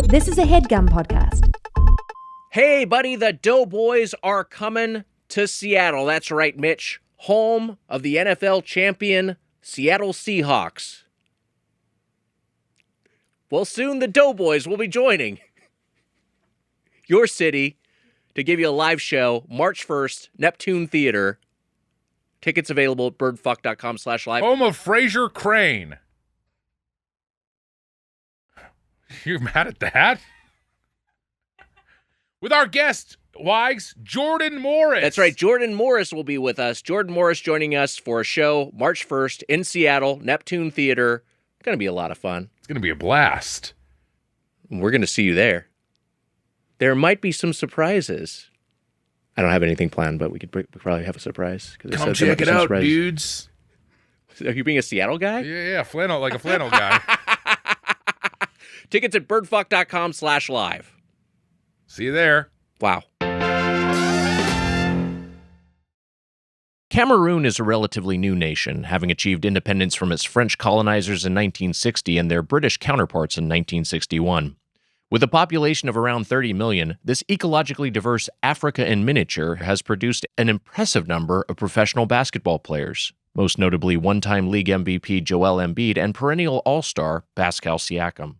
This is a HeadGum podcast. Hey, buddy, the Doughboys are coming to Seattle. That's right, Mitch. Home of the NFL champion Seattle Seahawks. Well, soon the Doughboys will be joining your city to give you a live show March 1st, Neptune Theater. Tickets available at birdfuck.com/live. Home of Fraser Crane. You're mad at that? With our guest, Wags, Jordan Morris. That's right. Jordan Morris will be with us. Jordan Morris joining us for a show March 1st in Seattle, Neptune Theater. Going to be a lot of fun. It's going to be a blast. We're going to see you there. There might be some surprises. I don't have anything planned, but we could probably have a surprise. Come check it out, dudes. Are you being a Seattle guy? Yeah, flannel, like a flannel guy. Tickets at birdfuck.com/live. See you there. Wow. Cameroon is a relatively new nation, having achieved independence from its French colonizers in 1960 and their British counterparts in 1961. With a population of around 30 million, this ecologically diverse Africa in miniature has produced an impressive number of professional basketball players, most notably one-time league MVP Joel Embiid and perennial all-star Pascal Siakam.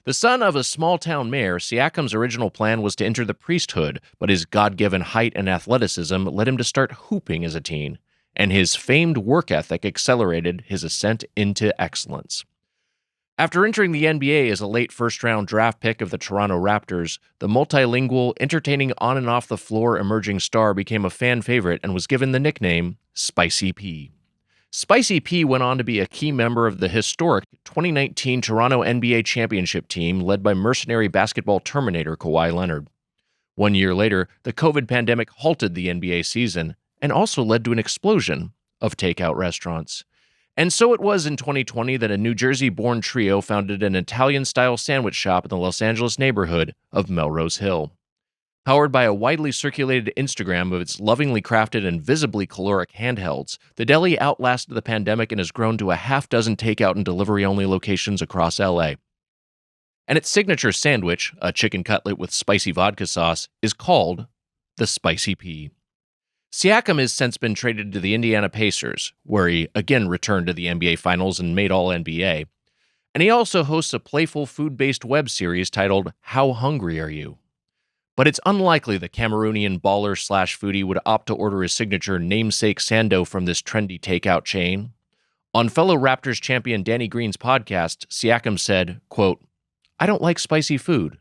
The son of a small-town mayor, Siakam's original plan was to enter the priesthood, but his God-given height and athleticism led him to start hooping as a teen, and his famed work ethic accelerated his ascent into excellence. After entering the NBA as a late first-round draft pick of the Toronto Raptors, the multilingual, entertaining on and off the floor emerging star became a fan favorite and was given the nickname Spicy P. Spicy P went on to be a key member of the historic 2019 Toronto NBA championship team led by mercenary basketball terminator Kawhi Leonard. 1 year later, the COVID pandemic halted the NBA season and also led to an explosion of takeout restaurants. And so it was in 2020 that a New Jersey-born trio founded an Italian-style sandwich shop in the Los Angeles neighborhood of Melrose Hill. Powered by a widely circulated Instagram of its lovingly crafted and visibly caloric handhelds, the deli outlasted the pandemic and has grown to a half-dozen takeout and delivery-only locations across LA. And its signature sandwich, a chicken cutlet with spicy vodka sauce, is called the Spicy P. Siakam has since been traded to the Indiana Pacers, where he again returned to the NBA Finals and made All-NBA. And he also hosts a playful food-based web series titled How Hungry Are You? But it's unlikely the Cameroonian baller/foodie would opt to order his signature namesake sando from this trendy takeout chain. On fellow Raptors champion Danny Green's podcast, Siakam said, quote, "I don't like spicy food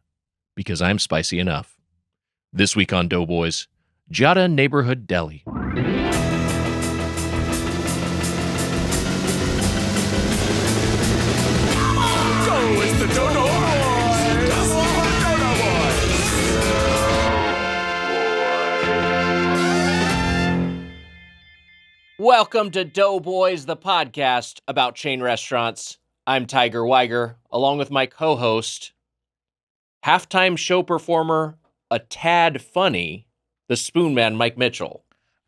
because I'm spicy enough." This week on Doughboys, Ggiata Neighborhood Deli. Welcome to Doughboys, the podcast about chain restaurants. I'm Tiger Weiger, along with my co-host, halftime show performer, a tad funny, the Spoon Man, Mike Mitchell.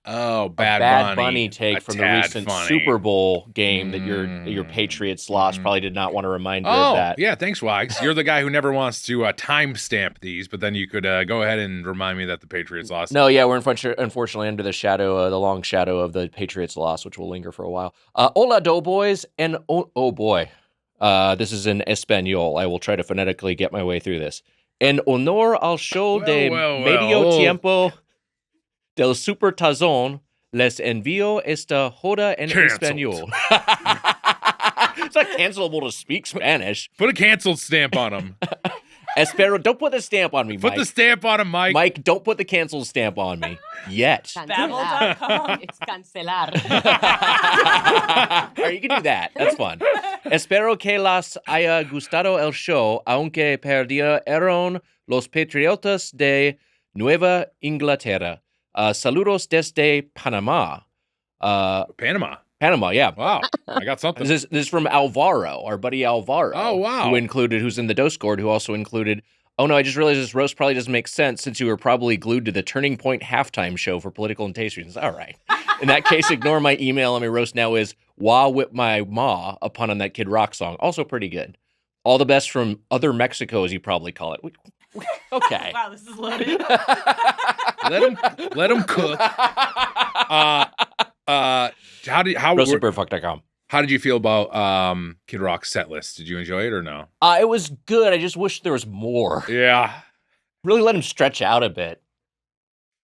Oh, Bad Bunny take from the recent Super Bowl game that your Patriots lost. Probably did not want to remind you of that. Yeah, thanks, Wags. You're the guy who never wants to timestamp these, but then you could go ahead and remind me that the Patriots lost. No, yeah, we're unfortunately under the long shadow of the Patriots loss, which will linger for a while. Hola, Doughboys, and oh boy, this is in Espanol. I will try to phonetically get my way through this. En honor al show de medio tiempo del Super Tazón, les envío esta joda en español. It's not cancelable to speak Spanish. Put a canceled stamp on him. Espero, don't put the stamp on me, Mike. Put the stamp on him, Mike. Mike, don't put the canceled stamp on me. Yet. Babel.com. It's cancelar. All right, you can do that. That's fun. Espero que las haya gustado el show, aunque perdieron los Patriotas de Nueva Inglaterra. Saludos desde Panama. Panama, yeah. Wow, I got something. This is from Alvaro, our buddy Alvaro. Oh, wow. Who's in the Discord, who also included, oh no, I just realized this roast probably doesn't make sense since you were probably glued to the Turning Point halftime show for political and taste reasons. All right. In that case, ignore my email, and my roast now is, wah whip my ma upon on that Kid Rock song. Also pretty good. All the best from other Mexico, as you probably call it. Okay. Wow, this is loaded. Let him cook. RoastedBird.com. How did you feel about Kid Rock's set list? Did you enjoy it or no? It was good. I just wish there was more. Yeah. Really let him stretch out a bit.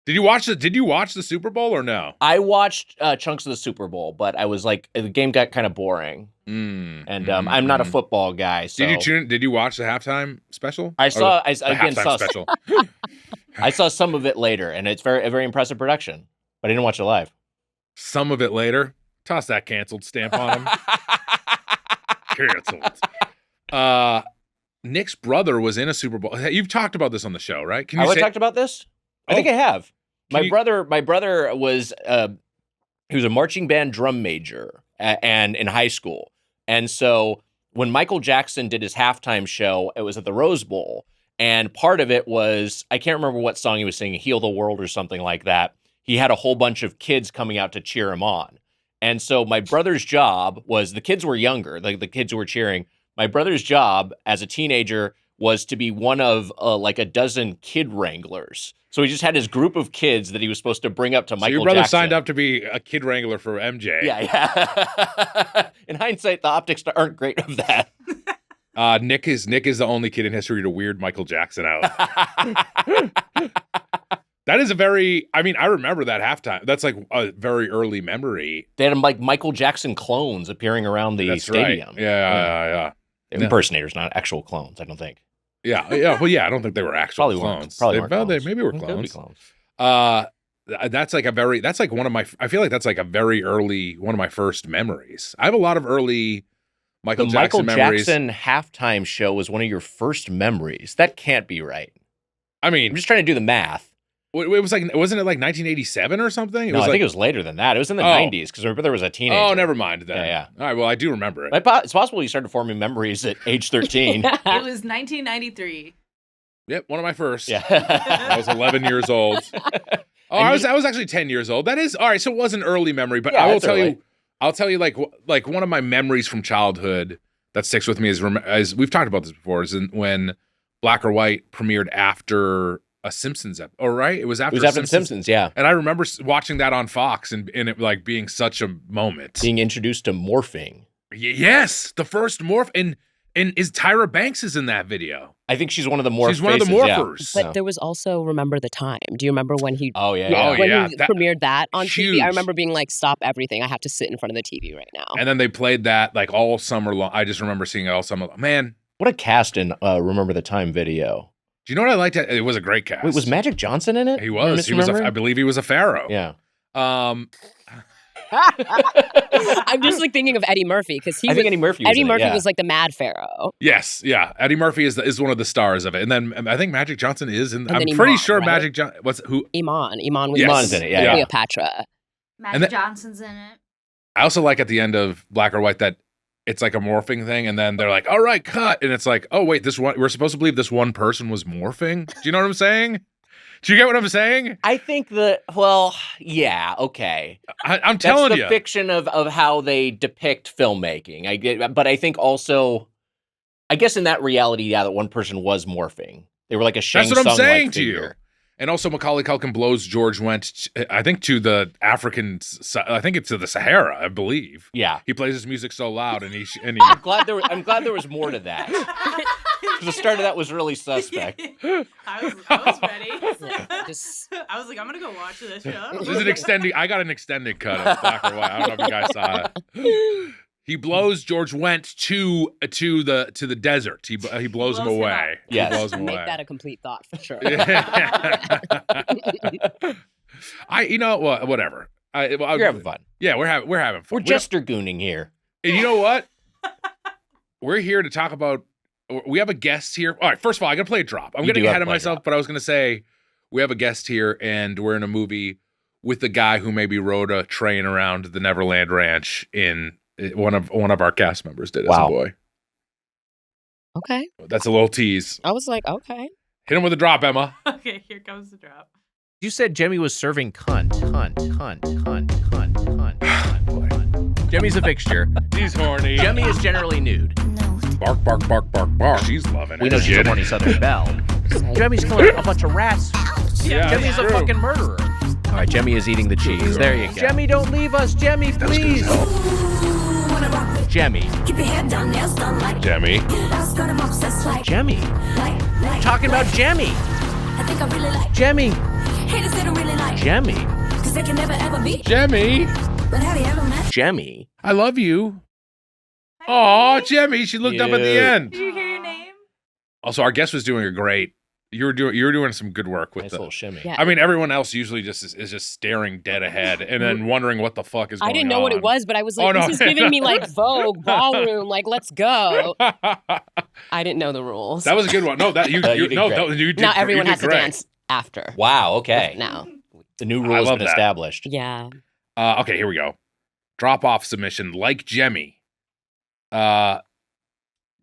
Did you watch the Super Bowl or no? I watched chunks of the Super Bowl, but I was like, the game got kind of boring. I'm not a football guy. So Did you watch the halftime special? I saw special. I saw some of it later, and it's a very impressive production. But I didn't watch it live. Some of it later. Toss that canceled stamp on him. Canceled. Nick's brother was in a Super Bowl. You've talked about this on the show, right? Have I talked about this? I think I have. My brother was he was a marching band drum major and in high school. And so when Michael Jackson did his halftime show, it was at the Rose Bowl. And part of it was, I can't remember what song he was singing, Heal the World or something like that. He had a whole bunch of kids coming out to cheer him on. And so my brother's job was, the kids were younger, like the kids who were cheering. My brother's job as a teenager was to be one of like a dozen kid wranglers. So he just had his group of kids that he was supposed to bring up to Michael Jackson. So your brother signed up to be a kid wrangler for MJ. Yeah. In hindsight, the optics aren't great of that. Nick is the only kid in history to weird Michael Jackson out. That is I remember that halftime. That's like a very early memory. They had like Michael Jackson clones appearing around the stadium. Right. Yeah. Impersonators, not actual clones, I don't think. Yeah. Well, yeah, I don't think they were actual clones. Probably weren't clones. They maybe were clones. Clones. That's like one of my, I feel like that's like a very early, one of my first memories. I have a lot of early Michael Jackson memories. The Michael Jackson halftime show was one of your first memories. That can't be right. I mean, I'm just trying to do the math. It was like, wasn't it like 1987 or something? I think it was later than that. It was in the 90s because my brother was a teenager. Oh, never mind then. Yeah. All right, well, I do remember it. It's possible you started forming memories at age 13. It was 1993. Yep, one of my first. Yeah. I was 11 years old. Oh, I was actually 10 years old. That is, all right, so it was an early memory, but I will tell you, like one of my memories from childhood that sticks with me is we've talked about this before, is when Black or White premiered after a Simpsons episode. Oh, right? It was after The Simpsons, yeah. And I remember watching that on Fox and it like being such a moment. Being introduced to morphing. Yes, the first morph. And is Tyra Banks is in that video. I think she's one of the morph She's one faces, of the morphers. Yeah. But there was also Remember the Time. Do you remember when he? Oh yeah. When he premiered that on huge. TV, I remember being like, "Stop everything! I have to sit in front of the TV right now." And then they played that like all summer long. I just remember seeing it all summer long. Man, what a cast in Remember the Time video. Do you know what I liked? It was a great cast. Wait, was Magic Johnson in it? He was. I believe he was a pharaoh. Yeah. I'm just like thinking of Eddie Murphy because Eddie Murphy was like the Mad Pharaoh. Yes, yeah. Eddie Murphy is one of the stars of it, and then I think Magic Johnson is in. I'm pretty Iman, sure right? Magic Johnson. Iman was Iman's in it. Yeah. Cleopatra. Magic Johnson's in it. I also like at the end of Black or White that it's like a morphing thing, and then they're like, "All right, cut," and it's like, "Oh wait, we're supposed to believe this one person was morphing." Do you know what I'm saying? Do you get what I'm saying? I think yeah, okay. I'm telling you. That's the fiction of how they depict filmmaking. I get, but I think also, I guess in that reality, that one person was morphing. They were like a Shang Tsung-like That's what I'm saying to figure. you. And also Macaulay Culkin blows George Wendt, I think to the African, I think it's to the Sahara, I believe. Yeah. He plays his music so loud and he I'm glad there was more to that. Because the start of that was really suspect. I was ready. I was like, I'm gonna go watch this show. This is an extended. I got an extended cut of Black or White. I don't know if you guys saw it. He blows George Wendt to the desert. He blows him away. Yes. He blows him Make away. that a complete thought for sure. Whatever. You're having fun. Yeah, we're having fun. We're jester gooning here. And you know what? We're here to talk about. We have a guest here. All right, first of all, I got to play a drop. I'm getting ahead of myself, but I was going to say we have a guest here, and we're in a movie with the guy who maybe rode a train around the Neverland Ranch in one of our cast members did as a boy. Okay. That's a little tease. I was like, okay. Hit him with a drop, Emma. Okay, here comes the drop. You said Jemmy was serving cunt. Boy. Jemmy's a fixture. He's horny. Jemmy is generally nude. No Bark, bark, bark, bark, bark. She's loving it. We know she's a horny Southern belle. Jemmy's killing a bunch of rats. Yeah, Jemmy's a fucking murderer. All right, Jemmy is eating the cheese. There you go. Jemmy, don't leave us. Jemmy, please. Jemmy. Jemmy. Jemmy. Talking about Jemmy. Jemmy. Jemmy. Jemmy. Jemmy. I love you. Aw, Jemmy. She looked up at the end. Did you hear your name? Also, our guest was doing a great. You were doing some good work with Nice the little shimmy. Yeah. I mean, everyone else usually is just staring dead ahead and then wondering what the fuck is going on. I didn't know what it was, but I was like, this is giving me like Vogue, ballroom, like, let's go. I didn't know the rules. That was a good one. No, you did great. did. Now everyone you has did to great. dance after. Wow, okay. Now. The new rule has love been that. established. Yeah. Okay, here we go. Drop off submission like Jemmy.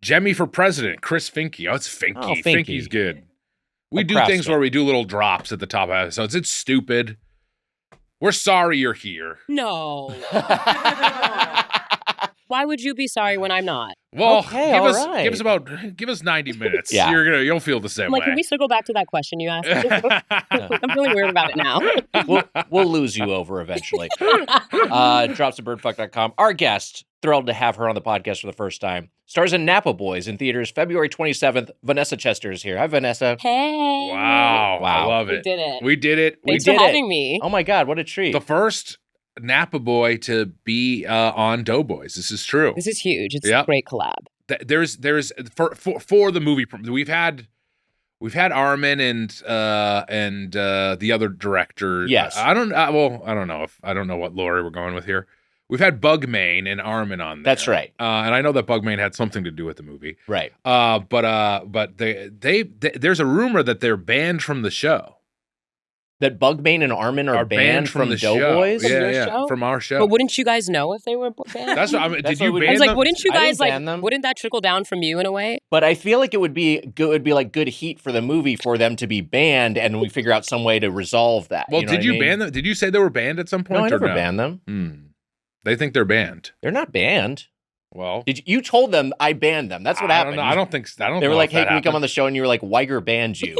Jemmy for president, Chris Finke. Oh, it's Finke. Oh, Finke. Finke's good. We Like do Craftsman. things where we do little drops at the top of episodes. It's stupid. We're sorry you're here. No. Why would you be sorry when I'm not? Well, Okay, give all us right. give us 90 minutes. Yeah. You'll feel the same I'm like, way. can we circle back to that question you asked? I'm feeling weird about it now. We'll lose you over eventually. Dropsofbirdfuck.com. Our guest, thrilled to have her on the podcast for the first time. Stars in Napa Boys in theaters February 27th. Vanessa Chester is here. Hi, Vanessa. Hey. Wow. I love We it. did it. We did it. Thanks did for it. having me. Oh my God, what a treat. The first Napa boy to be on Doughboys. This is true. This is huge. It's Yep. a great collab. There's for the movie. We've had Armin and the other director. Yes. I don't know what Lori we're going with here. We've had Bugmain and Armin on there. That's right. And I know that Bugmain had something to do with the movie. Right. But they there's a rumor that they're banned from the show. That Bugbane and Armin are banned from the Doughboys? show. From your Yeah, show? from our show. But wouldn't you guys know if they were banned? That's what I mean. That's Did you what we- I ban was like, them? wouldn't you I didn't guys like? ban them. Wouldn't that trickle down from you in a way? But I feel like it would be like good heat for the movie for them to be banned, and we figure out some way to resolve that. Well, you know did what I you mean? ban them? Did you say they were banned at some point? No, I or never no? banned them. They think they're banned. They're not banned. Well, You told them I banned them. That's what happened. I don't think. I don't. They were know like, if "Hey, that can we come happened. on the show?" And you were like, "Weiger banned you."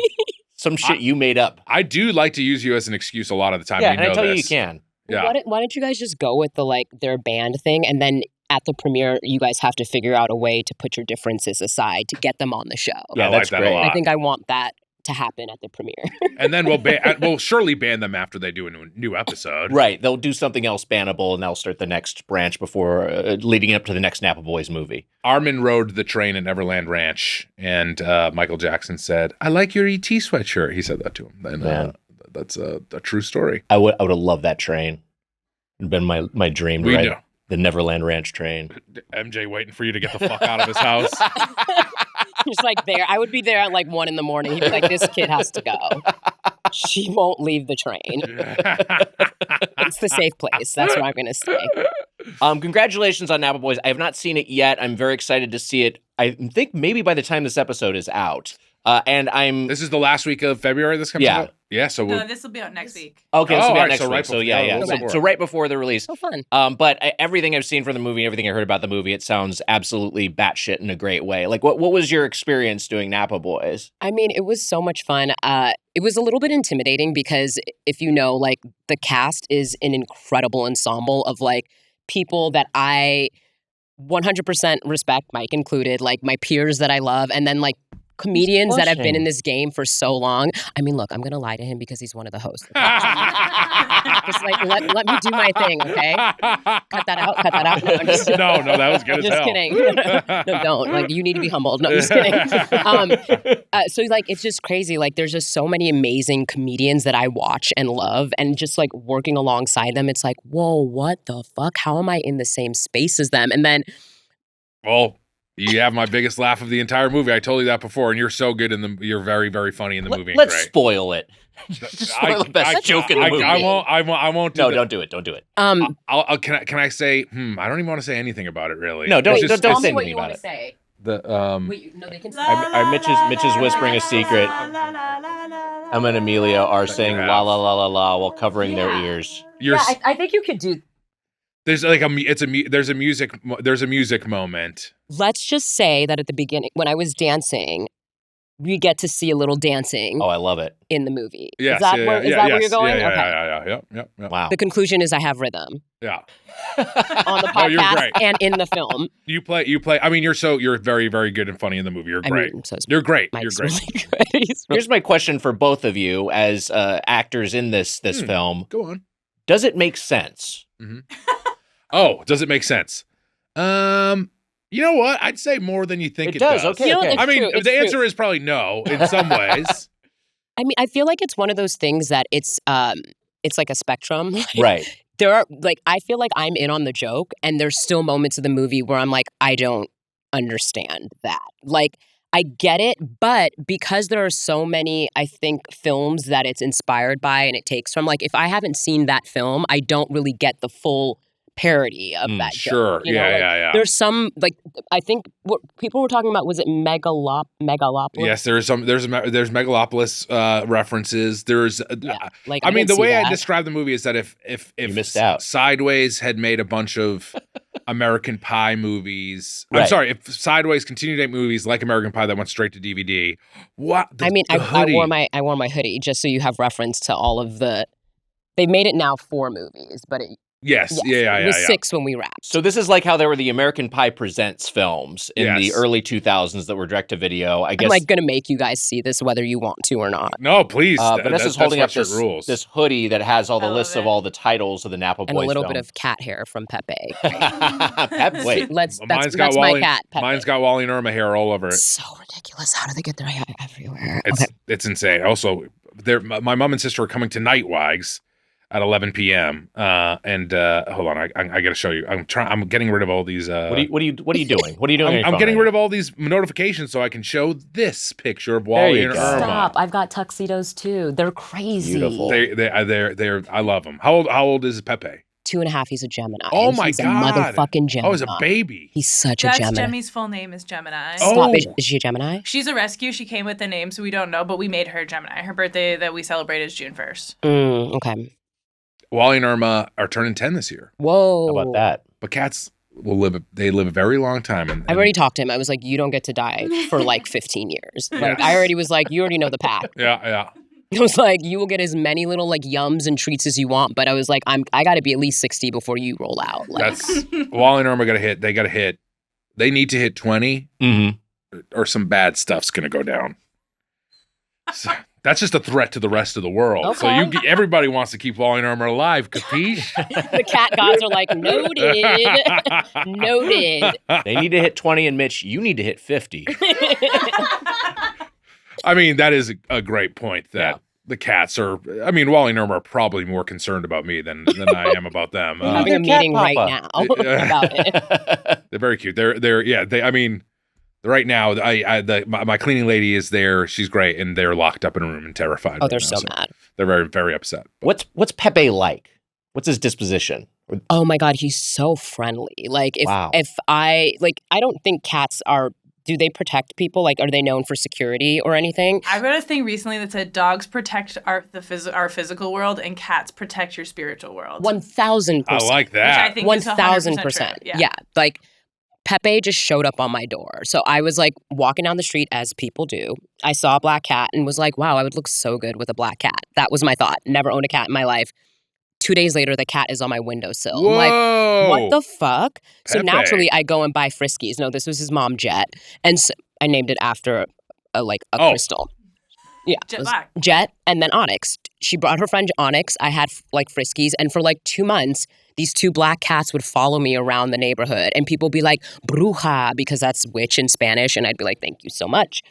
Some shit you made up. I do like to use you as an excuse a lot of the time. Yeah, you and I know tell you this. you can. Yeah. Why don't you guys just go with the like their band thing, and then at the premiere, you guys have to figure out a way to put your differences aside to get them on the show. Yeah, I like that's that a great. lot. I think I want that to happen at the premiere. And then we'll surely ban them after they do a new episode. Right. They'll do something else bannable, and they'll start the next branch before leading up to the next Napa Boys movie. Armin rode the train at Neverland Ranch, and Michael Jackson said, "I like your ET sweatshirt." He said that to him. And Man. that's a true story. I would have loved that train. It'd been my dream to We ride know. the Neverland Ranch train. MJ waiting for you to get the fuck out of his house. Just like there, I would be there at like 1 a.m. He'd be like, "This kid has to go. She won't leave the train. It's the safe place. That's where I'm going to stay." Congratulations on Napa Boys. I have not seen it yet. I'm very excited to see it. I think maybe by the time this episode is out. And I'm This is the last week of February. This comes Yeah. out. Yeah. So we'll, No, this will be out next week. okay. This Oh, will be all out right, next so week. right So before- yeah, a yeah. little So, before. so right before the release. So fun. But everything I've seen from the movie, everything I heard about the movie, it sounds absolutely batshit in a great way. Like, what was your experience doing Napa Boys? I mean, it was so much fun. It was a little bit intimidating because if you know, like the cast is an incredible ensemble of like people that I 100% respect, Mike included, like my peers that I love, and then like comedians that have been in this game for so long. I mean, look, I'm going to lie to him because he's one of the hosts. Just like, let me do my thing, okay? Cut that out. No, I'm just no, that was good as just hell. kidding. No, don't. Like, you need to be humbled. No, I'm just kidding. So, like, it's just crazy. Like, there's just so many amazing comedians that I watch and love. And just, like, working alongside them, it's like, whoa, what the fuck? How am I in the same space as them? And then, Well, you have my biggest laugh of the entire movie. I told you that before, and you're so good in the. You're very, very funny in the movie. and Let's great. spoil it. Spoil the best joke in the movie. I won't. No, that. don't do it. Don't do it. Can I say? I don't even want to say anything about it. Really. No, don't- It's just- don't tell say me what anything you about want it. to say. The Wait, no, they can say. Mitch is whispering a secret. Emma and Amelia are saying la la la la la while covering their ears. You're. I think you could do. There's like there's a music moment. Let's just say that at the beginning, when I was dancing, we get to see a little dancing. Oh, I love it. In the movie. Yes, is that where you're going? Yeah. Wow. The conclusion is I have rhythm. Yeah. On the podcast you're great. and in the film. You play. I mean, you're very, very good and funny in the movie. You're great. I mean, so you're great. Mike's You're great. Really good. Here's my question for both of you as actors in this film. Go on. Does it make sense? Mm-hmm. Oh, does it make sense? You know what? I'd say more than you think it does. Okay. You know, okay. I mean, true. the answer is probably no in some ways. I mean, I feel like it's one of those things that it's like a spectrum. Right. There are I feel like I'm in on the joke, and there's still moments of the movie where I'm like, I don't understand that. Like, I get it, but because there are so many, I think, films that it's inspired by and it takes from, like, if I haven't seen that film, I don't really get the full parody of that sure. joke. You know, Yeah. There's some, like, I think what people were talking about, was it Megalopolis? Yes, there's Megalopolis references. There's like, I mean, the way that. I describe the movie is that if you missed out. Sideways had made a bunch of American Pie movies, Right. I'm sorry, if Sideways continued to make movies like American Pie that went straight to DVD, what? I wore my hoodie just so you have reference to all of the. They made it now 4 movies, but Yes. Yeah. It was 6 when we wrapped. So this is like how there were the American Pie Presents films in the early 2000s that were direct to video. I guess I'm like going to make you guys see this whether you want to or not. No, please. Vanessa's holding up rules. this hoodie that has all the lists of it. all the titles of the Napa Boys And a little films. bit of cat hair from Pepe. Wait. That's Wally, my cat, Pepe. Mine's got Wally and Irma hair all over it. So ridiculous. How do they get their hair everywhere? It's insane. Also, my mom and sister are coming to Night Wags at 11 p.m. And hold on, I got to show you. I'm getting rid of all these. What are you doing? What are you doing? I'm getting rid of all these notifications so I can show this picture of Wally and Irma. Stop! I've got tuxedos too. They're crazy. Beautiful. They're. I love them. How old is Pepe? 2.5. He's a Gemini. Oh my he's God! A motherfucking Gemini. Oh, he's a baby. He's such That's a Gemini. Jemmy's full name is Gemini. Stop. Oh. Is she a Gemini? She's a rescue. She came with the name, so we don't know, but we made her Gemini. Her birthday that we celebrate is June 1st. Okay. Wally and Irma are turning 10 this year. Whoa. How about that? But cats will live. They live a very long time. And I've already talked to him. I was like, you don't get to die for like 15 years. Like, I already was like, you already know the pack. Yeah. I was like, you will get as many little like yums and treats as you want, but I was like, I got to be at least 60 before you roll out. Like, That's Wally and Irma got to hit. They got to hit. They need to hit 20, or some bad stuff's gonna go down. So, that's just a threat to the rest of the world. Okay. So everybody wants to keep Wally and Irma alive, capiche? the cat gods are like, noted. Noted. They need to hit 20, and Mitch, you need to hit 50. I mean, that is a great point that the cats are, I mean, Wally and Irma are probably more concerned about me than I am about them. We're having a meeting right now about it. They're very cute. I mean, right now, my cleaning lady is there. She's great, and they're locked up in a room and terrified. Oh, they're so mad. They're very, very upset. What's Pepe like? What's his disposition? Oh my God, he's so friendly. Like if I don't think cats are. Do they protect people? Like, are they known for security or anything? I read a thing recently that said dogs protect our physical world and cats protect your spiritual world. 1,000%. I like Which I that. think is 100% true. Yeah. Like, Pepe just showed up on my door. So I was like walking down the street as people do. I saw a black cat and was like, wow, I would look so good with a black cat. That was my thought. Never owned a cat in my life. 2 days later, the cat is on my windowsill. Whoa. I'm like, what the fuck? So Pepe. naturally, I go and buy Friskies. No, this was his mom, Jet. And so I named it after a crystal. Yeah. Jet Black. Jet and then Onyx. She brought her friend Onyx. I had like Friskies. And for like 2 months, these 2 black cats would follow me around the neighborhood. And people would be like, bruja, because that's witch in Spanish. And I'd be like, thank you so much.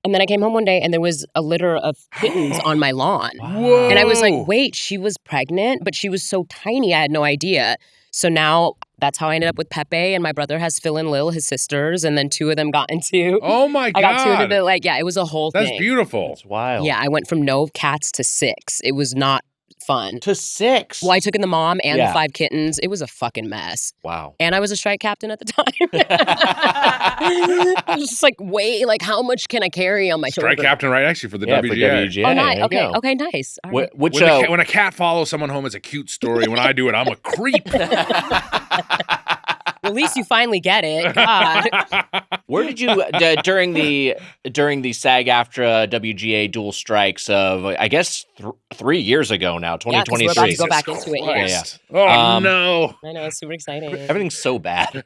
And then I came home one day and there was a litter of kittens on my lawn. Whoa. And I was like, wait, she was pregnant, but she was so tiny, I had no idea. So now that's how I ended up with Pepe, and my brother has Phil and Lil, his sisters, and then 2 of them got into. Oh my God. I got 2 into it. It was a whole thing. That's beautiful. That's wild. Yeah, I went from no cats to 6. It was not fun. To 6? Well, I took in the mom and Yeah. the 5 kittens. It was a fucking mess. Wow. And I was a strike captain at the time. I was just like, wait, like how much can I carry on my Strike shoulder? captain right next to you for the Yeah, WGA. for WGA. Oh, nice. There you Okay. go. Okay, nice. All right. Which, When a cat follows someone home, it's a cute story. When I do it, I'm a creep. Well, at least you finally get it. God. where did you during the SAG-AFTRA WGA dual strikes of I guess 3 years ago now, 2023? we're about to go back into it. Yeah. Christ. Oh, no. I know, it's super exciting. Everything's so bad.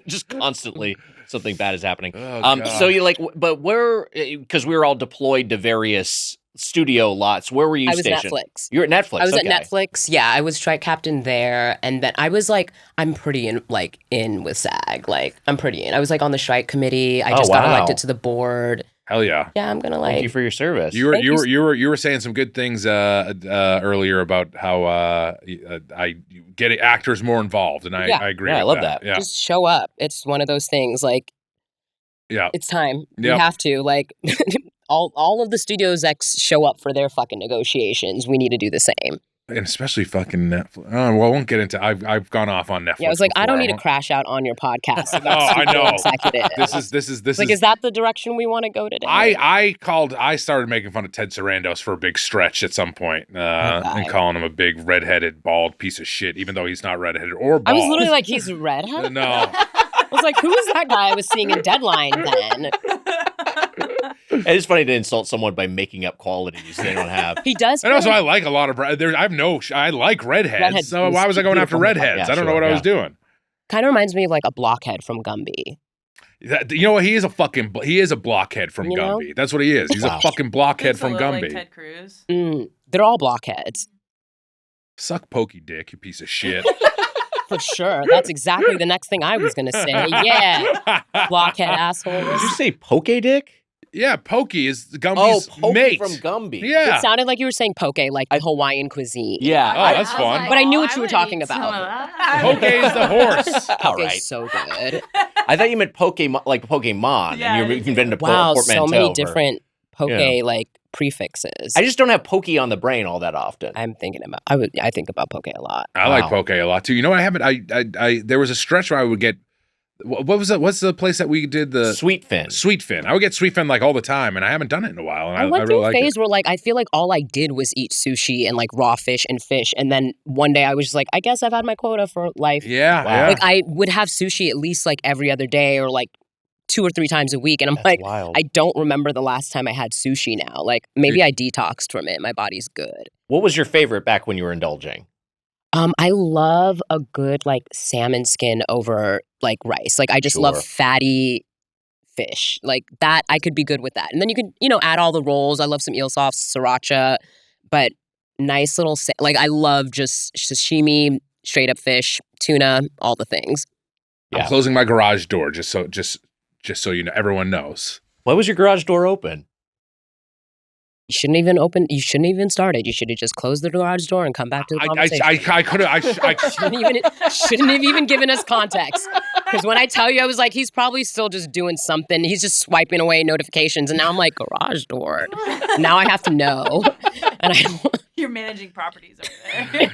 Just constantly something bad is happening. Oh, God. So you but where, because we were all deployed to various studio lots, where were you I was stationed? Netflix. You were at Netflix. I was okay. at Netflix. Yeah, I was strike captain there, and then I was like, I'm pretty in with SAG. Like, I'm pretty in. I was like on the strike committee. I just got wow. elected to the board. Hell yeah. Yeah, I'm gonna Thank you for your service. You were saying some good things earlier about how I get actors more involved, and I agree. Yeah, I with love that. Yeah. Just show up. It's one of those things. Like, Yeah. it's time. Yep. You have to like. All of the studio execs show up for their fucking negotiations. We need to do the same. And especially fucking Netflix. Oh, well, I won't get into. I've gone off on Netflix. Yeah, I was like, I before. don't need to crash out on your podcast. Oh, I know. Executive. This is like, is that the direction we want to go today? I started making fun of Ted Sarandos for a big stretch at some point, and calling him a big redheaded bald piece of shit, even though he's not redheaded or bald. I was literally like, he's redheaded? No. I was like, who is that guy I was seeing in Deadline then? It's funny to insult someone by making up qualities they don't have. He does. And also, I like a lot of. I like redheads. Redheads So why was I going after redheads? Yeah, I don't know sure, what I was doing. Kind of reminds me of like a blockhead from Gumby. You know what? He is a blockhead from You know? Gumby. That's what he is. He's a fucking blockhead It's a from little Gumby. like Ted Cruz. They're all blockheads. Suck pokey dick, you piece of shit. For sure. That's exactly the next thing I was going to say. Yeah. Blockhead assholes. Did you say Poke Dick? Yeah, Pokey is Gumby's Poke mate. from Gumby. Yeah. It sounded like you were saying poke, like Hawaiian cuisine. Yeah. Oh, that's fun. But I knew what you were talking about. Poke is the horse. All Poke's right. so good. I thought you meant Pokemon, like Pokemon, Yeah, and you invented a Wow, portmanteau. so many for- different poke Yeah. like prefixes. I just don't have Pokey on the brain all that often. I'm thinking about. I think about poke a lot. I like Wow. Poke a lot too. You know what? I haven't. I there was a stretch where I would get. What was it? What's the place that we did the Sweetfin. I would get Sweetfin like all the time, and I haven't done it in a while. And I I went really through a like phase it. where like I feel like all I did was eat sushi and like raw fish, and then one day I was just like, I guess I've had my quota for life. Yeah, Wow. yeah. Like I would have sushi at least like every other day or like 2 or 3 times a week, and I'm That's like, wild. I don't remember the last time I had sushi now. Like maybe I detoxed from it. My body's good. What was your favorite back when you were indulging? I love a good like salmon skin over like rice. Like I just love Sure. fatty fish. Like that I could be good with that. And then you can, add all the rolls. I love some eel sauce, sriracha, but nice little like I love just sashimi, straight up fish, tuna, all the things. Yeah. I'm closing my garage door just so you know, everyone knows. Why was your garage door open? You shouldn't even start it. You should have just closed the garage door and come back to the conversation. I could have. shouldn't have even given us context. Because when I tell you, I was like, he's probably still just doing something. He's just swiping away notifications. And now I'm like, garage door. Now I have to know. And You're managing properties over there.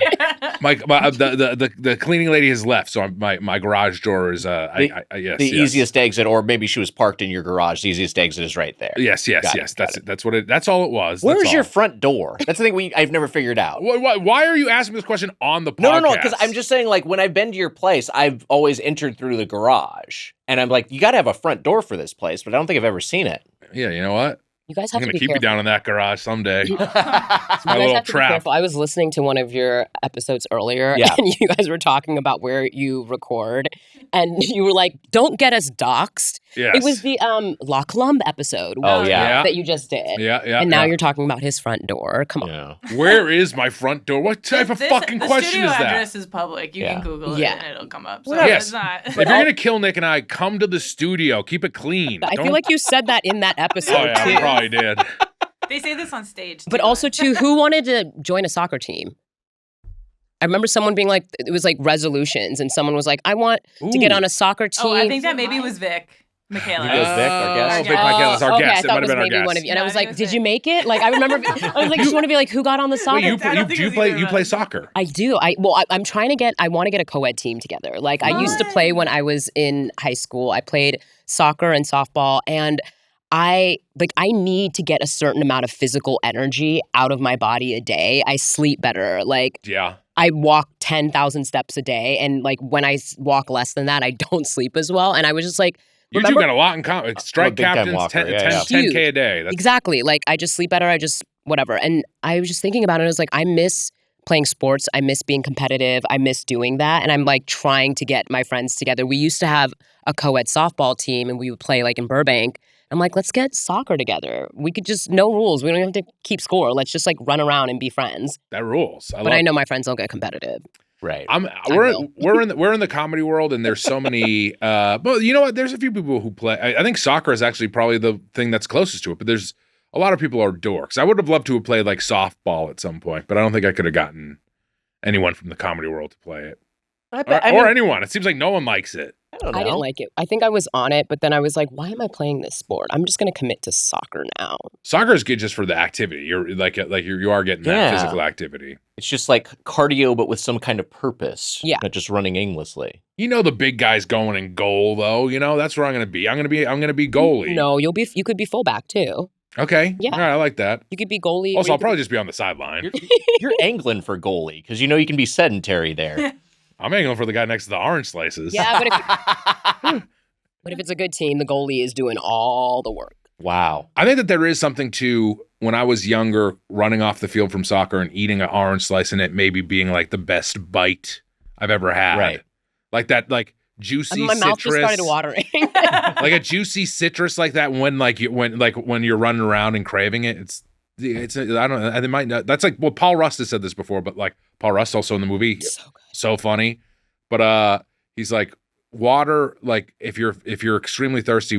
the cleaning lady has left, so my garage door is yes, the yes. easiest exit, or maybe she was parked in your garage. The easiest exit is right there. Yes. Got it. That's what it. That's all it was. Where's That's your all. front door? That's the thing I've never figured out. Why are you asking this question on the podcast? No, because I'm just saying, like, when I've been to your place, I've always entered through the garage. And I'm like, you got to have a front door for this place, but I don't think I've ever seen it. Yeah, you know what? you guys I'm have to gonna be keep careful. you down in that garage someday. It's You my guys little have to be trap. careful. I was listening to one of your episodes earlier, Yeah. and you guys were talking about where you record, and you were like, "Don't get us doxxed." Yes. It was the La Colombe episode. Oh, yeah. that you just did. Yeah. And now yeah. you're talking about his front door. Come on. Yeah. Where is my front door? What type of fucking the question studio is that? address is public. You Yeah. can Google it Yeah. and it'll come up. So Yes. it's not. If you're gonna kill Nick and I, come to the studio. Keep it clean. I Don't- feel like you said that in that episode Oh yeah, too. we probably did. They say this on stage. But too. also, too, who wanted to join a soccer team? I remember someone being like, it was like resolutions, and someone was like, I want to get Ooh. on a soccer team. Oh, I think that maybe was Vic. Michaela. Who goes Vic, our guest? Vic Michaela's our okay, guest. I thought It might have it was been our maybe guest. one of you. And No, I was I think like, it was did you Vic. make it? Like, I remember, I was like, just want to be like, who got on the soccer? Wait, you I don't think it was either you of play us. soccer. I do. I want to get a co-ed team together. Like I used to play when I was in high school. I played soccer and softball, and I need to get a certain amount of physical energy out of my body a day. I sleep better. Like Yeah. I walk 10,000 steps a day, and like when I walk less than that, I don't sleep as well. And I was just like, You two got a lot in common. Strike big time captains, walker. 10K a day. That's exactly. Like I just sleep better. I just whatever. And I was just thinking about it. I was like, I miss playing sports. I miss being competitive. I miss doing that. And I'm like trying to get my friends together. We used to have a co-ed softball team, and we would play like in Burbank. I'm like, let's get soccer together. We could just, no rules. We don't have to keep score. Let's just like run around and be friends. that rules. But I know my friends don't get competitive. Right. We're in the comedy world, and there's so many. But you know what? There's a few people who play. I think soccer is actually probably the thing that's closest to it. But there's a lot of people who are dorks. I would have loved to have played like softball at some point, but I don't think I could have gotten anyone from the comedy world to play it, or anyone. It seems like no one likes it. I don't know. I didn't like it. I think I was on it, but then I was like, why am I playing this sport? I'm just going to commit to soccer now. Soccer is good just for the activity. You're you are getting that physical activity. It's just like cardio, but with some kind of purpose. Yeah. Not just running aimlessly. You know the big guy's going in goal though. You know that's where I'm going to be. I'm going to be goalie. No, you could be fullback too. Okay. Yeah. All right. I like that. You could be goalie. Also, or I'll you could probably just be on the sideline. You're angling for goalie because you know you can be sedentary there. I'm angling for the guy next to the orange slices. Yeah, but if it's a good team, the goalie is doing all the work. Wow. I think that there is something to when I was younger, running off the field from soccer and eating an orange slice and it maybe being like the best bite I've ever had. Right. Like that, like juicy My citrus. mouth just started watering. Like a juicy citrus like that when you're running around and craving it. It's I don't know. They might not, that's like well, Paul Rust has said this before, but like Paul Rust also in the movie, so funny. But he's like water. Like if you're extremely thirsty,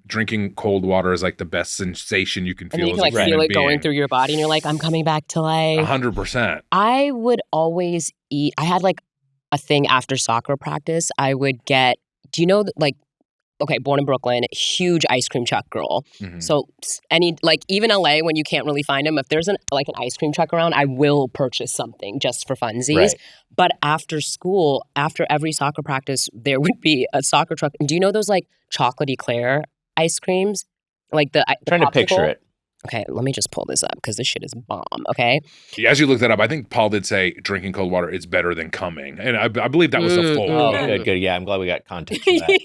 drinking cold water is like the best sensation you can feel. And you can like feel it going through your body, and you're like, I'm coming back to life. 100%. I would always eat. I had like a thing after soccer practice. I would get. Do you know like? Okay, born in Brooklyn, huge ice cream truck girl. Mm-hmm. So even LA when you can't really find them, if there's an ice cream truck around, I will purchase something just for funsies. Right. But after school, after every soccer practice, there would be a soccer truck. Do you know those like chocolate eclair ice creams? Like the Trying to popsicle? picture it. Okay, let me just pull this up because this shit is bomb. Okay. As you look that up, I think Paul did say drinking cold water is better than coming, and I believe that was a full. Oh, quote. good. Yeah, I'm glad we got context for that.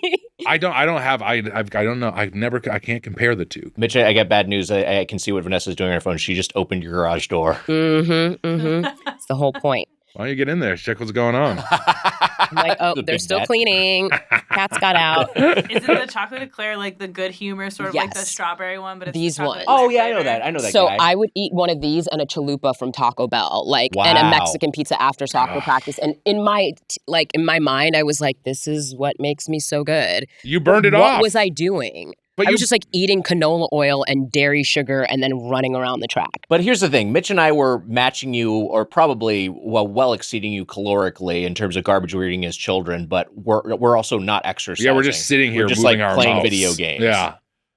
I don't know. I can't compare the two. Mitch, I got bad news. I can see what Vanessa's doing on her phone. She just opened your garage door. It's the whole point. Why don't you get in there? Check what's going on. I'm like, oh, The they're big still net. cleaning. Cats got out. Isn't the chocolate eclair like the good humor, sort of like the Yes. strawberry one, but it's These the chocolate ones. Oh, eclair yeah, I know flavor? that. I know that So guy. I would eat one of these and a chalupa from Taco Bell, and a Wow. Mexican pizza after soccer practice. And in my mind, I was like, this is what makes me so good. You burned it what off. What was I doing? But I was just like eating canola oil and dairy sugar and then running around the track. But here's the thing. Mitch and I were matching you or probably well exceeding you calorically in terms of garbage we were eating as children, but we're also not exercising. Yeah, we're just sitting here We're just moving like our playing mouths. video games. Yeah.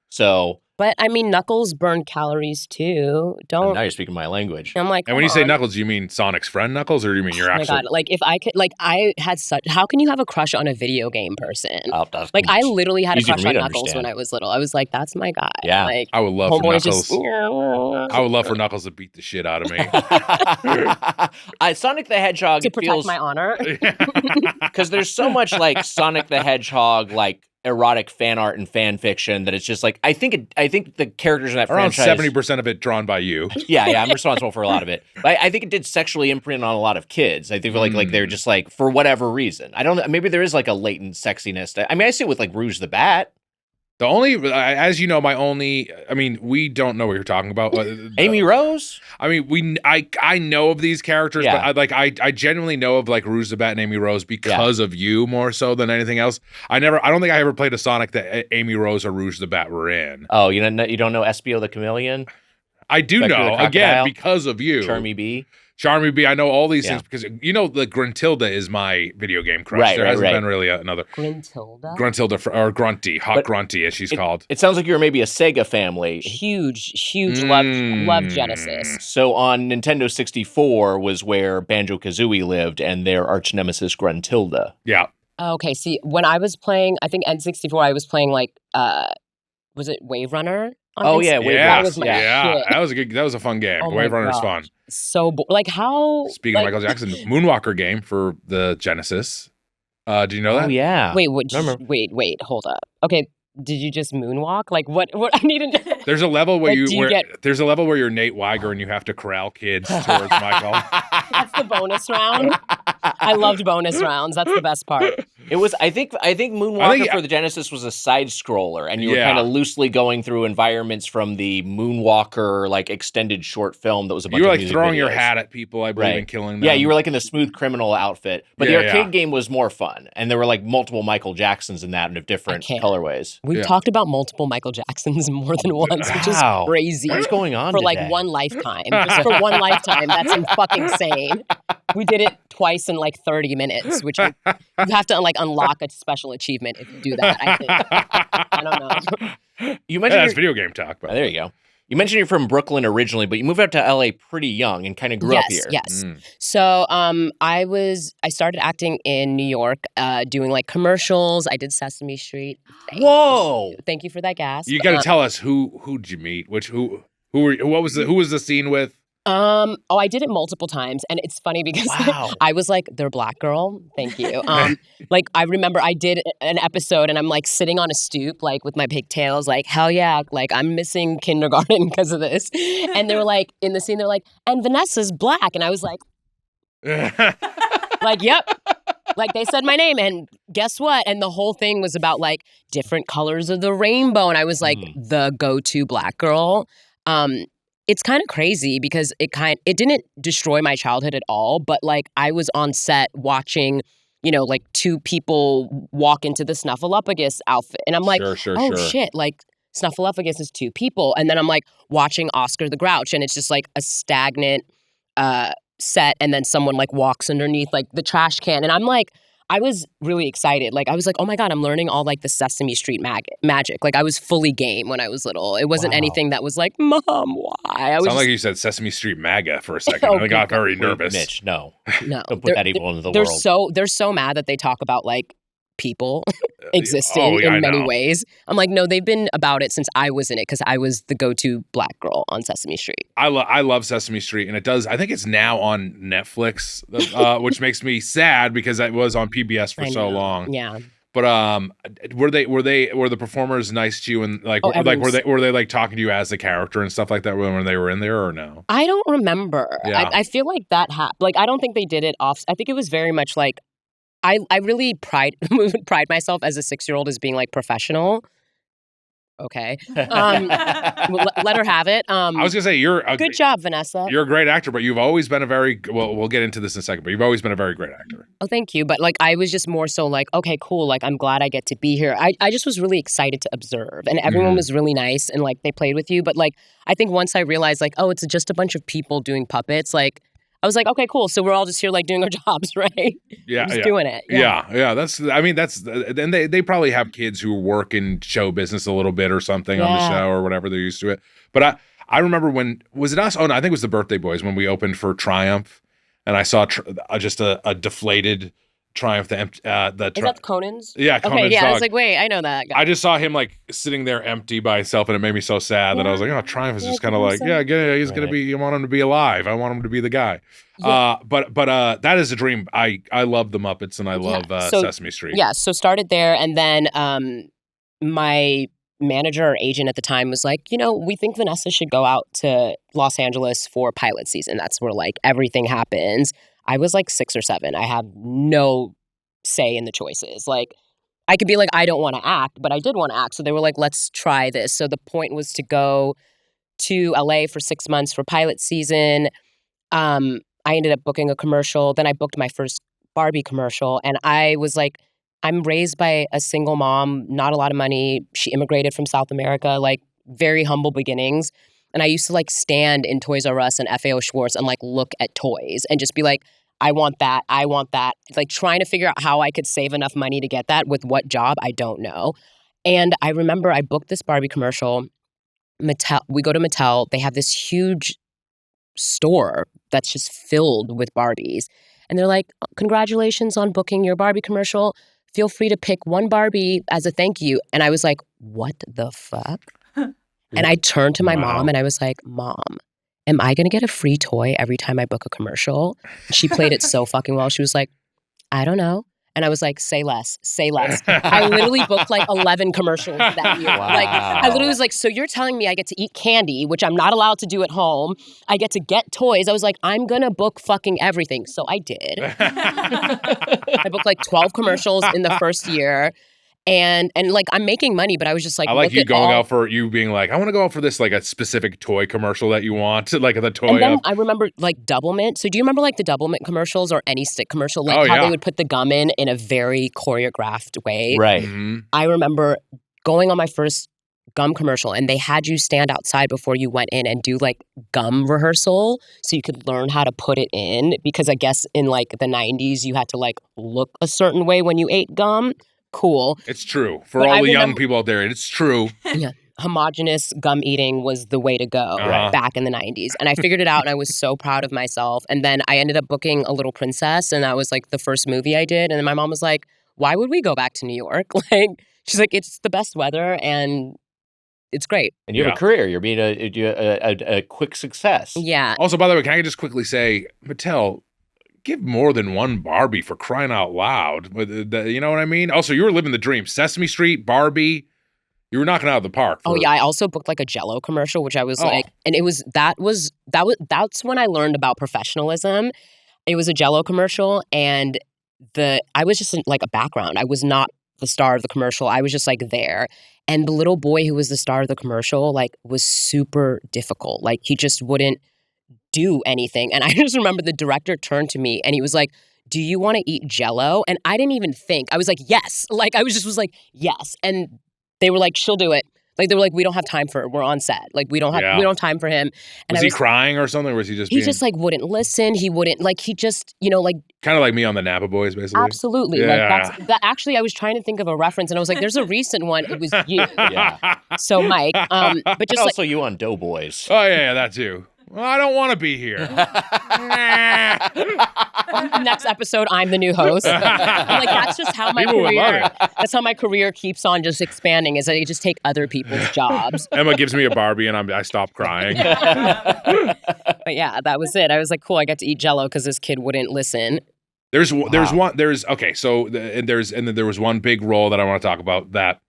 So But I mean, Knuckles burn calories too. Don't. now you're speaking my language. I'm like, And when you come say on. Knuckles, do you mean Sonic's friend Knuckles, or do you mean your Oh my actual? God. Like if I could, I had such, how can you have a crush on a video game person? Like I literally had a Easy for crush me on to Knuckles understand. when I was little. I was like, that's my guy. Yeah. Like, I would love for homeboy's Knuckles. just. I would love for Knuckles to beat the shit out of me. Sonic the Hedgehog To protect feels my honor. because there's so much like Sonic the Hedgehog like erotic fan art and fan fiction that it's just like I think the characters in that Around franchise 70% of it drawn by you. Yeah, I'm responsible for a lot of it. But I think it did sexually imprint on a lot of kids. I think like they're just like for whatever reason. I don't know. Maybe there is like a latent sexiness. I mean, I see it with like Rouge the Bat. The only, as you know, we don't know what you're talking about. Amy Rose. I mean, I know of these characters, Yeah. but I genuinely know of like Rouge the Bat and Amy Rose because of you more so than anything else. I don't think I ever played a Sonic that Amy Rose or Rouge the Bat were in. Oh, you don't know Espio the Chameleon? I do Spectre the know, Crocodile? again, because of you. Charmy Bee. Charmy Bee. I know all these things because the Gruntilda is my video game crush. Right, there right, hasn't right. been really another Gruntilda? or Grunty, Grunty as she's called. It sounds like you're maybe a Sega family. Huge love Genesis. So on Nintendo 64 was where Banjo-Kazooie lived and their arch nemesis Gruntilda. Yeah. Okay, see, when I was playing, I think N64, I was playing like, was it Wave Runner? Oh yeah, Wave That Runner. was my shit. That was a fun game. Oh Wave my Runner's gosh. fun. So, like how... Speaking of Michael Jackson, Moonwalker game for the Genesis. Do you know that? Oh yeah. Wait, wait, hold up. Okay, did you just moonwalk? Like what I need to know. There's a level where Like, there's a level where you're Nate Weiger and you have to corral kids towards Michael. That's the bonus round. I loved bonus rounds. That's the best part. It was. I think Moonwalker for the Genesis was a side scroller, and you were kind of loosely going through environments from the Moonwalker like extended short film that was a bunch You were of like throwing videos. your hat at people, I believe, and killing them. Yeah, you were like in the smooth criminal outfit, but the arcade game was more fun, and there were like multiple Michael Jacksons in that and of different colorways. We've talked about multiple Michael Jacksons more than once, which is crazy. What's going on for today? like one lifetime? Just for one lifetime, that's fucking insane. We did it twice in like 30 minutes, which you have to like unlock a special achievement if you do that. I think. I don't know. You mentioned that's video game talk. There you go. You mentioned you're from Brooklyn originally, but you moved out to LA pretty young and kind of grew up here. Yes. So I started acting in New York, doing like commercials. I did Sesame Street. Thank you for that gas. You got to tell us who'd you meet? Who was the scene with? I did it multiple times, and it's funny because I was like their black girl. Thank you. Like I remember I did an episode, and I'm like sitting on a stoop, like with my pigtails, like hell yeah, like I'm missing kindergarten because of this. And they were like in the scene, they're like, and Vanessa's black, and I was like, like yep. Like they said my name, and guess what? And the whole thing was about like different colors of the rainbow, and I was like the go-to black girl. It's kind of crazy because it didn't destroy my childhood at all, but like I was on set watching, like two people walk into the Snuffleupagus outfit, and I'm like, sure. Shit, like Snuffleupagus is two people, and then I'm like watching Oscar the Grouch, and it's just like a stagnant set, and then someone like walks underneath like the trash can, and I'm like, I was really excited. Like, I was like, oh my God, I'm learning all like the Sesame Street magic. Like, I was fully game when I was little. It wasn't anything that was like, Mom, why? Sound like you said Sesame Street MAGA for a second. I got very nervous. Mitch, no. Don't put They're- that evil into the world. They're so mad that they talk about like people existing in many ways. I'm like, no, they've been about it since I was in it because I was the go-to black girl on Sesame Street. I love Sesame Street, and I think it's now on Netflix, which makes me sad because it was on PBS for so long. Yeah. But were the performers nice to you, and like were they like talking to you as the character and stuff like that when they were in there, or no? I don't remember. Yeah. I feel like that happened. Like, I don't think they did it off. I think it was very much like I really pride myself as a 6-year-old as being like professional. Okay. Let her have it. I was gonna say good job, Vanessa. You're a great actor, but you've always been we'll get into this in a second, but you've always been a very great actor. Oh, thank you. But like, I was just more so like, okay, cool. Like, I'm glad I get to be here. I just was really excited to observe, and everyone was really nice, and like they played with you. But like, I think once I realized like, oh, it's just a bunch of people doing puppets, like I was like, okay, cool. So we're all just here like doing our jobs, right? Yeah, just doing it. Yeah. And they probably have kids who work in show business a little bit or something on the show or whatever. They're used to it. But I remember when, was it us? Oh no, I think it was the Birthday Boys when we opened for Triumph, and I saw just a deflated Triumph. Is that Conan's? Yeah, Conan's okay, yeah. dog. I was like, wait, I know that guy. I just saw him like sitting there empty by himself, and it made me so sad that I was like, oh, Triumph is just kind of like, he's gonna be. You want him to be alive. I want him to be the guy. Yeah. But that is a dream. I love the Muppets, and I love Sesame Street. Yeah, so started there, and then my manager or agent at the time was like, we think Vanessa should go out to Los Angeles for pilot season. That's where like everything happens. I was like 6 or 7. I have no say in the choices. Like, I could be like, I don't want to act, but I did want to act. So they were like, let's try this. So the point was to go to LA for 6 months for pilot season. I ended up booking a commercial. Then I booked my first Barbie commercial. And I was like, I'm raised by a single mom, not a lot of money. She immigrated from South America, like very humble beginnings. And I used to like stand in Toys R Us and FAO Schwartz and like look at toys and just be like, I want that. I want that. Like trying to figure out how I could save enough money to get that with what job, I don't know. And I remember I booked this Barbie commercial. Mattel, we go to Mattel. They have this huge store that's just filled with Barbies. And they're like, congratulations on booking your Barbie commercial. Feel free to pick one Barbie as a thank you. And I was like, what the fuck? And I turned to my mom and I was like, Mom, am I going to get a free toy every time I book a commercial? She played it so fucking well. She was like, I don't know. And I was like, say less, say less. I literally booked like 11 commercials that year. Wow. Like, I literally was like, so you're telling me I get to eat candy, which I'm not allowed to do at home. I get to get toys. I was like, I'm going to book fucking everything. So I did. I booked like 12 commercials in the first year. And like, I'm making money, but I was just like, I like you going out for, you being like, I want to go out for this, like a specific toy commercial that you want, like the toy. And then I remember like Double Mint. So do you remember like the Double Mint commercials or any stick commercial? Like how they would put the gum in a very choreographed way. Right. Mm-hmm. I remember going on my first gum commercial and they had you stand outside before you went in and do like gum rehearsal so you could learn how to put it in. Because I guess in like the 90s, you had to like look a certain way when you ate gum. Cool. It's true. For all the young people out there, it's true. Yeah. Homogenous gum eating was the way to go back in the 90s. And I figured it out and I was so proud of myself. And then I ended up booking A Little Princess and that was like the first movie I did. And then my mom was like, why would we go back to New York? Like, she's like, it's the best weather and it's great. And you have a career. You're being a quick success. Yeah. Also, by the way, can I just quickly say, Mattel, give more than one Barbie for crying out loud. You know what I mean? Also, you were living the dream. Sesame Street, Barbie, you were knocking it out of the park. Oh yeah, I also booked like a Jell-O commercial, which I was like, and it was that's when I learned about professionalism. It was a Jell-O commercial, and I was just like a background. I was not the star of the commercial. I was just like there. And the little boy who was the star of the commercial like was super difficult. Like he just wouldn't do anything. And I just remember the director turned to me and he was like, do you want to eat Jell-O? And I didn't even think. I was like, yes. Like I was like, yes. And they were like, she'll do it. Like they were like, we don't have time for it. We're on set. Like we don't have time for him. And was he crying or something? Or was he just just like wouldn't listen. He wouldn't like he just, like kind of like me on the Napa Boys, basically. Absolutely. Yeah. Like that actually I was trying to think of a reference and I was like, there's a recent one. It was you. Yeah. So Mike, but just also you on Doughboys. Oh yeah, that too. Well, I don't want to be here. Next episode, I'm the new host. I'm like, that's just how my career. That's how my career keeps on just expanding. Is I just take other people's jobs. Emma gives me a Barbie, and I stop crying. But yeah, that was it. I was like, cool. I got to eat Jell-O because this kid wouldn't listen. So then there was one big role that I want to talk about that.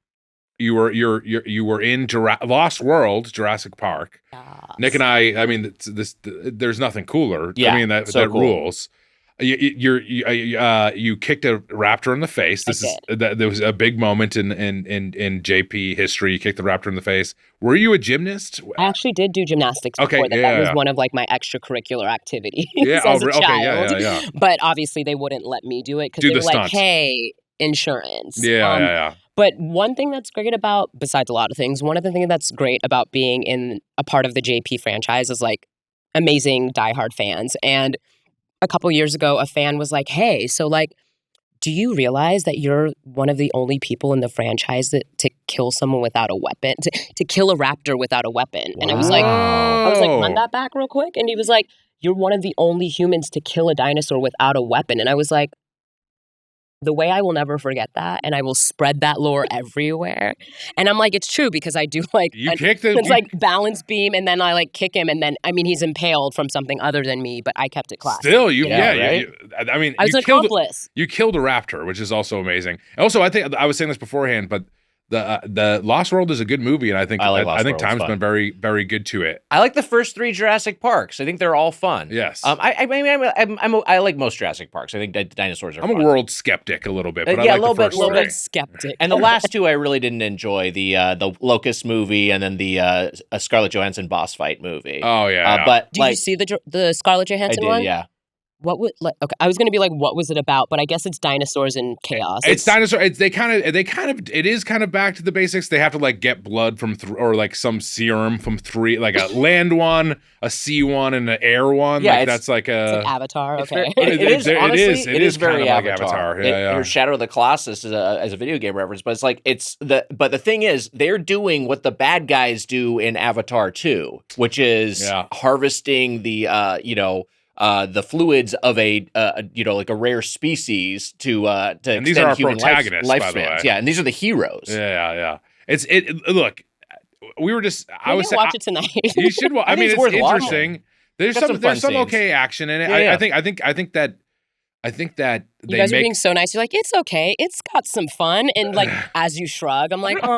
You were in Lost World, Jurassic Park. Yes. Nick and I mean, there's nothing cooler. Yeah, I mean, that cool. Rules. You kicked a raptor in the face. There was a big moment in JP history. You kicked the raptor in the face. Were you a gymnast? I actually did do gymnastics before that. That was one of like my extracurricular activities as a child. Yeah. But obviously they wouldn't let me do it because they were like, hey, insurance. Yeah. But one thing that's great about, besides a lot of things, one of the things that's great about being in a part of the JP franchise is like amazing diehard fans. And a couple years ago, a fan was like, hey, so like, do you realize that you're one of the only people in the franchise to kill someone without a weapon, to kill a raptor without a weapon? And I was like, run that back real quick. And he was like, you're one of the only humans to kill a dinosaur without a weapon. And I was like, the way I will never forget that, and I will spread that lore everywhere. And I'm like, it's true because I do like it's like balance beam, and then I like kick him, and then I mean he's impaled from something other than me, but I kept it classy. Still, right? I mean, I was an accomplice. You killed a raptor, which is also amazing. Also, I think I was saying this beforehand, but the Lost World is a good movie, and I think Time's been very, very good to it. I like the first 3 Jurassic Parks. I think they're all fun. Yes. I like most Jurassic Parks. I think dinosaurs are fun. I'm a world skeptic a little bit, but I like a little bit skeptic. And the last 2 I really didn't enjoy, the Locust movie and then the Scarlett Johansson boss fight movie. Oh yeah. But did you see the Scarlett Johansson one? Yeah. Okay, I was gonna be like, what was it about? But I guess it's dinosaurs and chaos. It's dinosaur. It is kind of back to the basics. They have to like get blood from or like some serum from three, like a land one, a sea one, and an air one. Yeah, like that's like a it's like Avatar. Okay, it is kind very of like Avatar. Yeah. Or Shadow of the Colossus as a video game reference, but it's like but the thing is, they're doing what the bad guys do in Avatar 2, which is harvesting the fluids of like a rare species to and these are our protagonists, by the way. Yeah, and these are the heroes. Yeah. Look, we were just. I was watch it tonight. You should. I mean, it's interesting. There's some okay action in it. Yeah. I think that you guys are being so nice. You're like, it's okay. It's got some fun, and like as you shrug, I'm like, oh,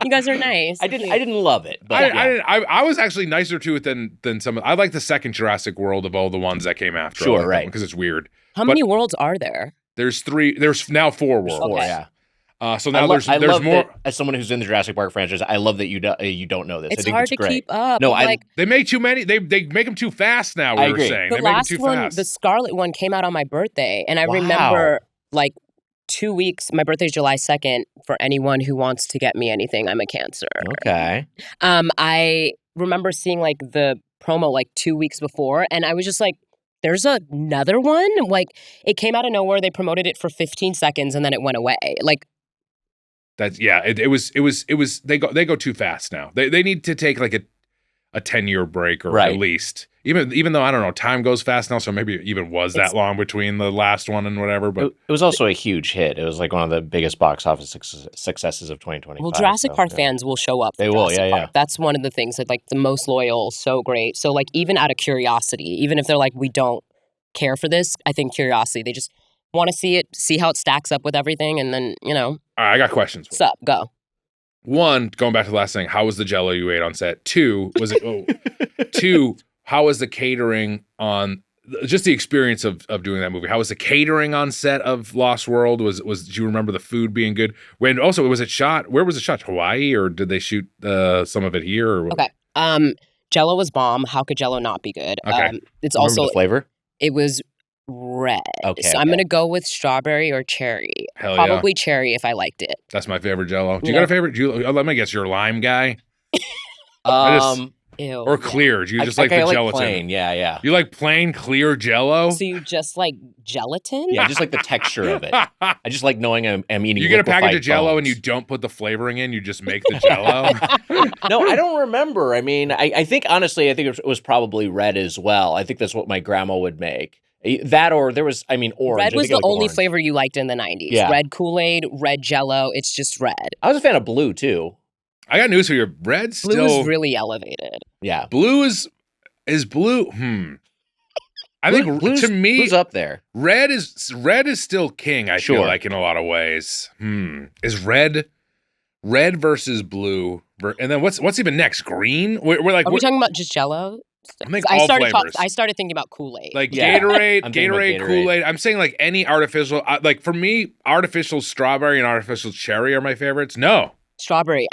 you guys are nice. I didn't love it, but I was actually nicer to it than some. I like the second Jurassic World of all the ones that came after. Sure, right? Because it's weird. How many worlds are there? There's 3. There's now 4 worlds. Okay. Yeah. So now there's more. That, as someone who's in the Jurassic Park franchise, I love that you don't know this. It's I think hard it's to great. keep up. No, they make too many. They make them too fast now. I agree. Saying the they last make them too one, fast. the Scarlet one, came out on my birthday, and I remember like 2 weeks. My birthday's July 2nd. For anyone who wants to get me anything, I'm a Cancer. Okay. I remember seeing like the promo like 2 weeks before, and I was just like, there's another one? Like, it came out of nowhere. They promoted it for 15 seconds, and then it went away. Like, that's it was they go too fast now. They need to take like a 10-year break or at least. Even though I don't know, time goes fast now, so maybe it even was that long between the last one and whatever. But it was also a huge hit. It was like one of the biggest box office successes of 2025. Well, Jurassic Park fans will show up. They will, yeah. That's one of the things that like the most loyal, so great. So like even out of curiosity, even if they're like, we don't care for this, I think curiosity, they just want to see it, see how it stacks up with everything, and then All right, I got questions. What's up? Go. 1, going back to the last thing, how was the Jell-O you ate on set? 2, was it? 2, how was the catering on? Just the experience of doing that movie. How was the catering on set of Lost World? Was do you remember the food being good? When also was it shot? Where was it shot? Hawaii, or did they shoot some of it here? Or okay. Jell-O was bomb. How could Jell-O not be good? Okay. It's remember also the flavor. It was red. Okay. So I'm gonna go with strawberry or cherry. Hell Probably cherry if I liked it. That's my favorite Jell-O. Do you got a favorite? Let me guess. You're a lime guy. Ew. Or clear. Do you just like the gelatin? Plain. Yeah. You like plain clear Jell-O? So you just like gelatin? Yeah, I just like the texture of it. I just like knowing I'm eating. You get a package of Jell-O bones. and you don't put the flavoring in. You just make the Jell-O. No, I don't remember. I mean, I think honestly, it was probably red as well. I think that's what my grandma would make. That or there was, orange. Red was the only flavor you liked in the 90s. Yeah. Red Kool-Aid, red Jell-O. It's just red. I was a fan of blue too. I got news for you. Red still. Blue is really elevated. Yeah. Blue is blue. I think blue's, to me, blue's up there. Red is still king. I feel like in a lot of ways. Is red versus blue, and then what's even next? Green. We're like. Are we talking about just Jell-O? I think all flavors. I started thinking about Kool-Aid. Like Gatorade, Kool-Aid. I'm saying like any artificial. Like for me, artificial strawberry and artificial cherry are my favorites. No. Strawberry.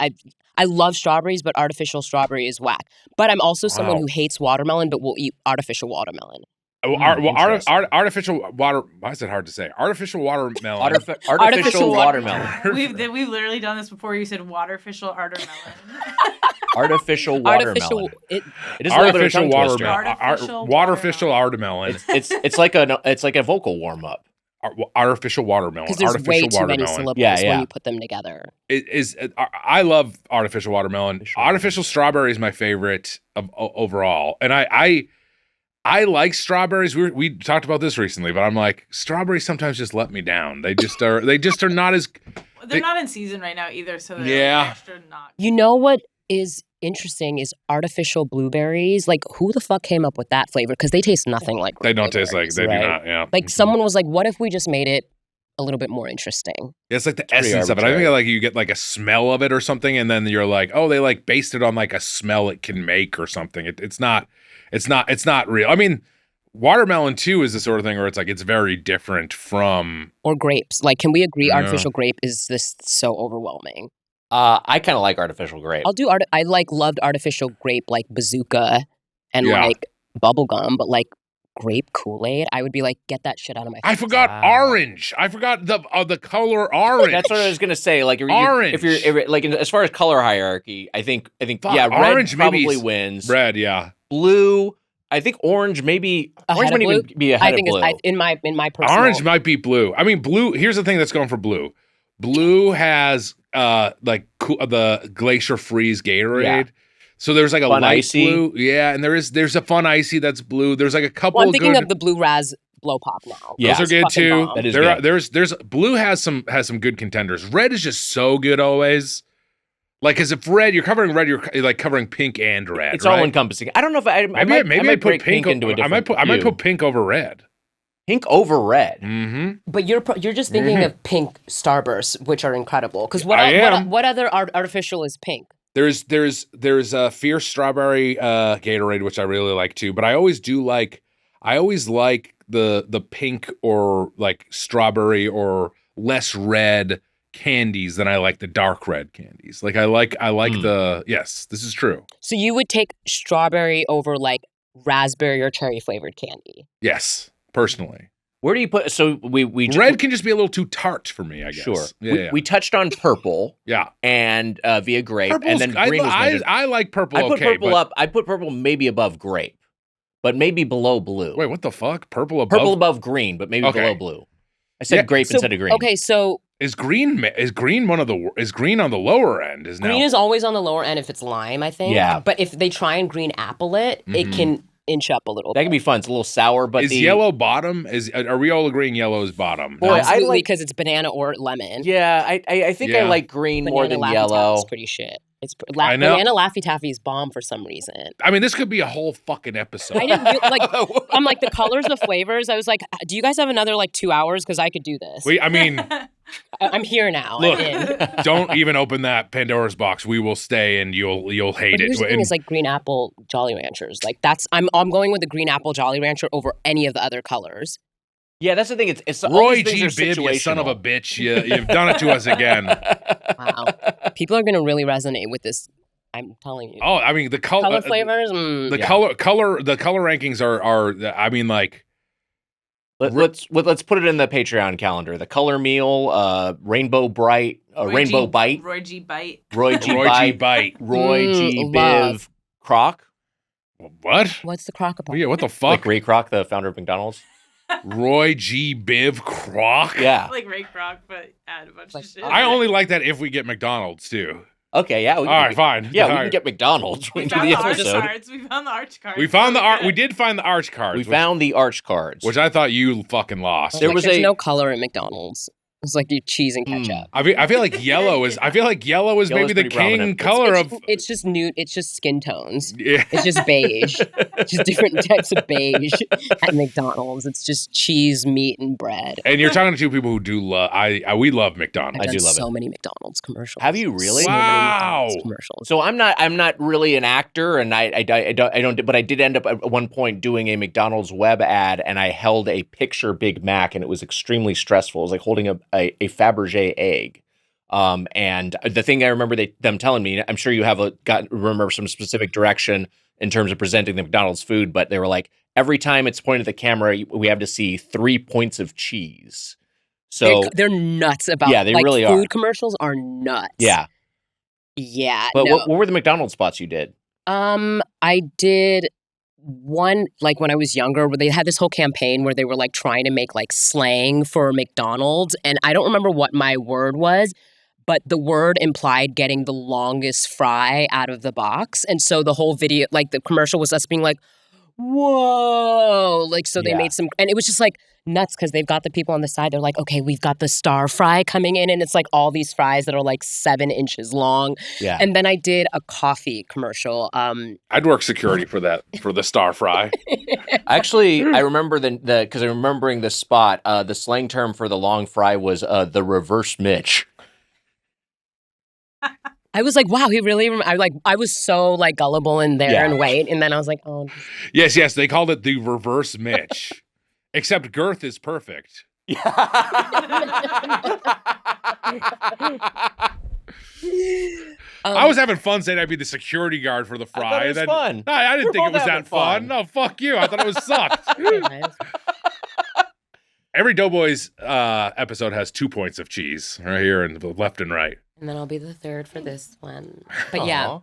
I love strawberries, but artificial strawberry is whack. But I'm also someone who hates watermelon, but will eat artificial watermelon. Artificial water. Why is it hard to say? Artificial watermelon. Artificial watermelon. We've literally done this before. You said waterficial artermelon. Artificial watermelon. It is artificial watermelon. Waterficial watermelon. It's like a vocal warm up. Artificial watermelon. Because there's artificial way too many syllables when you put them together. I love artificial watermelon. Artificial strawberry is my favorite of overall, and I like strawberries. We talked about this recently, but I'm like, strawberries sometimes just let me down. They just are not as. They're not in season right now either, so they're extra not. You know what is interesting is artificial blueberries. Like, who the fuck came up with that flavor? Because they taste nothing like. They don't taste like. They right? do not. Yeah. Like someone was like, "What if we just made it a little bit more interesting?" It's like the essence of it. I think like you get like a smell of it or something, and then you're like, oh, they like based it on like a smell it can make or something. It's not real. I mean, watermelon too is the sort of thing where it's like it's very different from. Or grapes. Like, can we agree artificial grape is this so overwhelming? I kind of like artificial grape. I'll do loved artificial grape like bazooka and like bubblegum, but like grape Kool-Aid, I would be like, get that shit out of my face. I forgot orange. I forgot the color orange. That's what I was gonna say. Like orange. If you're like as far as color hierarchy, I think red orange probably wins. Red, yeah. Blue. I think orange maybe orange might even be ahead of blue. In my personal. Orange might be blue. I mean, blue. Here's the thing that's going for blue. Blue has the glacier freeze Gatorade. Yeah. So there's like a fun light icy. blue. Yeah, and there's a fun icy that's blue. There's like a couple I'm thinking of the blue Raz blow pop now. Yeah. Those are good too. That is good. There's blue has some good contenders. Red is just so good always. Like, because if red, you're covering red, you're like covering pink and red. It's all encompassing. I don't know if I might put pink into a different. I might put pink over red. Pink over red. Mm-hmm. But you're just thinking of pink Starbursts, which are incredible. Because what other artificial is pink? There's a fierce strawberry Gatorade, which I really like too. But I always like the pink or like strawberry or less red candies than I like the dark red candies. Like I like the yes, this is true. So you would take strawberry over like raspberry or cherry flavored candy? Yes, personally. Where do you put? So we red can just be a little too tart for me, I guess. Sure. Yeah, we touched on purple. Yeah. And via grape, Purple's, and then green was mentioned. I like purple. I put purple maybe above grape, but maybe below blue. Wait, what the fuck? Purple above green, but maybe below blue. I said grape instead of green. Okay, so is green on the lower end? Green is always on the lower end if it's lime, I think. Yeah. But if they try and green apple it, it can inch up a little bit. That can be fun. It's a little sour, but yellow bottom? Are we all agreeing yellow is bottom? Boy, absolutely, because it's banana or lemon. Yeah, I think I like green more than yellow. It's pretty shit. Banana Laffy Taffy is bomb for some reason. I mean, this could be a whole fucking episode. I didn't I'm like the colors, the flavors. I was like, do you guys have another like 2 hours? Because I could do this. I'm here now. Look, don't even open that Pandora's box. We will stay, and you'll hate it. The thing is like green apple Jolly Ranchers. Like I'm going with the green apple Jolly Rancher over any of the other colors. Yeah, that's the thing. It's Roy G. Biv, you son of a bitch. You've done it to us again. Wow. People are going to really resonate with this. I'm telling you. Oh, I mean, the color flavors. The color rankings are. I mean, like. Let's put it in the Patreon calendar. The color meal, Rainbow Bright, Rainbow Bite, Roy G. Bite, Roy G. Biv, Kroc. What? What's the Kroc about? Yeah, what the fuck? Like Ray Kroc, the founder of McDonald's. Roy G. Biv Kroc? Yeah. Like Ray Kroc, but add a bunch of shit. I only like that if we get McDonald's, too. Okay, yeah. All right, fine. Yeah, we can get McDonald's. We found the arch cards. We found the arch cards. We did find the arch cards. We found the arch cards. Which I thought you fucking lost. There's no color at McDonald's. It's like you cheese and ketchup. I feel like yellow is maybe the king color of. It's just nude. It's just skin tones. Yeah. It's just beige. Just different types of beige at McDonald's. It's just cheese, meat, and bread. And you're talking to two people who do love. We love McDonald's. I do love so many McDonald's commercials. Have you really? Wow. Commercials. So I'm not really an actor, and I don't. But I did end up at one point doing a McDonald's web ad, and I held a picture Big Mac, and it was extremely stressful. It was like holding a Fabergé egg. And the thing I remember them telling me, I'm sure you have remember some specific direction in terms of presenting the McDonald's food, but they were like, every time it's pointed at the camera, we have to see 3 points of cheese. So they're nuts about. Yeah, they really are. Food commercials are nuts. Yeah. Yeah. But what were the McDonald's spots you did? I did one, like when I was younger, where they had this whole campaign where they were like trying to make like slang for McDonald's. And I don't remember what my word was, but the word implied getting the longest fry out of the box. And so the whole video, like the commercial was us being like, whoa. Like, so they made some, and it was just like nuts because they've got the people on the side. They're like, okay, we've got the star fry coming in. And it's like all these fries that are like 7 inches long. Yeah. And then I did a coffee commercial. I'd work security for that, for the star fry. Actually, I remember because I'm remembering the spot, the slang term for the long fry was the reverse Mitch. I was like, wow, he really. I was so like gullible in there and wait, and then I was like, oh. Yes, they called it the reverse Mitch, except girth is perfect. I was having fun saying I'd be the security guard for the fry. I thought it was fun. No, I didn't We're think it both was that having fun. fun. No, fuck you. I thought it was sucked. Every Doughboys episode has 2 points of cheese right here in the left and right. And then I'll be the third for this one. But yeah.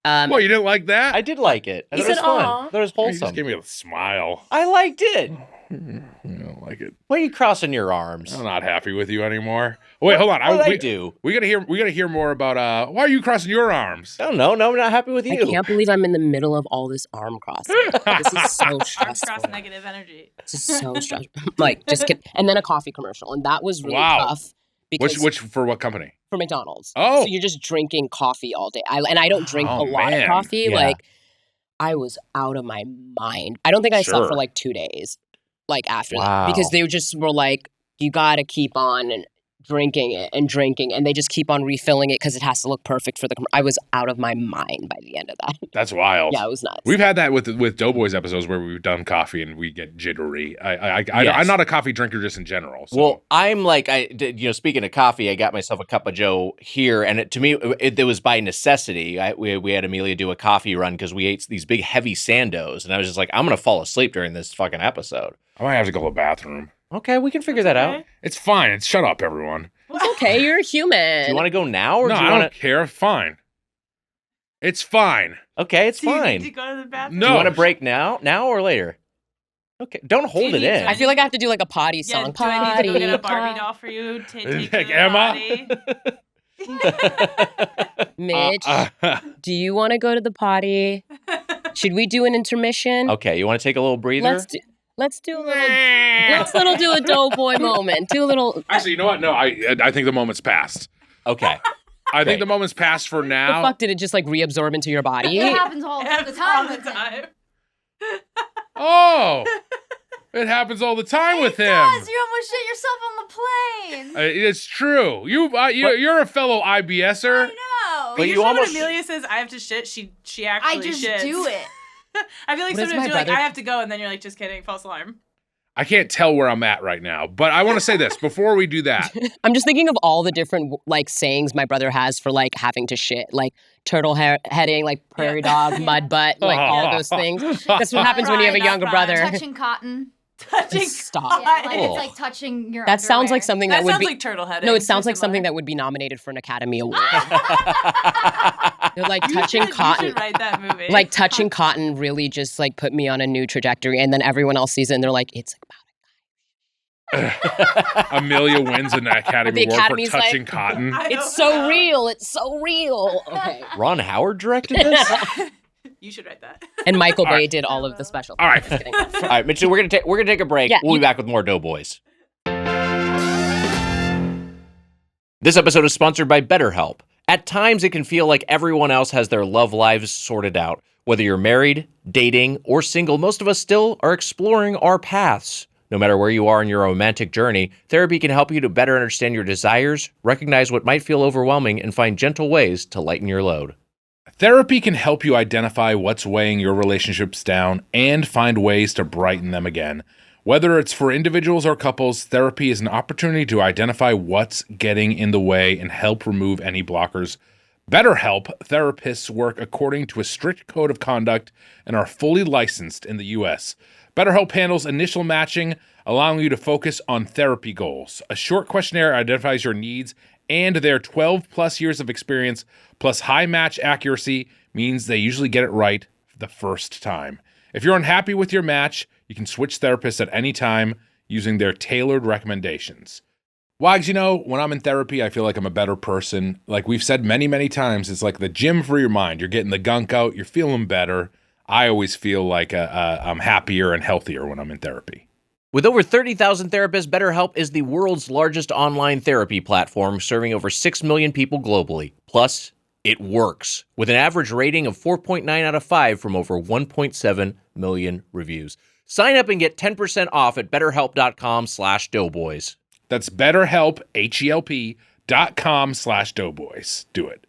Well, you didn't like that? I did like it. I You thought it was said, fun. "Aw." I thought it was You wholesome. just gave me a smile. I liked it. I don't like it. Why are you crossing your arms? I'm not happy with you anymore. Wait, hold on. What did I do? We gotta hear more about why are you crossing your arms? I don't know. No, I'm not happy with I you. can't believe I'm in the middle of all this arm crossing. This is so Arms stressful. cross negative energy. This is so stressful. Like, just kidding. And then a coffee commercial. And that was really tough. Because Which for what company? for McDonald's. Oh. So you're just drinking coffee all day. I don't drink a lot man. of coffee. Yeah. Like, I was out of my mind. I don't think I slept Sure. for like 2 days, like after Wow. that. Because they just were like, you got to keep on and drinking it and drinking. And they just keep on refilling it because it has to look perfect for the I was out of my mind by the end of that. That's wild. Yeah, it was nuts. We've had that with Doughboys episodes where we've done coffee and we get jittery. Yes. I'm not a coffee drinker just in general. So. Well, I'm like, speaking of coffee, I got myself a cup of Joe here, and to me, it was by necessity. We had Amelia do a coffee run because we ate these big, heavy Sandos, and I was just like, I'm going to fall asleep during this fucking episode. I might have to go to the bathroom. Okay, we can figure that out. It's fine. Shut up, everyone. It's okay. You're a human. Do you want to go now, or No, do you I want don't care. Fine. It's fine. to? Okay, it's Do you fine. need to go to the bathroom? No. Do you want to break now or later? Okay, don't hold you it need in. to- I feel like I have to do like a potty Yeah, song. do I need to go get a Potty, Barbie doll for you to take you Like to the Emma? potty? Mitch, do you want to go to the potty? Should we do an intermission? Okay, you want to take a little breather? Let's do a little do a Doughboy moment. Do a little. Actually, you know what? No, I think the moment's passed. Okay. I think Okay. the moment's passed for The now. fuck did it just like reabsorb into your body? It happens all the All time the with him. time. Oh, it happens all the time with him. Guys, you almost shit yourself on the plane. It's true. You're a fellow IBSer. I know. But But you usually almost- when Amelia says I have to shit, she actually I just shits. do it. I feel like What is sometimes my you're like, brother- I have to go, and then you're like, just kidding, false alarm. I can't tell where I'm at right now, but I want to say this before we do that. I'm just thinking of all the different like sayings my brother has for like having to shit, like turtle heading, like prairie dog, mud butt, like all those things. That's what happens when you have a Right, younger not brother. Touching cotton. Touching. Stop. Yeah, like Oh. it's like touching your That sounds underwear. like something That that would sounds be. like turtle heading. No, it sounds like Similar. something that would be nominated for an Academy Award. They're like You touching should- cotton. You should write that movie. Like touching cotton really just like put me on a new trajectory, and then everyone else sees it and they're like, it's about Amelia wins an Academy The Award for Academy's like- touching cotton. I it's don't so know. real. It's so real. Okay. Ron Howard directed this? You should write that. And Michael All Bay right. did all of the special. All right. Just kidding. All right, Mitchell, we're gonna take a break. Yeah, We'll be back with more Doughboys. This episode is sponsored by BetterHelp. At times, it can feel like everyone else has their love lives sorted out. Whether you're married, dating, or single, most of us still are exploring our paths. No matter where you are in your romantic journey, therapy can help you to better understand your desires, recognize what might feel overwhelming, and find gentle ways to lighten your load. Therapy can help you identify what's weighing your relationships down and find ways to brighten them again. Whether it's for individuals or couples, therapy is an opportunity to identify what's getting in the way and help remove any blockers. BetterHelp therapists work according to a strict code of conduct and are fully licensed in the U.S. BetterHelp handles initial matching, allowing you to focus on therapy goals. A short questionnaire identifies your needs, and their 12-plus years of experience plus high match accuracy means they usually get it right the first time. If you're unhappy with your match, you can switch therapists at any time using their tailored recommendations. Wags, you know, when I'm in therapy, I feel like I'm a better person. Like we've said many, many times, it's like the gym for your mind. You're getting the gunk out. You're feeling better. I always feel like I'm happier and healthier when I'm in therapy. With over 30,000 therapists, BetterHelp is the world's largest online therapy platform, serving over 6 million people globally. Plus, it works, with an average rating of 4.9 out of 5 from over 1.7 million reviews. Sign up and get 10% off at betterhelp.com/doughboys. That's BetterHelp, HELP.com/doughboys. Do it.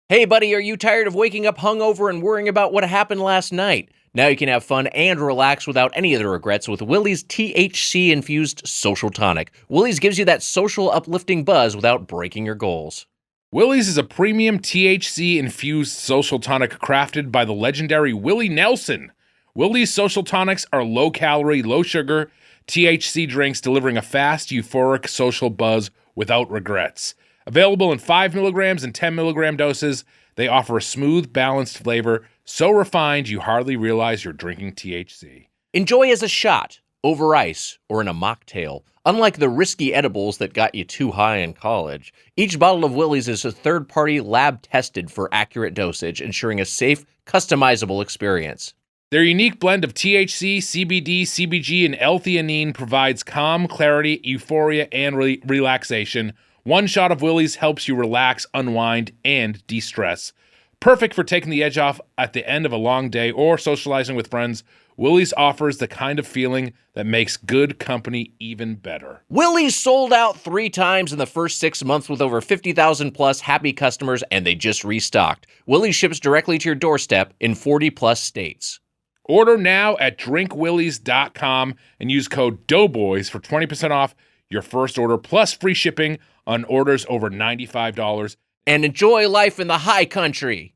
Hey, buddy, are you tired of waking up hungover and worrying about what happened last night? Now you can have fun and relax without any of the regrets with Willie's THC-infused social tonic. Willie's gives you that social uplifting buzz without breaking your goals. Willie's is a premium THC-infused social tonic crafted by the legendary Willie Nelson. Willie's social tonics are low-calorie, low-sugar THC drinks delivering a fast, euphoric social buzz without regrets. Available in 5 milligrams and 10 milligram doses, they offer a smooth, balanced flavor so refined you hardly realize you're drinking THC. Enjoy as a shot, over ice, or in a mocktail. Unlike the risky edibles that got you too high in college, each bottle of Willie's is a third-party lab-tested for accurate dosage, ensuring a safe, customizable experience. Their unique blend of THC, CBD, CBG, and L-theanine provides calm, clarity, euphoria, and relaxation. One shot of Willie's helps you relax, unwind, and de-stress. Perfect for taking the edge off at the end of a long day or socializing with friends, Willie's offers the kind of feeling that makes good company even better. Willie's sold out 3 times in the first 6 months with over 50,000 plus happy customers, and they just restocked. Willie's ships directly to your doorstep in 40 plus states. Order now at drinkwillies.com and use code Doughboys for 20% off your first order plus free shipping on orders over $95. And enjoy life in the high country.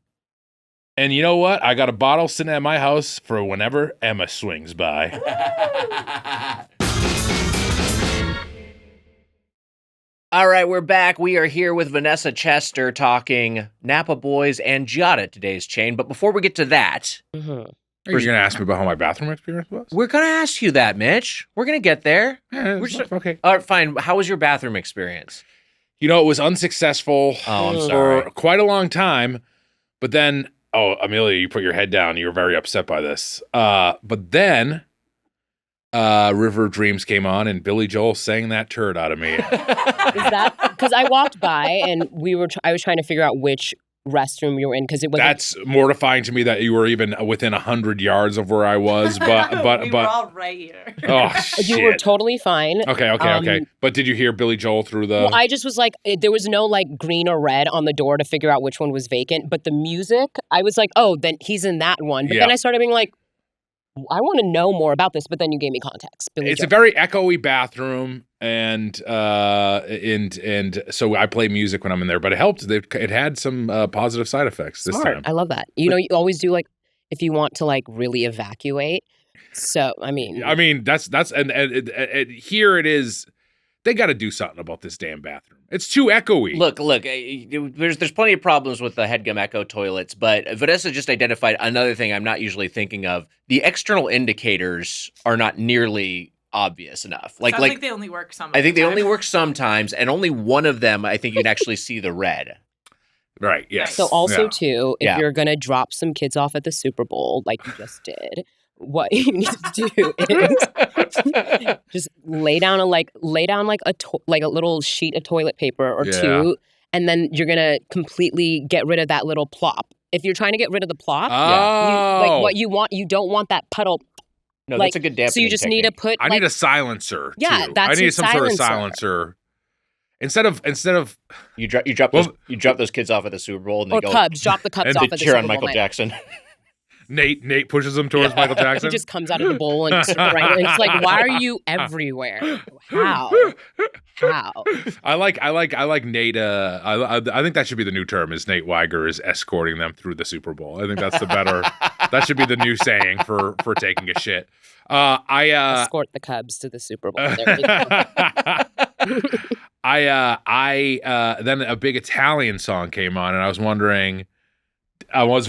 And you know what? I got a bottle sitting at my house for whenever Emma swings by. All right, we're back. We are here with Vanessa Chester talking Napa Boys and Ggiata, today's chain. But before we get to that, Are you going to ask me about how my bathroom experience was? we're going to ask you that, Mitch. We're going to get there. Yeah, We're just- okay. All right, fine. How was your bathroom experience? You know, it was unsuccessful Oh, I'm for sorry. quite a long time. But then, Amelia, you put your head down. You were very upset by this. But then River Dreams came on and Billy Joel sang that turd out of me. Is that because I walked by and I was trying to figure out which restroom you were in because it was That's mortifying to me that you were even within 100 yards of where I was. But we were all right here. oh shit. you were totally fine. Okay. But did you hear Billy Joel through the? Well, I just was like, there was no like green or red on the door to figure out which one was vacant. But the music, I was like, oh, then he's in that one. But then I started being like, I want to know more about this. But then you gave me context. It's a very echoey bathroom, and so I play music when I'm in there. But it helped. It had some positive side effects this time. I love that. You know, you always do like if you want to like really evacuate. So I mean that's and here it is. They got to do something about this damn bathroom. It's too echoey. Look, there's plenty of problems with the HeadGum Echo toilets, but Vanessa just identified another thing I'm not usually thinking of. The external indicators are not nearly obvious enough. Sounds like they only work sometimes. I think they only work sometimes, and only one of them, I think you can actually see the red. Right, yes. So also too, if Yeah. you're gonna drop some kids off at the Super Bowl like you just did, what you need to do is just lay down a little sheet of toilet paper or two, and then you're gonna completely get rid of that little plop. If you're trying to get rid of the plop, you don't want that puddle. No, that's a good dampening So you just need to put. I need a silencer. Yeah, too. that's I need your some sort of silencer. Instead of you drop those kids off at the Super Bowl and they or go Cubs, drop the Cubs and off they at the cheer Super on Bowl Michael night. Jackson. Nate pushes them towards Michael Jackson. He just comes out of the bowl and right. It's like, why are you everywhere? How? I like Nate. I think that should be the new term. Is Nate Weiger is escorting them through the Super Bowl. I think that's the better. That should be the new saying for taking a shit. Escort the Cubs to the Super Bowl. There we go. Then a big Italian song came on, and I was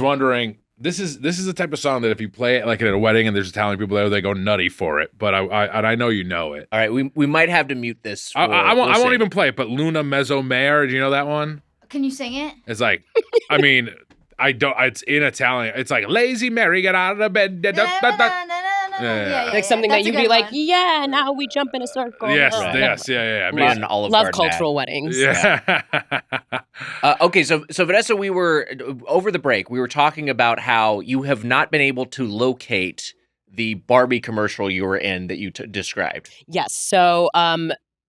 wondering. This is the type of song that if you play it like at a wedding and there's Italian people there, they go nutty for it. But I know you know it. All right, we might have to mute this. I won't even play it. But Luna Mezzo Mare, do you know that one? Can you sing it? It's like, I mean, I don't. It's in Italian. It's like lazy Mary, get out of the bed. Yeah. Like something That's that a you'd good be like, one. yeah, now we jump in a circle. Yes, Oh, yeah. Run Olive Love Garden ad. cultural weddings. Yeah. Okay, so Vanessa, we were over the break. We were talking about how you have not been able to locate the Barbie commercial you were in that you described. Yes. So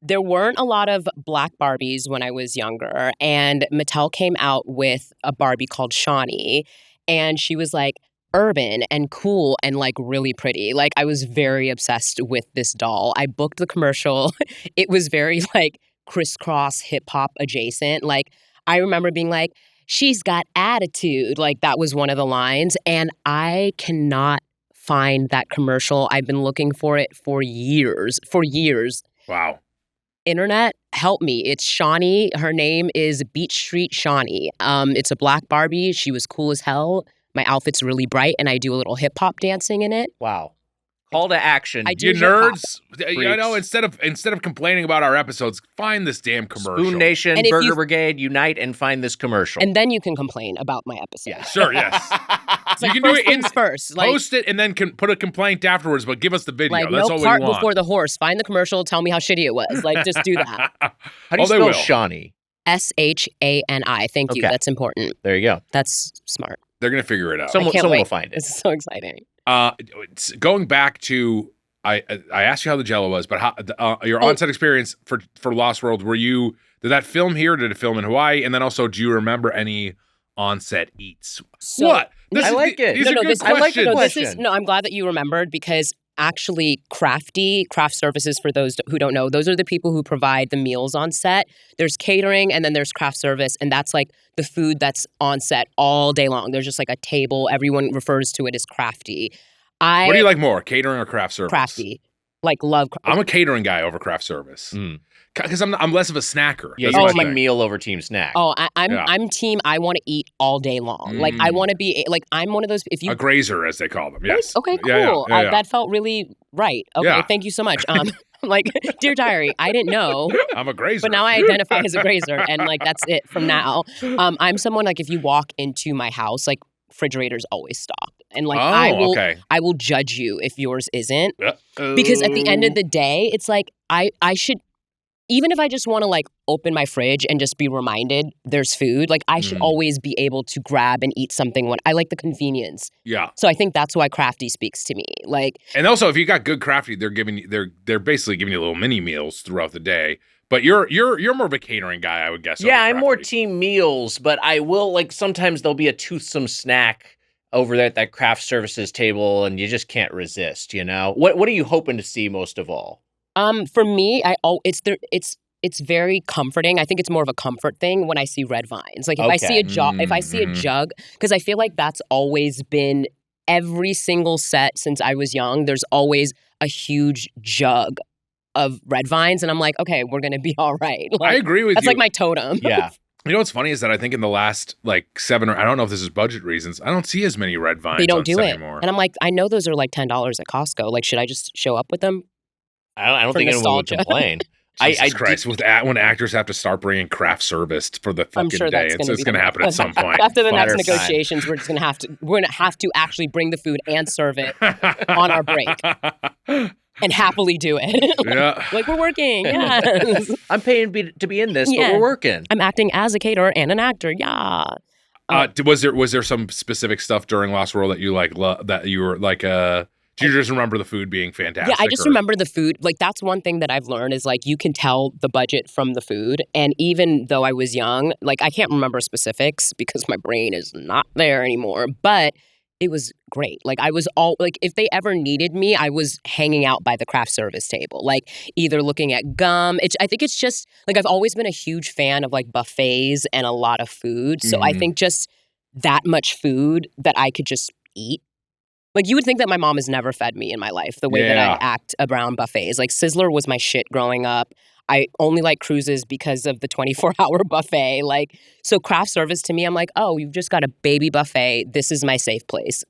there weren't a lot of black Barbies when I was younger. And Mattel came out with a Barbie called Shawnee. And she was like urban and cool and like really pretty. Like I was very obsessed with this doll. I booked the commercial. It was very like crisscross hip hop adjacent. Like I remember being like, she's got attitude. Like, that was one of the lines. And I cannot find that commercial. I've been looking for it for years. Wow. Internet, help me. It's Shawnee. Her name is Beach Street Shawnee. It's a black Barbie. She was cool as hell. My outfit's really bright, and I do a little hip-hop dancing in it. Wow. Call to action. I do You hip-hop. nerds, you know, instead of complaining about our episodes, find this damn commercial. Spoon Nation, And if Burger you- Brigade, unite and find this commercial. And then you can complain about my episode. Yeah. Sure, yes. It's You like can do first it in things first. Like, Post it and then put a complaint afterwards, but give us the video. like That's no all we cart want. before the horse. Find the commercial. Tell me how shitty it was. Like, just do that. How do you they spell will. Shawnee? Shani. Thank you. Okay. That's important. There you go. That's smart. They're gonna figure it out. Someone can't will wait. find it. This is so exciting. Going back to I asked you how the Jello was, but how your on-set experience for Lost World, did that film here? Did it film in Hawaii? And then also, do you remember any on-set eats? So- What? I like it. These are good I like the questions. question. I'm glad that you remembered because actually craft services, for those who don't know, those are the people who provide the meals on set. There's catering and then there's craft service, and that's like the food that's on set all day long. There's just like a table. Everyone refers to it as crafty. What do you like more, catering or craft service? Crafty. Like love. I'm a catering guy over craft service because I'm less of a snacker. Yeah, That's you my want team thing. meal over team snack. Oh, I'm Yeah. team. I want to eat all day long. Like I want to be like I'm one of those. If you A grazer, as they call them. Yes. Okay, cool. Yeah. That felt really right. Okay, Yeah. thank you so much. Like, dear diary, I didn't know, I'm a grazer. but now I identify as a grazer, and like that's it from now. I'm someone like if you walk into my house, like refrigerator's always stocked, and like okay. I will judge you if yours isn't, because at the end of the day, it's like I should. Even if I just want to like open my fridge and just be reminded there's food, like I should always be able to grab and eat something when I like the convenience. Yeah. So I think that's why crafty speaks to me. Like, And also, if you got good crafty, they're basically giving you little mini meals throughout the day. But you're more of a catering guy, I would guess. Yeah, over I'm more crafty. team meals, but I will like sometimes there'll be a toothsome snack over there at that craft services table, and you just can't resist. You know, what are you hoping to see most of all? For me, it's very comforting. I think it's more of a comfort thing when I see red vines. Like if I see a jug, because I feel like that's always been every single set since I was young. There's always a huge jug of red vines, and I'm like, okay, we're gonna be all right. Like, I agree with that's you. like my totem. Yeah. You know what's funny is that I think in the last like 7 or I don't know if this is budget reasons, I don't see as many red vines. They don't on do set it, anymore. and I'm like, I know those are like $10 at Costco. Like, should I just show up with them? I don't For think anyone would nostalgia. complain. Jesus Christ! When actors have to start bringing craft service for the fucking sure day, that's it's gonna going to happen at some point. After the next Fire time. negotiations, we're gonna have to actually bring the food and serve it on our break and happily do it. Yeah. Like we're working. Yes. I'm paying to be in this, but Yeah. we're working. I'm acting as a caterer and an actor. Yeah. Was there some specific stuff during Lost World that you like that you were like do you just remember the food being fantastic? Yeah, I just remember the food. Like that's one thing that I've learned is like you can tell the budget from the food. And even though I was young, like I can't remember specifics because my brain is not there anymore. But it was great. Like I was if they ever needed me, I was hanging out by the craft service table, like either looking at gum. I think it's just like I've always been a huge fan of like buffets and a lot of food. So I think just that much food that I could just eat. Like you would think that my mom has never fed me in my life the way that I act around buffets. Like Sizzler was my shit growing up. I only like cruises because of the 24-hour buffet. Like, so craft service to me, I'm like, oh, you've just got a baby buffet. This is my safe place.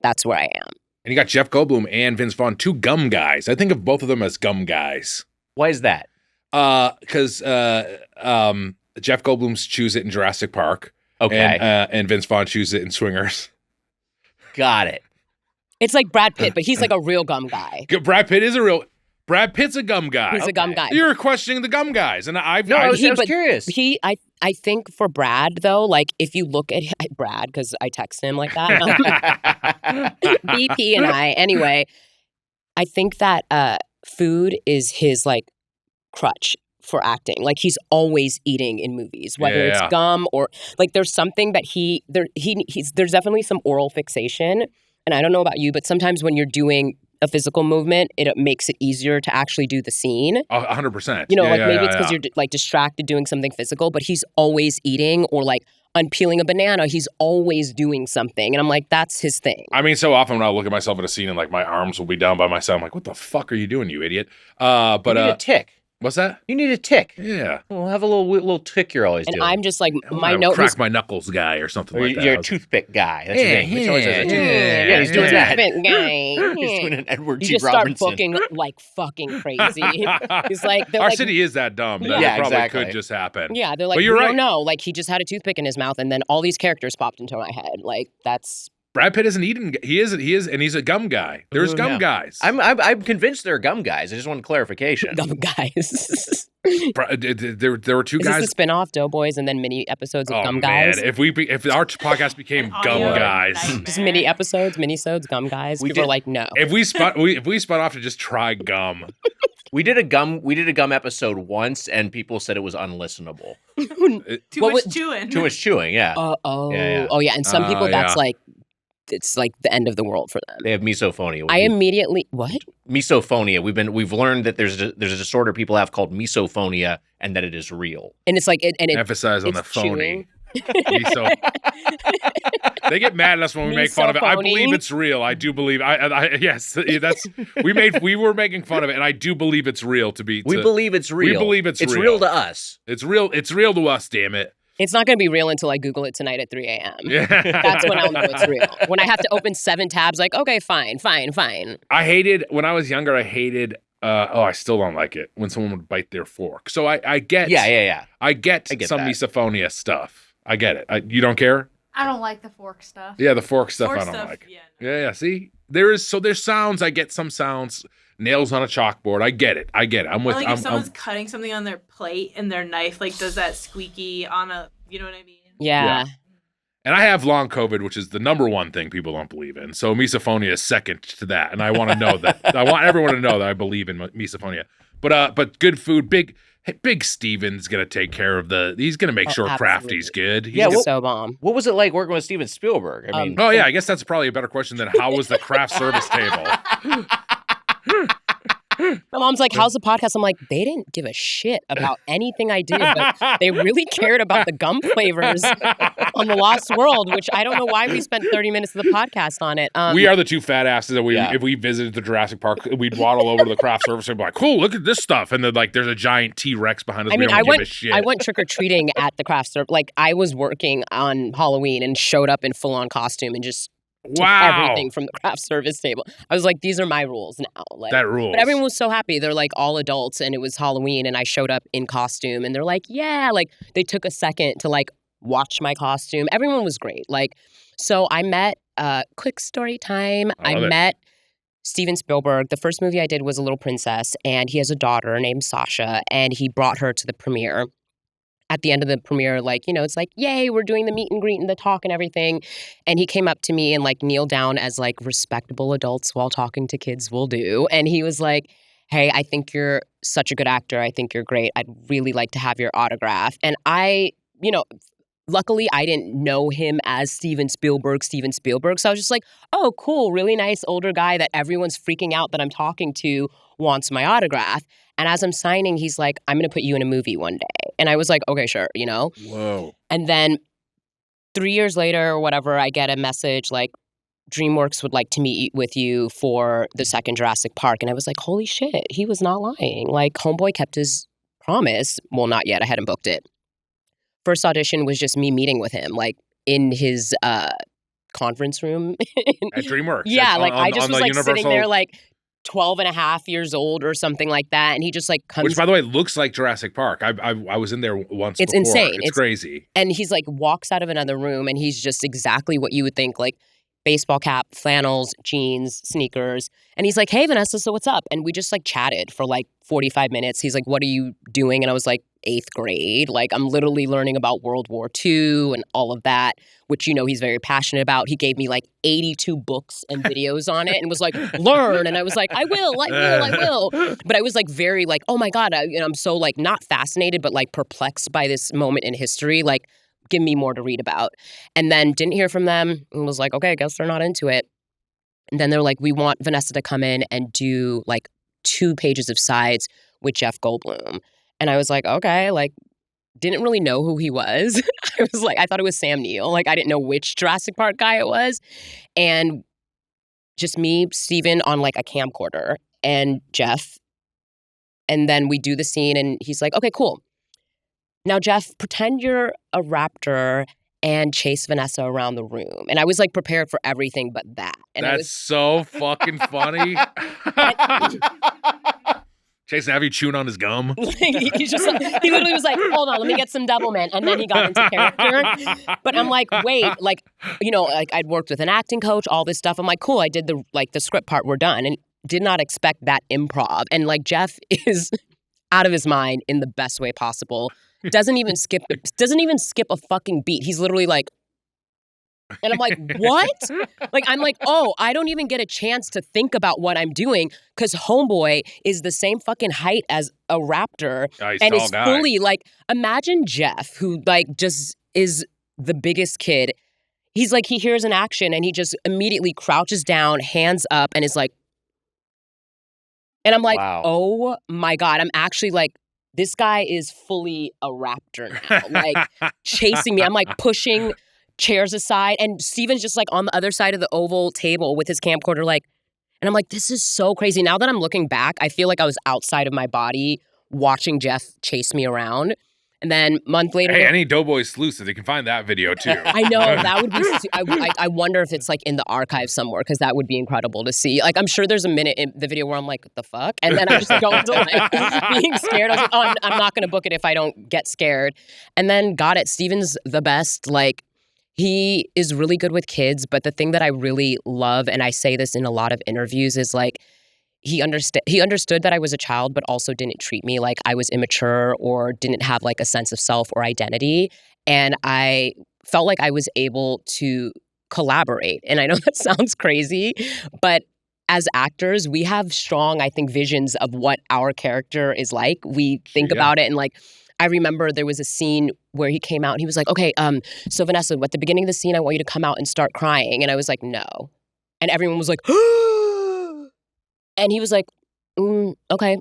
That's where I am. And you got Jeff Goldblum and Vince Vaughn, two gum guys. I think of both of them as gum guys. Why is that? Because Jeff Goldblum's choose it in Jurassic Park. Okay. And Vince Vaughn choose it in Swingers. Got it. It's like Brad Pitt, but he's like a real gum guy. Brad Pitt's a gum guy. He's a gum guy. You're questioning the gum guys, and I was curious. I think for Brad though, like if you look at Brad, because I text him like that, BP and I. Anyway, I think that food is his like crutch for acting. Like he's always eating in movies, whether it's gum or like there's something that there's definitely some oral fixation. And I don't know about you, but sometimes when you're doing a physical movement, it makes it easier to actually do the scene. 100%. You know, maybe it's because you're like distracted doing something physical, but he's always eating or like unpeeling a banana. He's always doing something. And I'm like, that's his thing. I mean, so often when I look at myself in a scene and like my arms will be down by my side, I'm like, what the fuck are you doing, you idiot? You need a tick. What's that? You need a tick. Yeah. We'll have a little tick you're always doing. And I'm just like, my I'm note crack was... my knuckles guy or something like that. You're a toothpick guy. That's your thing. Mitch always has a toothpick. Yeah, He's doing that. Guy. He's doing an Edward You G. just Robinson. start booking like fucking crazy. He's like, Our city is that dumb that Yeah, it probably exactly. could just happen. yeah, they're like, But we you're right. don't know. Like, he just had a toothpick in his mouth, and then all these characters popped into my head. Like, that's... Brad Pitt isn't eating. He is, and he's a gum guy. There's gum Yeah. guys. I'm convinced they're gum guys. I just want clarification. Dumb guys. There were two Is guys. this the spin-off, Doughboys, and then mini episodes of Oh Gum man, Guys? if our podcast became An gum audio guys, nightmare. Just mini episodes, minisodes, Gum Guys. We People are did- like, no. if we spun off to just try gum, We did a gum episode once, and people said it was unlistenable. Too What much was- chewing. Too much chewing. Yeah, Yeah. And some people, that's yeah. like, it's like the end of the world for them. they have misophonia. I immediately, what? Misophonia. We've learned that there's a disorder people have called misophonia, and that it is real. And it's like, and it, emphasize on the it's phony. They get mad at us when we make fun of it. I Misophony. believe it's real. I do believe. Yes, that's we were making fun of it, and I do believe it's real. We believe it's real. We believe it's real real. to us. It's real. It's real to us. Damn it. It's not going to be real until I Google it tonight at 3 a.m. Yeah. That's when I'll know it's real. When I have to open 7 tabs, like, okay, fine. I hated when I was younger. I hated. I still don't like it when someone would bite their fork. So I get. Yeah. I get some that. misophonia stuff. I get it. You don't care? I don't like the fork stuff. Yeah, the fork stuff Fork I don't stuff, like. yeah. Yeah. See, there's sounds. I get some sounds. Nails on a chalkboard. I get it. I'm Or with. like I'm, if someone's I'm- cutting something on their plate and their knife like does that squeaky on a, you know what I mean? Yeah. and I have long COVID, which is the number one thing people don't believe in. So misophonia is second to that, and I want to know that. I want everyone to know that I believe in misophonia. But good food. Big Steven's gonna take care of he's gonna make sure absolutely. Crafty's good. He's Yeah, gonna- well- So bomb. What was it like working with Steven Spielberg? I mean, oh yeah, I guess that's probably a better question than how was the craft service table. My mom's like, how's the podcast? I'm like, they didn't give a shit about anything I did, but they really cared about the gum flavors on The Lost World, which I don't know why we spent 30 minutes of the podcast on it. We are the two fat asses that Yeah. if we visited the Jurassic Park, we'd waddle over to the craft service and be like, cool, look at this stuff. And then like there's a giant T-Rex behind us. I mean, we don't I give a shit. went trick-or-treating at the craft service. Like, I was working on Halloween and showed up in full-on costume and just took wow. everything from the craft service table. I was like, these are my rules now. Like, That rules. but everyone was so happy. They're like all adults and it was Halloween and I showed up in costume and they're like, yeah, like they took a second to like watch my costume. Everyone was great. Like, so I met, quick story time. I I love it. met Steven Spielberg. The first movie I did was A Little Princess and he has a daughter named Sasha and he brought her to the premiere. At the end of the premiere, like, you know, it's like, yay, we're doing the meet and greet and the talk and everything. And he came up to me and like kneeled down as like respectable adults while talking to kids will do. And he was like, hey, I think you're such a good actor. I think you're great. I'd really like to have your autograph. And I, you know, luckily I didn't know him as Steven Spielberg. So I was just like, oh, cool, really nice older guy that everyone's freaking out that I'm talking to wants my autograph. And as I'm signing, he's like, I'm going to put you in a movie one day. And I was like, okay, sure, you know? Whoa. And then 3 years later or whatever, I get a message like, DreamWorks would like to meet with you for the second Jurassic Park. And I was like, holy shit, he was not lying. Like, homeboy kept his promise. Well, not yet. I hadn't booked it. First audition was just me meeting with him, like, in his conference room. At DreamWorks. Yeah, like, I just on was, the like, sitting Universal- there, like, 12 and a half years old or something like that. And he just, like, comes... Which, by the way, looks like Jurassic Park. I was in there once It's before. insane. It's crazy. And he's like walks out of another room and he's just exactly what you would think, like baseball cap, flannels, jeans, sneakers. And he's like, hey, Vanessa, so what's up? And we just like chatted for like 45 minutes. He's like, what are you doing? And I was like, 8th grade. Like, I'm literally learning about World War II and all of that, which, you know, he's very passionate about. He gave me like 82 books and videos on it and was like, learn. And I was like, I will. But I was like very like, oh my God, I'm so like not fascinated, but like perplexed by this moment in history. Like, give me more to read about. And then didn't hear from them and was like, okay, I guess they're not into it. And then they're like, we want Vanessa to come in and do like 2 pages of sides with Jeff Goldblum. And I was like, okay, like, didn't really know who he was. I thought it was Sam Neill. Like, I didn't know which Jurassic Park guy it was. And just me, Steven, on like a camcorder and Jeff. And then we do the scene and he's like, okay, cool. Now, Jeff, pretend you're a raptor and chase Vanessa around the room. And I was like prepared for everything but that. And That's so fucking funny. Jason, have you chewing on his gum? he literally was like, hold on, let me get some Devilman. And then he got into character. But I'm like, wait, like, you know, like I'd worked with an acting coach, all this stuff. I'm like, cool, I did the script part, we're done. And did not expect that improv. And like Jeff is out of his mind in the best way possible. Doesn't even skip a fucking beat. He's literally like, and I'm like, what? Like, I'm like, oh, I don't even get a chance to think about what I'm doing because homeboy is the same fucking height as a raptor and is fully like, imagine Jeff who like just is the biggest kid. He's like, he hears an action and he just immediately crouches down, hands up and is like, and I'm like, wow. Oh my God, I'm actually like, this guy is fully a raptor now, like chasing me. I'm like pushing chairs aside and Steven's just like on the other side of the oval table with his camcorder like, and I'm like, this is so crazy. Now that I'm looking back, I feel like I was outside of my body watching Jeff chase me around. And then a month later... Hey, any Doughboys sleuths, they can find that video too. I know, that would be... I wonder if it's like in the archive somewhere because that would be incredible to see. Like, I'm sure there's a minute in the video where I'm like, what the fuck? And then I'm just going to like being scared. I was like, oh, I'm not going to book it if I don't get scared. And then got it. Steven's the best. Like, he is really good with kids. But the thing that I really love, and I say this in a lot of interviews, is like, he understood that I was a child, but also didn't treat me like I was immature or didn't have like a sense of self or identity. And I felt like I was able to collaborate. And I know that sounds crazy, but as actors, we have strong, I think, visions of what our character is like. We think about it and like, I remember there was a scene where he came out and he was like, okay, so Vanessa, at the beginning of the scene, I want you to come out and start crying. And I was like, no. And everyone was like, and he was like, okay,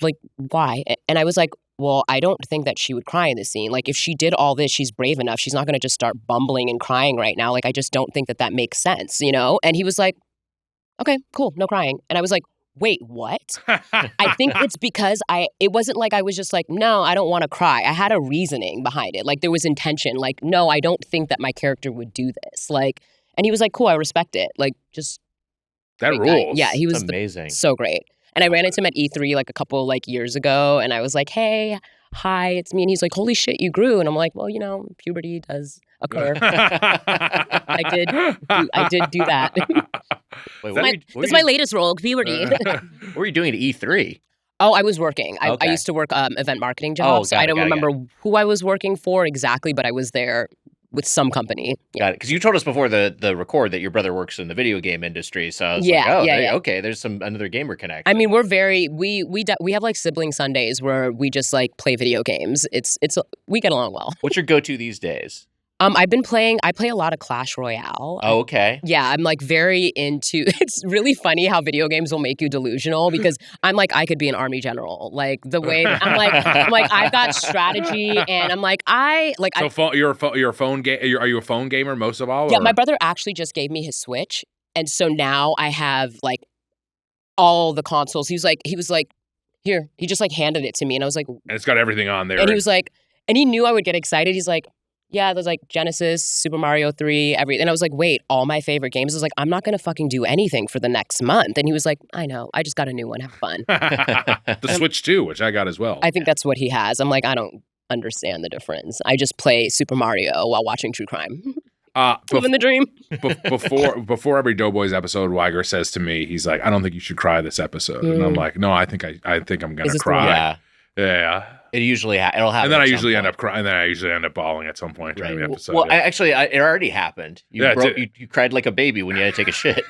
like, why? And I was like, well, I don't think that she would cry in this scene. Like, if she did all this, she's brave enough. She's not going to just start bumbling and crying right now. Like, I just don't think that makes sense, you know? And he was like, okay, cool, no crying. And I was like, wait, what? I think it's because it wasn't like I was just like, no, I don't want to cry. I had a reasoning behind it. Like, there was intention. Like, no, I don't think that my character would do this. Like, and he was like, cool, I respect it. Like, just... That rules. Yeah, he was amazing. So great. And I ran into him at E3 like a couple like years ago and I was like, hey, hi, it's me. And he's like, holy shit, you grew. And I'm like, well, you know, puberty does occur. I did do that. Wait, it's my latest role, puberty. What were you doing at E3? Oh, I was working. Okay. I used to work event marketing jobs. I don't remember who I was working for exactly, but I was there with some company. Got it. Because you told us before the record that your brother works in the video game industry. So I was okay, there's another gamer connection. I mean, we're very, we have like sibling Sundays where we just like play video games. We get along well. What's your go-to these days? I play a lot of Clash Royale. Oh, okay. Yeah, I'm like very into, it's really funny how video games will make you delusional because I'm like, I could be an army general. Like the way, I'm like, I've got strategy and I'm like, you're a phone game, are you a phone gamer most of all? Yeah, my brother actually just gave me his Switch. And so now I have like all the consoles. He was like, here, he just like handed it to me. And I was like. And it's got everything on there. And he was like, and he knew I would get excited. He's like, yeah, there's like Genesis, Super Mario 3, everything. And I was like, wait, all my favorite games? I was like, I'm not going to fucking do anything for the next month. And he was like, I know, I just got a new one. Have fun. The Switch 2, which I got as well. I think that's what he has. I'm like, I don't understand the difference. I just play Super Mario while watching true crime. Living the dream. Before every Doughboys episode, Weiger says to me, he's like, I don't think you should cry this episode. And I'm like, no, I think I'm going to cry. Yeah. It usually it'll happen. And then I usually end up crying. And then I usually end up bawling at some point during the episode. Well, actually, it already happened. You cried like a baby when you had to take a shit.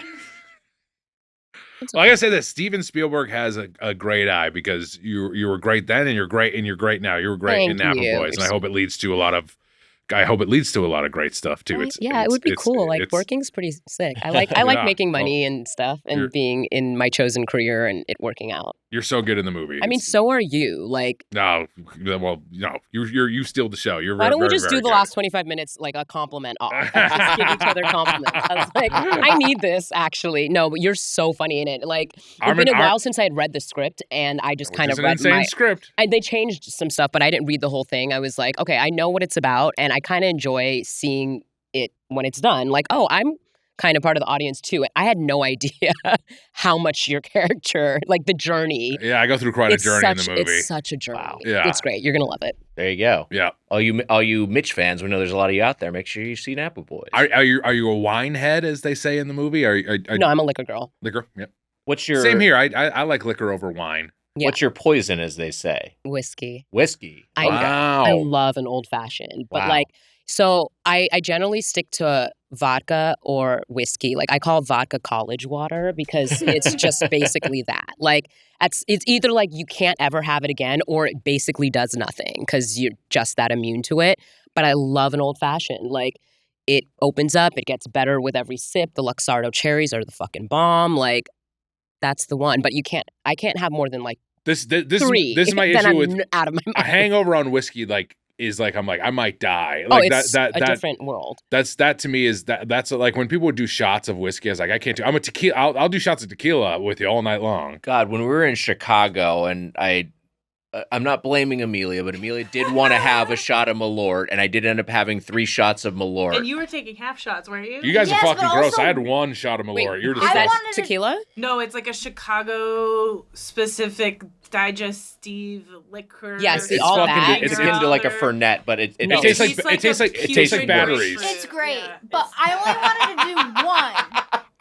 Well, I gotta say this: Steven Spielberg has a great eye because you were great then, and you're great now. You were great in Napa Boys, and I hope it leads to a lot of I hope it leads to a lot of great stuff too. It would be cool. Like working's pretty sick. I like making money and stuff and being in my chosen career and it working out. You're so good in the movie. I mean, so are you. Like, no, you steal the show. You're why don't we very, just very do the good. last 25 minutes like a compliment off? Just give each other compliments. I was like, I need this actually. No, but you're so funny in it. Like, it's been a while since I had read the script, and I just kind of read an insane script. They changed some stuff, but I didn't read the whole thing. I was like, okay, I know what it's about, and I kind of enjoy seeing it when it's done. Like, oh, I'm kind of part of the audience too. I had no idea how much your character, like the journey. Yeah, I go through quite a journey in the movie. It's such a journey. Wow. Yeah. It's great. You're going to love it. There you go. Yeah. All you Mitch fans, we know there's a lot of you out there. Make sure you see Napa Boys. Are you a wine head, as they say in the movie? No, I'm a liquor girl. Liquor? Yep. What's your Same here. I like liquor over wine. Yeah. What's your poison, as they say? Whiskey. Whiskey. Wow. I love an old fashioned, but Wow. so I generally stick to vodka or whiskey. Like I call vodka college water because it's just basically that. Like it's either like you can't ever have it again or it basically does nothing because you're just that immune to it. But I love an old fashioned. Like it opens up, it gets better with every sip. The Luxardo cherries are the fucking bomb. Like that's the one. But I can't have more than like This three. is my Then issue I'm with out of my a mind. hangover on whiskey. I'm like I might die. Oh, Like it's a different world. that to me is that's like when people would do shots of whiskey. I was like, I can't do. I'm a tequila. I'll do shots of tequila with you all night long. God, when we were in Chicago, and I'm not blaming Amelia, but Amelia did want to have a shot of Malort, and I did end up having 3 shots of Malort. And you were taking half shots, weren't you? You guys Yes, are fucking but gross. also- I had 1 shot of Malort. Wait, You're is just that wanted to- tequila? No, it's like a Chicago specific digestive liquor. Yes, It's all fucking- that. It's akin to like a Fernet, but it No. tastes like a it tastes like putrid batteries. grapefruit. It's great, Yeah, but it's- I only wanted to do one,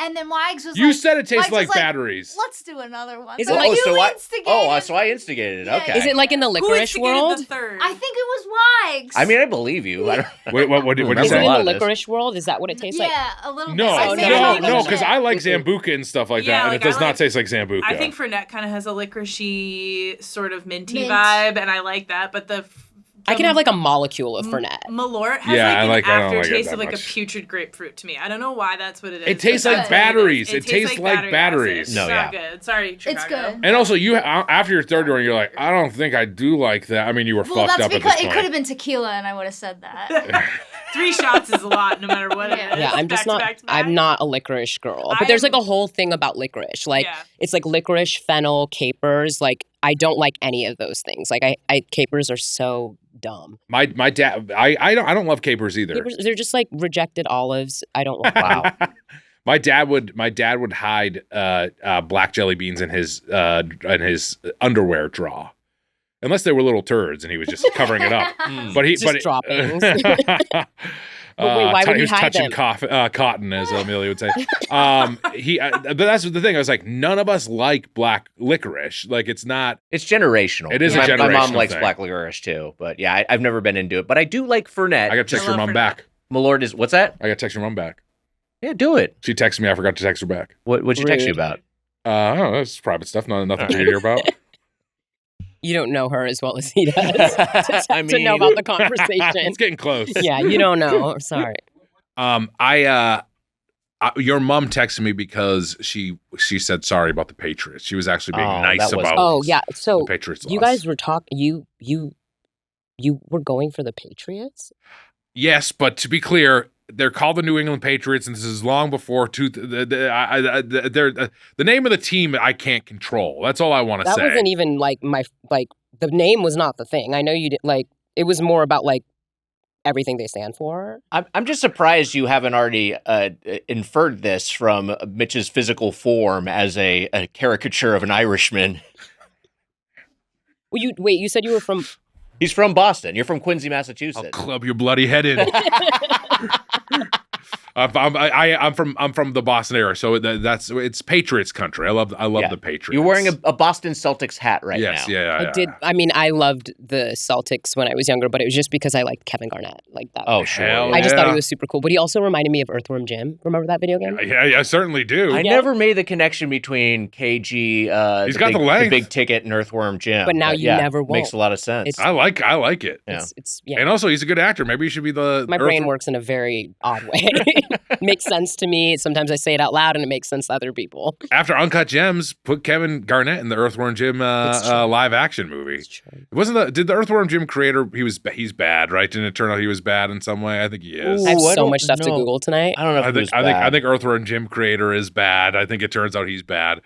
and then Wags was You like, said it tastes Wags was like batteries. Let's do another one. Is So it like- you so instigated. I instigated it. Yeah, Okay. yeah. Is it like in the Who licorice instigated world? the third? I think it was Wags. I mean, I believe you. I don't, Wait, what did you That's Is it a say? lot in the of this. licorice world? Is that what it tastes like? Yeah, a little No, bit. I Oh, made no, it no, a because bit. I like Zambuca and stuff like Yeah, that, and like, it does I not like- taste like Zambuca. I think Fernet kind of has a licoricey sort of minty Mint. vibe, and I like that. But I can have like a molecule of Fernet. Malort has Yeah, I like an don't like it aftertaste that of like much. a putrid grapefruit to me. I don't know why that's what it is. It tastes but like that's what it is. batteries. It tastes like battery batteries. acid. No, It's yeah. not good. Sorry, Chicago. It's good. And also, you after your third one, you're like, I don't think I do like that. I mean, you were Well, fucked that's up at because this it point. could have been tequila, and I would have said that. 3 shots is a lot, no matter what it is. Yeah, I'm just Back to not. back to back. I'm not a licorice girl. But there's like I'm- a whole thing about licorice. Like Yeah. it's like licorice, fennel, capers. Like I don't like any of those things. Like I capers are so dumb. My dad, I don't love capers either. Capers, they're just like rejected olives. I don't. wow. My dad would hide black jelly beans in his underwear drawer, unless they were little turds, and he was just covering it up. But he, Just but droppings. But wait, why would he he was hide touching them? cotton, as Amelia would say. But that's the thing. I was like, none of us like black licorice. Like, it's not. It's generational. It is a my mom generational likes thing. black licorice too, but yeah, I've never been into it. But I do like Fernet. I got to text I your love mom Fernet. back. Malort is what's that? I got to text your mom back. Yeah, do it. She texted me. I forgot to text her back. What'd she text you Rude. about? I don't know. It's private stuff. Nothing to hear about. You don't know her as well as he does to I know mean- about the conversation. It's getting close. Yeah, you don't know. Sorry. Your mom texted me because she said sorry about the Patriots. She was actually being Oh, nice that was- about. Oh yeah. So the Patriots. you loss. guys were talking. You were going for the Patriots. Yes, but to be clear, they're called the New England Patriots, and this is long before the name of the team I can't control. That's all I want to That say. wasn't even like the name was not the thing. I know you did like it was more about like everything they stand for. I'm just surprised you haven't already inferred this from Mitch's physical form as a caricature of an Irishman. Well, you said you were from. He's from Boston. You're from Quincy, I'll Massachusetts. club your bloody head in. I'm from the Boston area, so it's Patriots country. I love the Patriots. You're wearing a Boston Celtics hat right now. Yes, yeah. I did. I mean, I loved the Celtics when I was younger, but it was just because I liked Kevin Garnett. Like that. Oh, sure. Hell I just thought yeah. he was super cool. But he also reminded me of Earthworm Jim. Remember that video game? Yeah, I certainly do. I never made the connection between KG, He's got the length. Big ticket, and Earthworm Jim. But now you never won't. Makes a lot of sense. I like it. Yeah. It's And also, he's a good actor. Maybe he should be the. My brain works in a very odd way. Makes sense to me. Sometimes I say it out loud, and it makes sense to other people. After Uncut Gems, put Kevin Garnett in the Earthworm Jim live action movie. Did the Earthworm Jim creator? He's bad, right? Didn't it turn out he was bad in some way? I think he is. I have I so don't much stuff to know. Google tonight. I don't know if I think Earthworm Jim creator is bad. I think it turns out he's bad.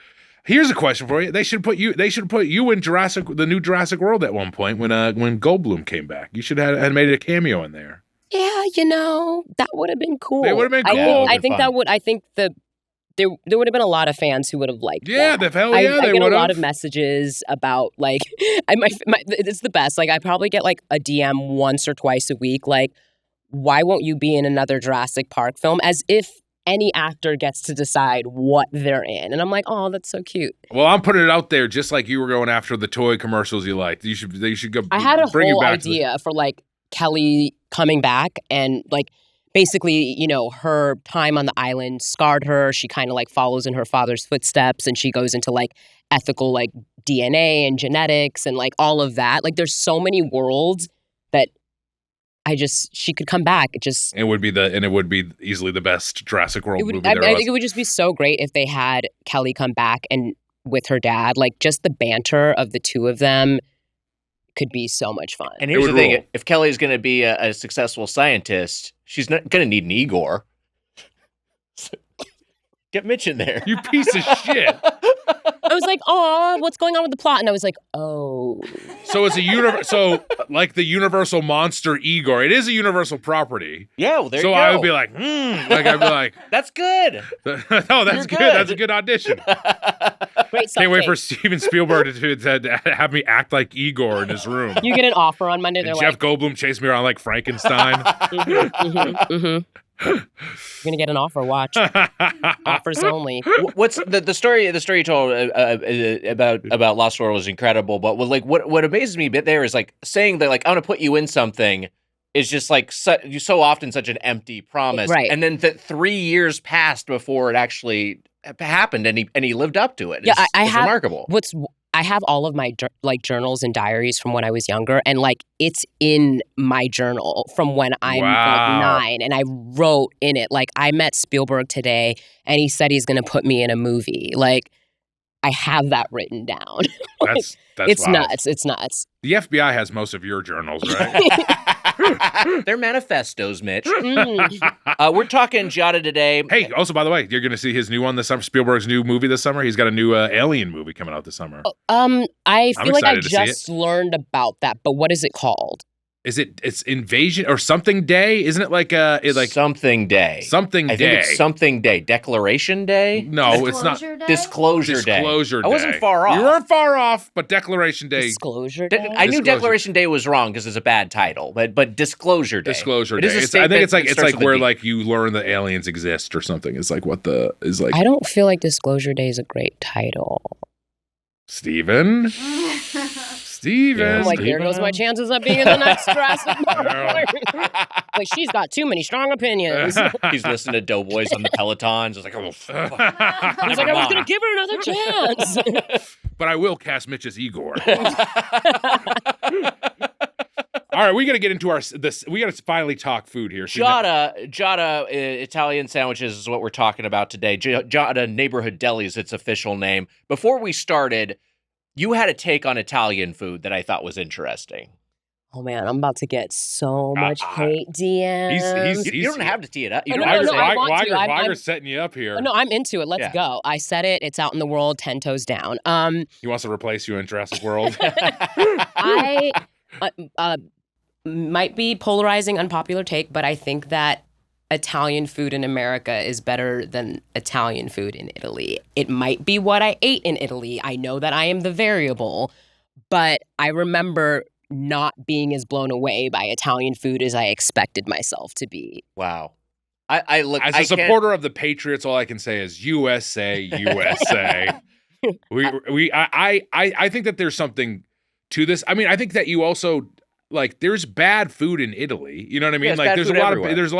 Here's a question for you. They should put you in the new Jurassic World at one point when Goldblum came back. You should have made a cameo in there. Yeah, that would have been cool. They would have been cool. I think there would have been a lot of fans who would have liked that. I get a lot of messages about like, it's the best. Like I probably get like a DM once or twice a week. Like, why won't you be in another Jurassic Park film? As if any actor gets to decide what they're in. And I'm like, oh, that's so cute. Well, I'm putting it out there just like you were going after the toy commercials you liked. They should go. I had a bring whole you back idea for like Kelly coming back and like basically, her time on the island scarred her. She kind of like follows in her father's footsteps and she goes into like ethical like DNA and genetics and like all of that. Like there's so many worlds that she could come back. It would be easily the best Jurassic World movie I there was. think it would just be so great if they had Kelly come back and with her dad, like just the banter of the two of them could be so much fun. And here's the thing: if Kelly's going to be a successful scientist, she's not going to need an Igor. Get Mitch in there, you piece of shit. I was like, oh, what's going on with the plot? And I was like, oh. So it's like the Universal monster Igor. It is a Universal property. Yeah, well, there you go. So I would be like, I'd be like, that's good. No, that's good. That's a good audition. Great Can't wait for Steven Spielberg to have me act like Igor in his room. You get an offer on Monday. They're Jeff like, Goldblum chased me around like Frankenstein. You're gonna get an offer. Watch. Offers only. What's the story? The story you told about Lost World was incredible. But what amazes me a bit there is like saying that like I'm gonna put you in something is just like so often such an empty promise, right? And then that 3 years passed before it actually happened, and he lived up to it. Yeah, it's remarkable. I have all of my like journals and diaries from when I was younger, and like it's in my journal from when I'm like 9, and I wrote in it like I met Spielberg today, and he said he's going to put me in a movie. Like I have that written down. That's it's wild. nuts. It's nuts. The FBI has most of your journals, right? They're manifestos, Mitch. We're talking Ggiata today. Hey, also, by the way, you're going to see his new one this summer, Spielberg's new movie this summer. He's got a new Alien movie coming out this summer. I feel like I excited to see just learned about that, but what is it called? It's Invasion or Something Day? Isn't it like Something Day? Something Day. I think it's Something Day. Declaration Day? No, it's not. Disclosure Day. Disclosure Day. I wasn't far off. You weren't far off, but Declaration Day. Disclosure Day? I knew Declaration Day was wrong because it's a bad title, but Disclosure Day. Disclosure It Day. is a I statement think it's that starts like with a where D. like you learn that aliens exist or something. It's like what the is like. I don't feel like Disclosure Day is a great title. Steven. I'm like, there goes my chances of being in the next Jurassic Park. Like, she's got too many strong opinions. He's listening to Doughboys on the Pelotons. It's like, oh, fuck. He's like, I was going to give her another chance. But I will cast Mitch as Igor. All right, we got to get into we got to finally talk food here. Ggiata Italian sandwiches is what we're talking about today. Ggiata Neighborhood Deli is its official name. Before we started, you had a take on Italian food that I thought was interesting. Oh, man, I'm about to get so much hate DMs. You don't have to tee it up. Weiger's setting you up here. No, I'm into it. Let's go. I said it. It's out in the world, 10 toes down. He wants to replace you in Jurassic World. I might be polarizing, unpopular take, but I think that Italian food in America is better than Italian food in Italy. It might be what I ate in Italy. I know that I am the variable, but I remember not being as blown away by Italian food as I expected myself to be. Wow. I look As a supporter of the Patriots, all I can say is USA, USA. I think that there's something to this. I mean, I think that you also like there's bad food in Italy. You know what I mean? Yeah, like there's a lot everywhere. of there's a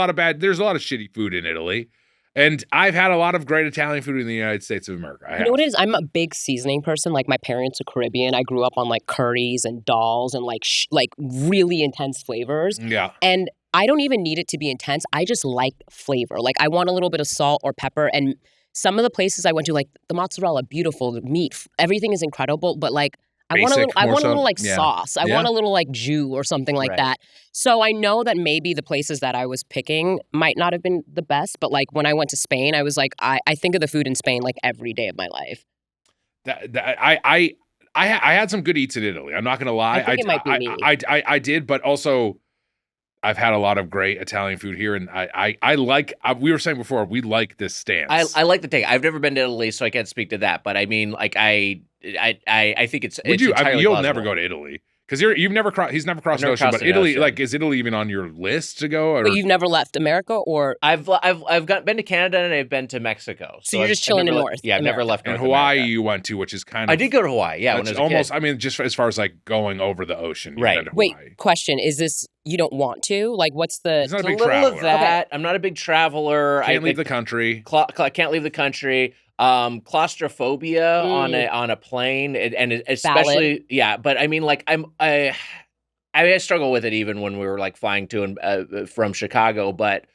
lot of shitty food in Italy. And I've had a lot of great Italian food in the United States of America. You know what it is? I'm a big seasoning person. Like, my parents are Caribbean. I grew up on, like, curries and dals and, like, really intense flavors. Yeah. And I don't even need it to be intense. I just like flavor. Like, I want a little bit of salt or pepper. And some of the places I went to, like, the mozzarella, beautiful, the meat, everything is incredible. But, like, I want a little like sauce. I want a little like jus or something like that. So I know that maybe the places that I was picking might not have been the best, but like when I went to Spain, I was like, I think of the food in Spain like every day of my life. I had some good eats in Italy. I'm not gonna lie. I think it might be me. I did, but also I've had a lot of great Italian food here, and I like. We were saying before, we like this stance. I like the take. I've never been to Italy, so I can't speak to that. But I mean, like I think it's. Would you? Entirely You'll plausible. never go to Italy because you've never crossed. He's never crossed the ocean. But Italy, like, is Italy even on your list to go? Or? But you've never left America, or I've been to Canada and I've been to Mexico. So you're just chilling in North. Yeah, I've never left. And North Hawaii, America. you went to, which is kind of. I did go to Hawaii. Yeah, when I was almost. a kid. I mean, just as far as like going over the ocean. Right. Wait. Question: is this you don't want to? Like, what's the? He's not a It's big a little traveler. of that. I'm not a big traveler. Can't leave the country. Can't leave the country. Claustrophobia on a plane, and especially But I mean, like I struggle with it even when we were like flying to and from Chicago. But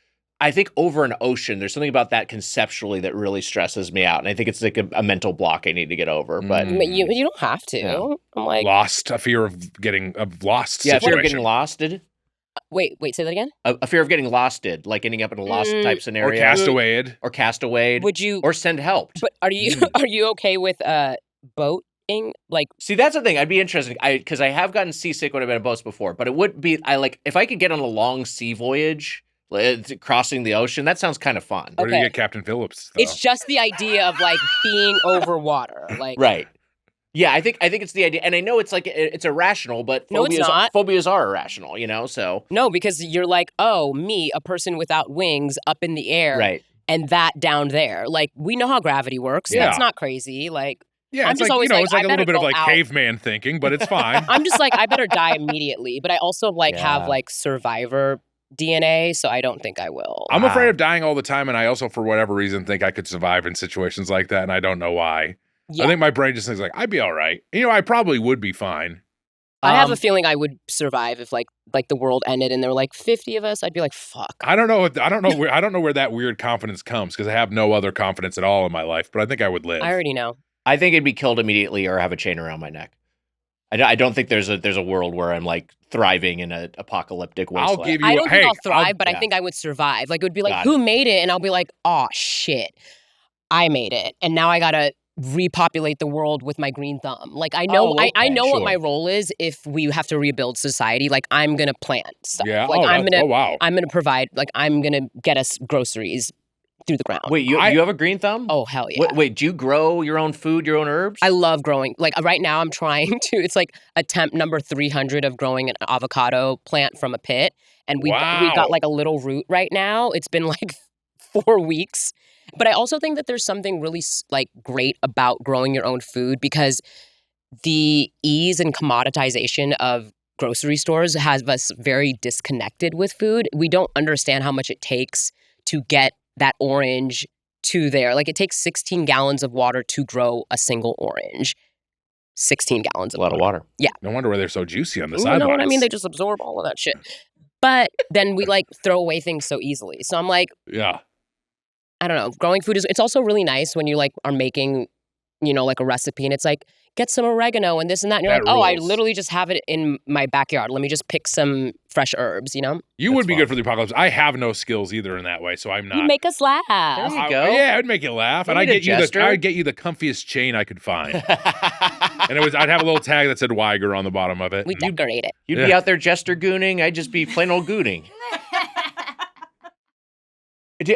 I think over an ocean, there's something about that conceptually that really stresses me out, and I think it's like a mental block I need to get over. But You don't have to. Yeah. I'm like A fear of getting lost. Yeah, situation. fear of getting losted. Wait, say that again. A fear of getting losted, like ending up in a lost type scenario, or castawayed, Would you or send help? But are you okay with boating? Like, see, that's the thing. I'd be interested because I have gotten seasick when I've been on boats before, but it would be if I could get on a long sea voyage, crossing the ocean. That sounds kind of fun. Where do you get Captain Phillips? Though? It's just the idea of like being over water, like right. Yeah, I think it's the idea, and I know it's like it's irrational, but no, it's not. Phobias are irrational, you know. So no, because you're like, oh, me, a person without wings, up in the air, right, and that down there. Like, we know how gravity works. Yeah. That's not crazy. Like, yeah, I'm it's just like always it's like a little bit of like out. caveman thinking, but it's fine. I'm just like, I better die immediately, but I also have like survivor DNA, so I don't think I will. I'm afraid of dying all the time, and I also, for whatever reason, think I could survive in situations like that, and I don't know why. Yeah. I think my brain just thinks like, I'd be all right. You know, I probably would be fine. I have a feeling I would survive if like the world ended and there were like 50 of us. I'd be like, fuck. I don't know where that weird confidence comes because I have no other confidence at all in my life. But I think I would live. I already know. I think it'd be killed immediately or have a chain around my neck. I don't think there's a world where I'm like thriving in an apocalyptic wasteland. I don't think I'll thrive, but I think I would survive. Like, it would be like, who made it? And I'll be like, oh shit, I made it, and now I gotta repopulate the world with my green thumb. Like, I know, I know what my role is if we have to rebuild society. Like, I'm gonna plant stuff. Yeah. Like, I'm gonna provide. Like, I'm gonna get us groceries through the ground. Wait, you have a green thumb? Oh, hell yeah. Wait, do you grow your own food, your own herbs? I love growing. Like, right now I'm trying to, it's like attempt number 300 of growing an avocado plant from a pit. And we got like a little root right now. It's been like 4 weeks. But I also think that there's something really like great about growing your own food because the ease and commoditization of grocery stores has us very disconnected with food. We don't understand how much it takes to get that orange to there. Like, it takes 16 gallons of water to grow a single orange. 16 gallons of water. A lot of water. Yeah. No wonder why they're so juicy on the sidelines. You know what I mean? They just absorb all of that shit. But then we like throw away things so easily. So I'm like, yeah. I don't know. Growing food it's also really nice when you like are making, you know, like a recipe and it's like, get some oregano and this and that. And you're like, I literally just have it in my backyard. Let me just pick some fresh herbs, you know? You would be good for the apocalypse. I have no skills either in that way, so I'm not. You make us laugh. There you go. Yeah, I'd make you laugh. And I'd get you the comfiest chain I could find. And I'd have a little tag that said Weiger on the bottom of it. We decorate it. You'd be out there jester gooning. I'd just be plain old gooning.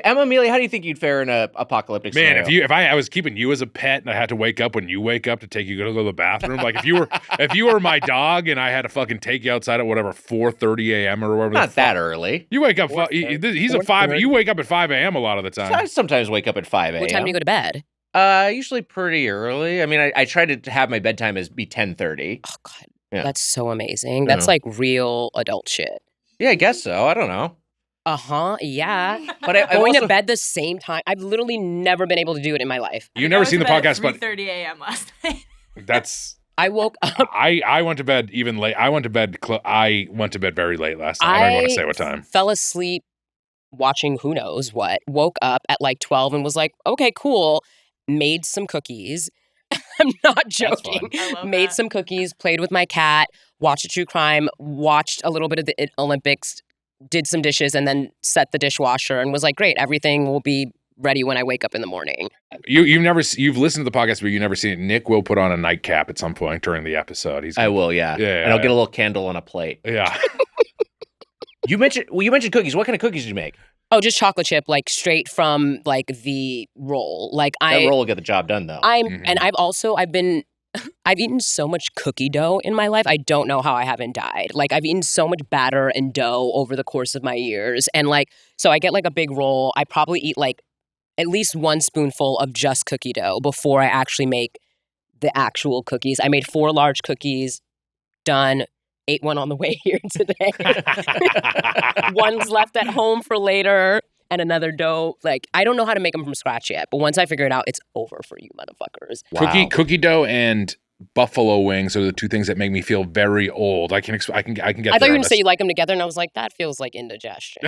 Emma, Amelia, how do you think you'd fare in a apocalyptic Man, scenario? if I was keeping you as a pet and I had to wake up when you wake up to take you to go to the bathroom, like if you were my dog and I had to fucking take you outside at whatever 4:30 a.m. or whatever. Not that early. You wake up. He's a 5. You wake up at 5 a.m. a lot of the time. I sometimes wake up at 5 a.m. What time do you go to bed? Usually pretty early. I mean, I try to have my bedtime as be 10:30. Oh, God. Yeah. That's so amazing. That's like real adult shit. Yeah, I guess so. I don't know. Yeah. But I've Going also, to bed the same time. I've literally never been able to do it in my life. You've never seen the podcast, but 3:30 a.m. last night. that's. I woke up. I went to bed even late. I went to bed very late last night. I don't want to say what time. Fell asleep watching who knows what. Woke up at like 12 and was like, okay, cool. Made some cookies. I'm not joking. I love Made that. some cookies, played with my cat, watched a true crime, watched a little bit of the Olympics, did some dishes, and then set the dishwasher and was like, great, everything will be ready when I wake up in the morning. You've listened to the podcast, but you've never seen it. Nick will put on a nightcap at some point during the episode. I will, yeah. And I'll get a little candle on a plate. Yeah. You mentioned cookies. What kind of cookies did you make? Oh, just chocolate chip, like straight from like the roll. Like That roll will get the job done, though. And I've eaten so much cookie dough in my life. I don't know how I haven't died. Like I've eaten so much batter and dough over the course of my years. And like, so I get like a big roll. I probably eat like at least one spoonful of just cookie dough before I actually make the actual cookies. I made 4 large cookies, done. Ate one on the way here today. One's left at home for later, and another dough. Like, I don't know how to make them from scratch yet, but once I figure it out, it's over for you motherfuckers. Wow. Cookie dough and buffalo wings are the two things that make me feel very old. I can get. I thought you were going to say you like them together, and I was like, that feels like indigestion.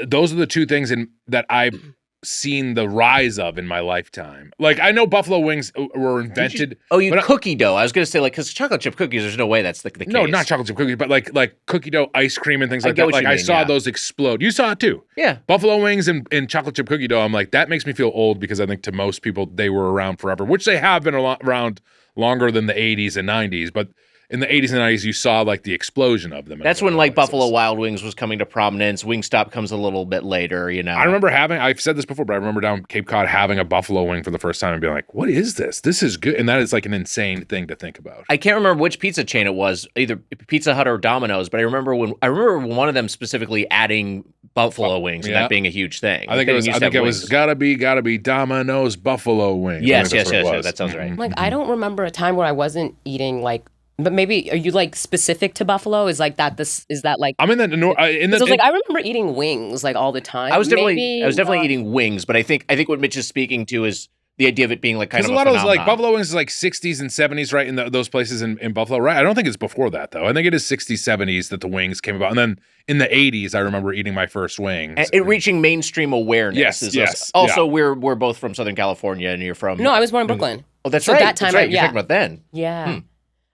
Those are the two things that I've seen the rise of in my lifetime. Like, I know buffalo wings were invented. Cookie dough. I was going to say, like, because chocolate chip cookies, there's no way that's the case. No, not chocolate chip cookies, but like cookie dough, ice cream, and things like that. Like, I saw those explode. You saw it too. Yeah. Buffalo wings and chocolate chip cookie dough. I'm like, that makes me feel old because I think to most people, they were around forever, which they have been around longer than the 80s and 90s. But in the 80s and 90s, you saw like the explosion of them. That's when like Buffalo Wild Wings was coming to prominence. Wingstop comes a little bit later, you know. I remember I've said this before, but I remember down Cape Cod having a buffalo wing for the first time and being like, what is this? This is good. And that is like an insane thing to think about. I can't remember which pizza chain it was, either Pizza Hut or Domino's, but I remember one of them specifically adding buffalo wings and that being a huge thing. I think it was gotta be Domino's buffalo wings. Yes, that sounds right. Like, I don't remember a time where I wasn't eating like. But maybe are you like specific to buffalo? Is like that is that like I'm in the I remember eating wings like all the time. I was definitely eating wings, but I think what Mitch is speaking to is the idea of it being like kind of a lot of those like buffalo wings is like 60s and 70s, right? In those places in Buffalo, right? I don't think it's before that though. I think it is 60s, 70s that the wings came about, and then in the 80s, I remember eating my first wings. And it reaching mainstream awareness. Yes. Also, we're both from Southern California, and you're from. No, I was born in Brooklyn. Oh, that's so right. That time, that's right. You're talking about then. Yeah.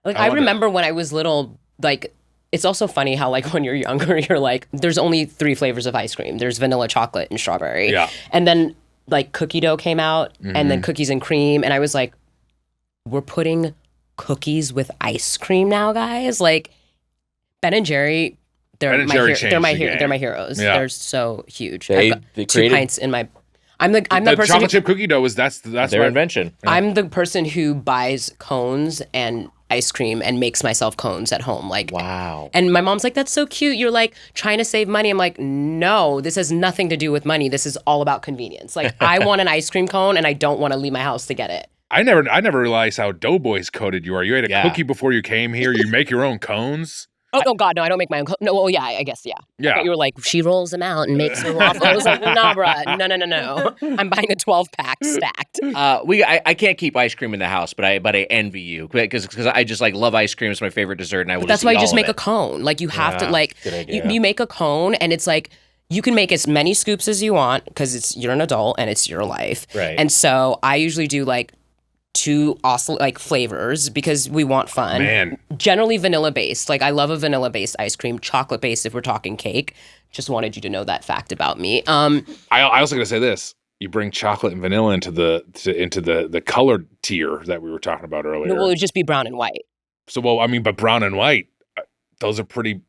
Like, I remember when I was little, like, it's also funny how, like, when you're younger, you're like, there's only 3 flavors of ice cream. There's vanilla, chocolate, and strawberry. Yeah. And then, like, cookie dough came out, and then cookies and cream. And I was like, we're putting cookies with ice cream now, guys? Like, Ben and Jerry, they're my heroes. Yeah. They're so huge. They I've got 2 created- pints in my... I'm the person chocolate chip cookie dough that's their invention. Yeah. I'm the person who buys cones and ice cream and makes myself cones at home. Like, wow. And my mom's like, that's so cute. You're like trying to save money. I'm like, no, this has nothing to do with money. This is all about convenience. Like, I want an ice cream cone and I don't want to leave my house to get it. I never realized how Doughboys coded you are. You ate a cookie before you came here. You make your own cones. Oh, God, no, I don't make my own. No, well, yeah, I guess, yeah. Yeah. But you were like, she rolls them out and makes them waffle. I was like, nah, bruh. No. I'm buying a 12-pack stacked. I can't keep ice cream in the house, but I envy you because I just like love ice cream. It's my favorite dessert, and I will. But that's why you just make a cone. Like, you have to like you make a cone, and it's like you can make as many scoops as you want because you're an adult and it's your life. Right. And so I usually do like 2 like flavors because we want fun. Man. Generally vanilla based. Like, I love a vanilla based ice cream, chocolate based if we're talking cake. Just wanted you to know that fact about me. I also gotta say this. You bring chocolate and vanilla into the colored tier that we were talking about earlier. No, well, it would just be brown and white. So, but brown and white, Those are pretty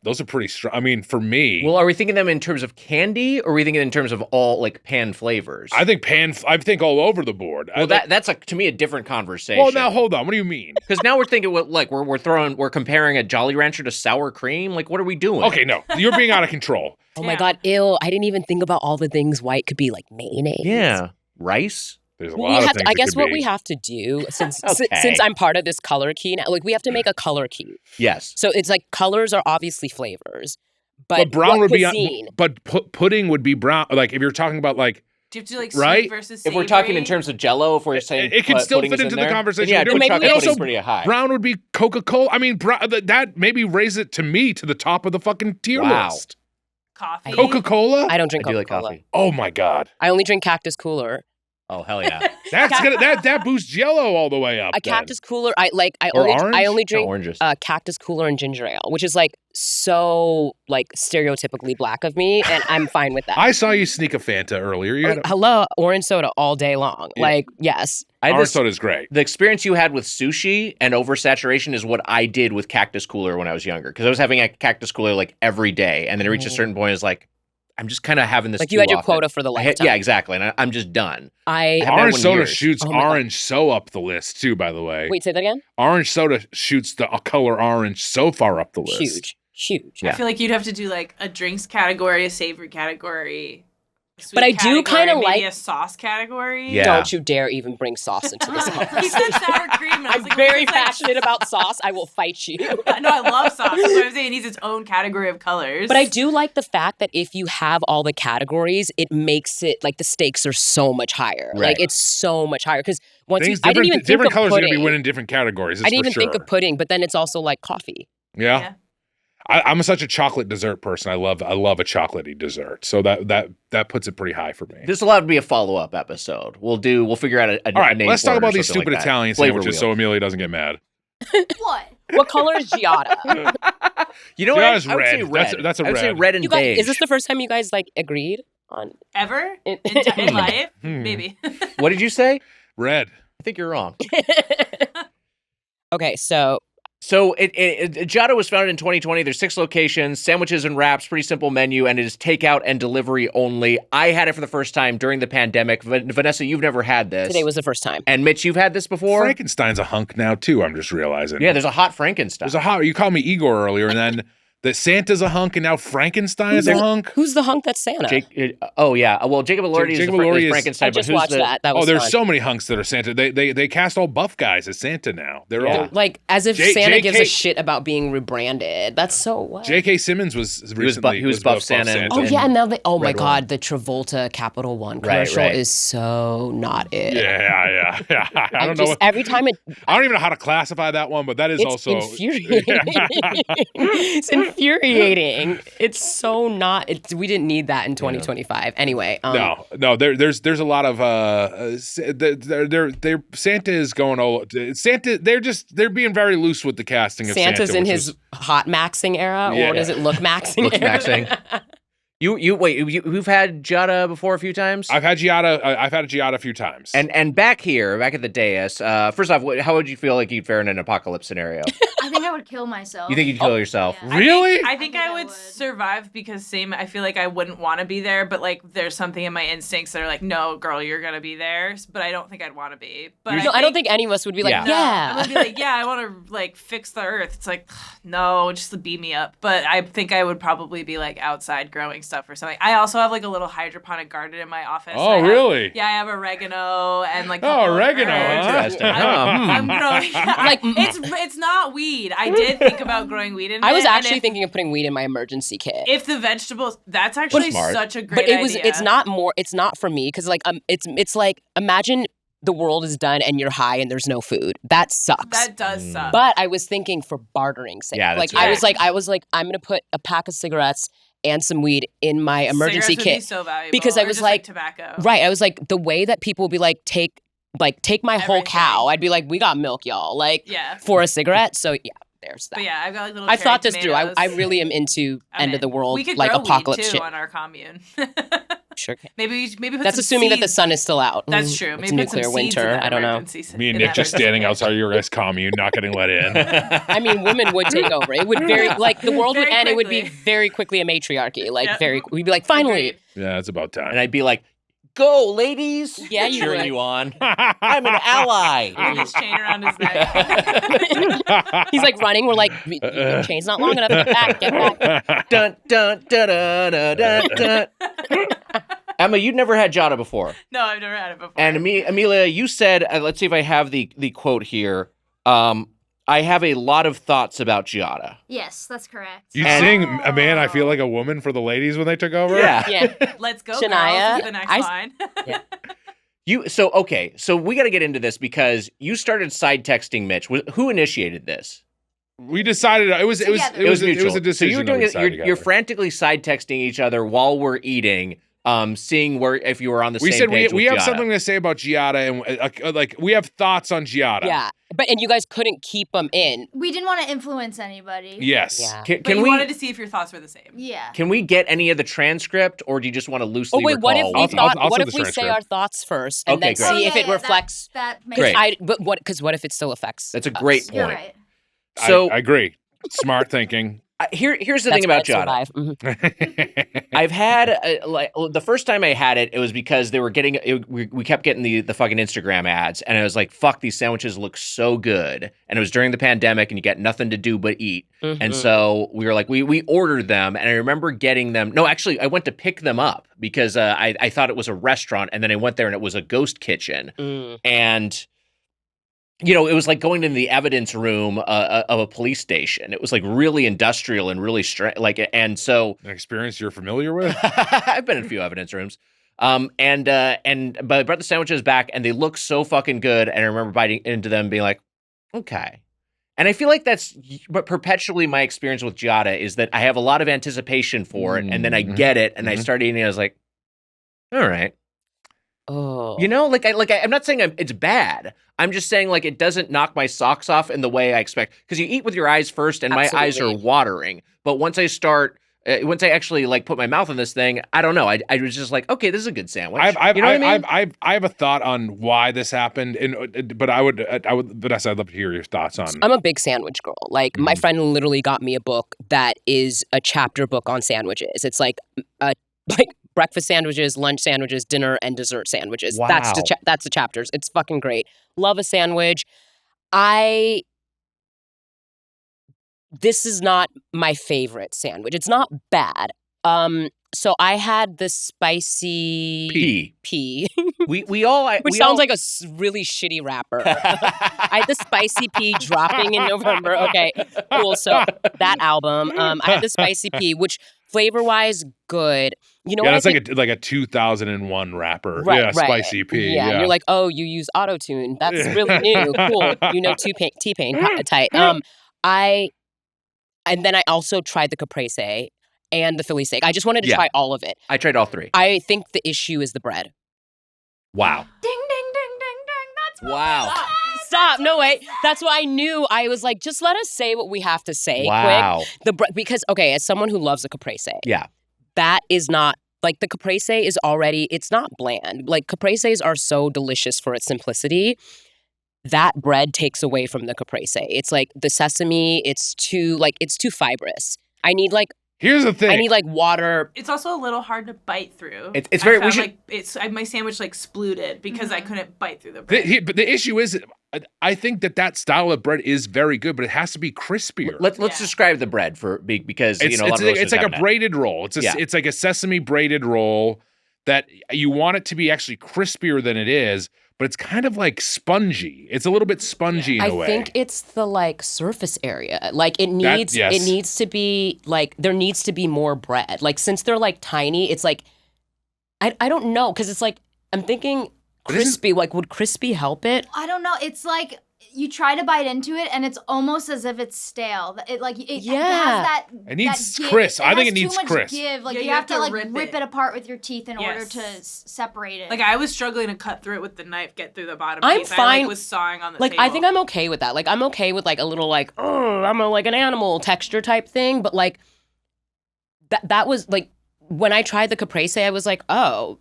strong. I mean, for me. Well, are we thinking them in terms of candy, or are we thinking in terms of all like pan flavors? I think all over the board. Well, that's to me a different conversation. Well, now hold on. What do you mean? Because now we're thinking we're comparing a Jolly Rancher to sour cream. Like, what are we doing? Okay, no, you're being out of control. Oh my God, ew! I didn't even think about all the things white could be, like mayonnaise. Yeah, rice. There's a lot of things. I guess what we have to do, since I'm part of this color key now, like we have to make a color key. Yes. So it's like colors are obviously flavors, but brown would cuisine? be but pudding would be brown. Like if you're talking about like. Do you have to do like right? sweet versus savory? If we're talking in terms of Jello, if we're saying it can still fit into the conversation. Yeah, but chocolate also pudding's pretty high. Brown would be Coca-Cola. I mean, that maybe raise it to me to the top of the fucking tier list. Coffee. Coca-Cola. I don't drink I do Coca-Cola. like coffee. Oh my God. I only drink Cactus Cooler. Oh hell yeah! That boosts Jello all the way up. A Cactus Cooler. I orange? only drink oranges. Cactus Cooler and ginger ale, which is like so like stereotypically black of me, and I'm fine with that. I saw you sneak a Fanta earlier. Hello, orange soda all day long. Yeah. Like yes, Orange soda is great. The experience you had with sushi and oversaturation is what I did with Cactus Cooler when I was younger, because I was having a Cactus Cooler like every day, and then it reached a certain point. It's like, I'm just kind of having this. Like you had your quota for the lifetime. Yeah, exactly, and I'm just done. Orange soda shoots orange so up the list too. By the way, wait, say that again. Orange soda shoots the color orange so far up the list. Huge. Yeah. I feel like you'd have to do like a drinks category, a savory category. But I do kind of like a sauce category. Yeah. Don't you dare even bring sauce into this He conversation. said sour cream. And I was I'm like, very what's like- passionate about sauce. I will fight you. No, I love sauce. That's what I'm saying. It needs its own category of colors. But I do like the fact that if you have all the categories, it makes it like the stakes are so much higher. Right. Like it's so much higher because once I didn't Different, even think different of colors pudding. are going to be winning different categories. I didn't even for think sure. of pudding, but then it's also like coffee. Yeah. I'm such a chocolate dessert person. I love a chocolatey dessert. So that puts it pretty high for me. This will have to be a follow-up episode. We'll figure out a All right, name let's for talk it or about these something stupid like that. Italian Flavor sandwiches wheel. so Amelia doesn't get mad. What? What color is Ggiata? You know what? I would Ggiata's say red. red. That's a I would say red. red and You guys, beige. is this the first time you guys like agreed on? Ever In- in life? Hmm. Maybe. What did you say? Red. I think you're wrong. Okay, so Ggiata was founded in 2020. There's 6 locations, sandwiches and wraps, pretty simple menu, and it is takeout and delivery only. I had it for the first time during the pandemic. Vanessa, you've never had this. today was the first time. And Mitch, you've had this before? Frankenstein's a hunk now too. I'm just realizing. Yeah, there's a hot Frankenstein. There's a hot. You called me Igor earlier, and then that Santa's a hunk, and now Frankenstein is a hunk. Who's the hunk that's Santa? oh yeah. Well, Jacob Elordi Jacob is Elordi is- Frankenstein. I just but who's watched the, that. That was There's fun. so many hunks that are Santa. They cast all buff guys as Santa now. They're Yeah. all. Like as if J- Santa JK gives a shit about being rebranded. That's so what? J.K. Simmons was recently. he was buff Santa and- Oh yeah, and now they. Oh my Red God, the Travolta Capital One Right, commercial right. is so not it. Yeah. I don't know. Just every time I don't even know how to classify that one, but that is it's also infuriating. It's infuriating. It's so not. We didn't need that in 2025. Anyway. No. There's a lot of Santa is going all Santa. They're being very loose with the casting of Santa's Santa, in which his is- hot maxing era, Yeah. or does it look maxing? Looks era? maxing. You've had Ggiata before a few times? I've had Ggiata. I've had a Ggiata a few times. And back at the dais, first off, how would you feel like you'd fare in an apocalypse scenario? I think I would kill myself. You think you'd kill yourself? Yeah. Really? I think I would would. survive because I feel like I wouldn't want to be there, but like there's something in my instincts that are like, no, girl, you're gonna be there. But I don't think I'd want to be. But No, I don't think any of us would be like, Yeah. yeah. I would be like, yeah, I want to like fix the earth. It's like, no, just beam me up. But I think I would probably be like outside growing stuff or something. I also have like a little hydroponic garden in my office. Oh, really? Yeah, I have oregano and like. Oh, oregano, herbs. huh? Interesting. I'm growing. Like- it's not weed. I did think about growing weed in it. I was and actually thinking of putting weed in my emergency kit. if the vegetables, that's actually smart. such a great But it was. idea. It's not for me because like it's like imagine the world is done and you're high and there's no food. That sucks. That does suck. But I was thinking for bartering sake. Yeah, like that's I was like I'm gonna put a pack of cigarettes and some weed in my emergency Cigarettes would be kit so valuable. because I Or was just, like tobacco. right. I was like the way that people would be like take my whole Everything. cow. I'd be like we got milk, y'all. Like Yeah. for a cigarette. So yeah, there's that. But yeah, I've got like little. I thought cherry this through. I tomatoes. really am into I'm end of in. the world We could like grow apocalypse weed too shit. on our commune. Sure can. Maybe put That's some assuming that the seeds. sun is still out. That's true. It's Maybe put some nuclear seeds in winter. that I don't know. emergency Me and in Nick that just emergency standing kit. outside your guys' commune, not getting let in. I mean, women would take over. It would the world would Very end. It would be quickly. very quickly a matriarchy. Like Yeah. we'd be like, finally. Agreed. Yeah, it's about time. And I'd be like, "Go, ladies!" Yeah, you cheering would. you on. I'm an ally. His chain around his neck. He's like running. We're like, your chain's not long enough. Get back. Dun dun dun dun dun dun. dun. Emma, you'd never had Ggiata before. No, I've never had it before. And Amelia, you said, let's see if I have the quote here. I have a lot of thoughts about Ggiata. Yes, that's correct. You And- sing, man, I feel like a woman for the ladies when they took over? Yeah. Let's go, Shania, girls, is the next line. So we got to get into this because you started side texting Mitch. Who initiated this? We decided it was Together. It was mutual. a decision. So you were that we doing it. decided You're together. frantically side texting each other while we're eating, seeing if you were on the We same said page we with have Ggiata. something to say about Ggiata, and like we have thoughts on Ggiata. Yeah. And you guys couldn't keep them in. We didn't want to influence anybody. Yes. Yeah. Can But you we wanted to see if your thoughts were the same. Yeah. can we get any of the transcript, or do you just want to loosely Oh wait, what if recall? we thought? I'll what send if the we say transcript. our thoughts first and Okay, then great. see if it that- reflects? That makes Great. sense. Because what if it still affects? That's a us? great You're point. right. So I agree. Smart thinking. here's the That's thing about why Ggiata. I survive. I've had the first time I had it, it was because they were we kept getting the fucking Instagram ads, and I was like, "Fuck, these sandwiches look so good." And it was during the pandemic, and you got nothing to do but eat, and so we were like, we ordered them, and I remember getting them. No, actually, I went to pick them up because I thought it was a restaurant, and then I went there, and it was a ghost kitchen, and. You know, it was like going into the evidence room of a police station. It was like really industrial and really and so An experience you're familiar with? I've been in a few evidence rooms. But I brought the sandwiches back and they look so fucking good. And I remember biting into them and being like, okay. And I feel like that's perpetually my experience with Ggiata is that I have a lot of anticipation for it. And then I get it and I start eating it. I was like, all right. Oh. You know, I'm not saying it's bad. I'm just saying like it doesn't knock my socks off in the way I expect. Because you eat with your eyes first, and my eyes are watering. But once I actually like put my mouth on this thing, I don't know. I was just like, okay, this is a good sandwich. You know what I mean? I have a thought on why this happened, but I would, Vanessa, I'd love to hear your thoughts on. I'm a big sandwich girl. Like my friend literally got me a book that is a chapter book on sandwiches. It's like breakfast sandwiches, lunch sandwiches, dinner and dessert sandwiches. Wow. That's the chapters. It's fucking great. Love a sandwich. This is not my favorite sandwich. It's not bad. So I had the spicy pea. We all Which sounds like a really shitty rapper. I had the spicy pea dropping in November. Okay, cool. So that album, I had the spicy pea, which flavor-wise, good. You know Yeah, what? that's like a 2001 rapper. Right, Yeah, right. Spicy P. Yeah, and you're like, oh, you use auto-tune. That's really new. Cool. You know T-Pain tight. And then I also tried the caprese and the Philly steak. I just wanted to try all of it. I tried all three. I think the issue is the bread. Wow. Ding, ding, ding, ding, ding. That's what Wow. Stop. No way. That's why I knew. I was like, just let us say what we have to say Wow. quick. Because, okay, as someone who loves a caprese, Yeah. that is not, like the caprese is already, it's not bland. Like capreses are so delicious for its simplicity. That bread takes away from the caprese. It's like the sesame, it's too fibrous. Here's the thing. I need like water. It's also a little hard to bite through. It's very. I found, my sandwich like splooted because I couldn't bite through the bread. But the issue is, I think that style of bread is very good, but it has to be crispier. Let's describe the bread because it's a lot of it's like a haven't had. braided roll. It's like a sesame braided roll that you want it to be actually crispier than it is, but it's kind of like spongy. It's a little bit spongy in a way. I think it's the like surface area. Like it needs to be like there needs to be more bread. Like since they're like tiny, it's like I don't know because it's like I'm thinking crispy. Like would crispy help it? I don't know. It's like you try to bite into it and it's almost as if it's stale. It has that. It needs that give. crisp. I think has it needs too much crisp. Give. Like Yeah, you have to like rip rip it apart with your teeth in order to separate it. Like I was struggling to cut through it with the knife, get through the bottom I'm piece. fine. I was sawing on the Like table. I think I'm okay with that. Like I'm okay with like a little like I'm like an animal texture type thing. But like that was like when I tried the caprese, I was like, oh,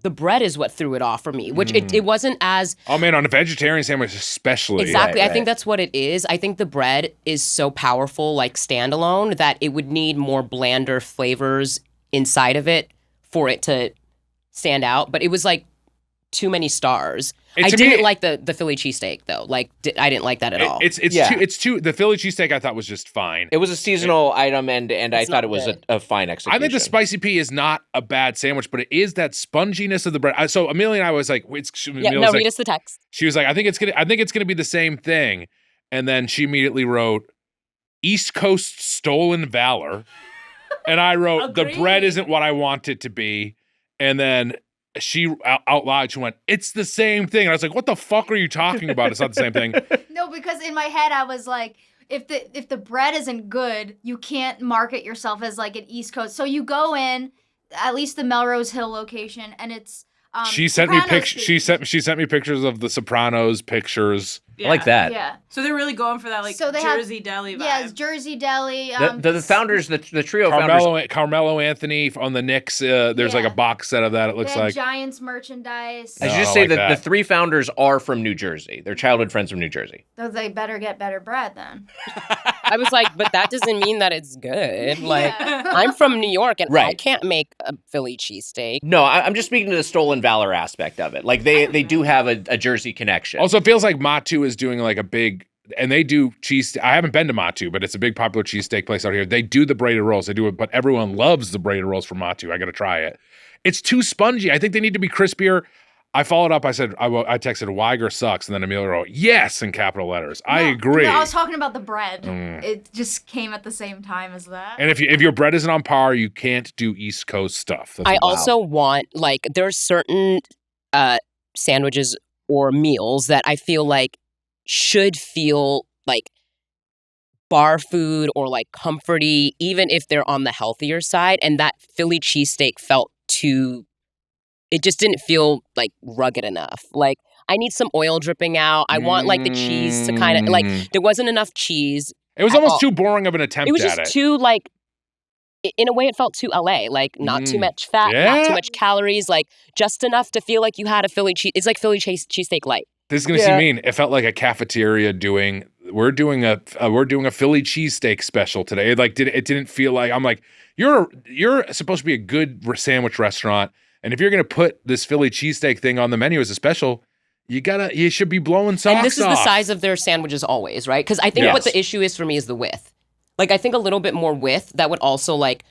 the bread is what threw it off for me, which it wasn't as... Oh, man, on a vegetarian sandwich especially. Exactly. Right. I think that's what it is. I think the bread is so powerful, like standalone, that it would need more blander flavors inside of it for it to stand out. But it was like too many stars. I didn't like the Philly cheesesteak, though. Like, I didn't like that at all. It's too. The Philly cheesesteak I thought was just fine. It was a seasonal item, and I thought it was a fine execution. I think the spicy pea is not a bad sandwich, but it is that sponginess of the bread. So Amelia and I was like, read us the text. She was like, I think it's gonna be the same thing, and then she immediately wrote East Coast stolen valor, and I wrote the bread isn't what I want it to be, and then she out loud, she went, it's the same thing. And I was like, what the fuck are you talking about? It's not the same thing. No, because in my head I was like, if the bread isn't good, you can't market yourself as like an East Coast. So you go in, at least the Melrose Hill location, and it's she sent me pictures of the Sopranos pictures. Yeah. I like that. Yeah. So they're really going for that like Jersey deli vibe. Yeah, it's Jersey Deli. The founders, the trio founders. Carmelo Anthony on the Knicks. There's like a box set of that. It looks like Giants merchandise. I should just say that the three founders are from New Jersey. They're childhood friends from New Jersey. So they better get better bread then. I was like, but that doesn't mean that it's good. Like, I'm from New York, and I can't make a Philly cheesesteak. No, I'm just speaking to the stolen valor aspect of it. Like, they do have a Jersey connection. Also, it feels like Matu is doing like a big, and they do cheese. I haven't been to Matu, but it's a big popular cheesesteak place out here. They do the braided rolls. They do it, but everyone loves the braided rolls from Matu. I got to try it. It's too spongy. I think they need to be crispier. I followed up. I said, I texted, Weiger sucks. And then Amelia wrote, yes, in capital letters. I agree. No, I was talking about the bread. It just came at the same time as that. And if your bread isn't on par, you can't do East Coast stuff. I also want, like, there's certain sandwiches or meals that I feel like should feel like bar food or like comforty, even if they're on the healthier side. And that Philly cheesesteak felt too... It just didn't feel like rugged enough. Like, I need some oil dripping out. I want like the cheese to kind of like, there wasn't enough cheese. It was almost too boring of an attempt at it. It was just too like, in a way it felt too LA. Like, not too much fat, not too much calories, like just enough to feel like you had a Philly cheese. It's like Philly cheesesteak light. This is going to seem mean. It felt like a cafeteria we're doing a Philly cheesesteak special today. It didn't feel like, I'm like, you're supposed to be a good sandwich restaurant. And if you're going to put this Philly cheesesteak thing on the menu as a special, you should be blowing socks off. And this is the size of their sandwiches always, right? Because I think what the issue is for me is the width. Like, I think a little bit more width that would also, like,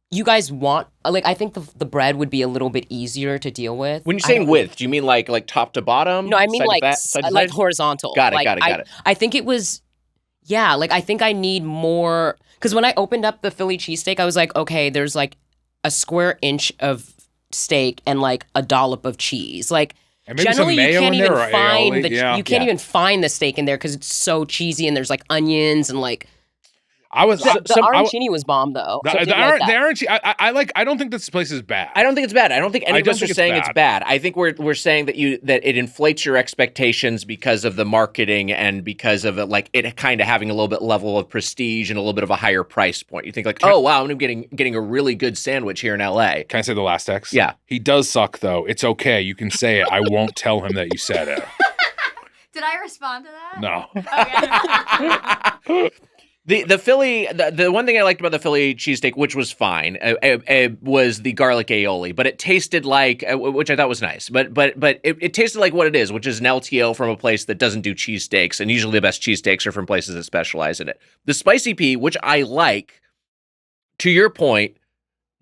you guys want, like, I think the bread would be a little bit easier to deal with. When you're saying width, do you mean like top to bottom? No, I mean like horizontal. Got it, like, got it. I think it was, like, I think I need more, because when I opened up the Philly cheesesteak, I was like, okay, there's like a square inch of steak and like a dollop of cheese. Like, generally you can't even find even find the steak in there because it's so cheesy and there's like onions and like. The arancini was bomb though. The arancini, I don't think this place is bad. I don't think it's bad. I don't think any of us are saying it's bad. I think we're saying that it inflates your expectations because of the marketing and because of it kind of having a little bit level of prestige and a little bit of a higher price point. You think like, oh wow, I'm getting a really good sandwich here in LA. Can I say the last text? Yeah. He does suck though. It's okay. You can say it. I won't tell him that you said it. Did I respond to that? No. Okay. The Philly, the one thing I liked about the Philly cheesesteak, which was fine, was the garlic aioli, but it tasted like, which I thought was nice, but it tasted like what it is, which is an LTO from a place that doesn't do cheesesteaks, and usually the best cheesesteaks are from places that specialize in it. The spicy pea, which I like, to your point,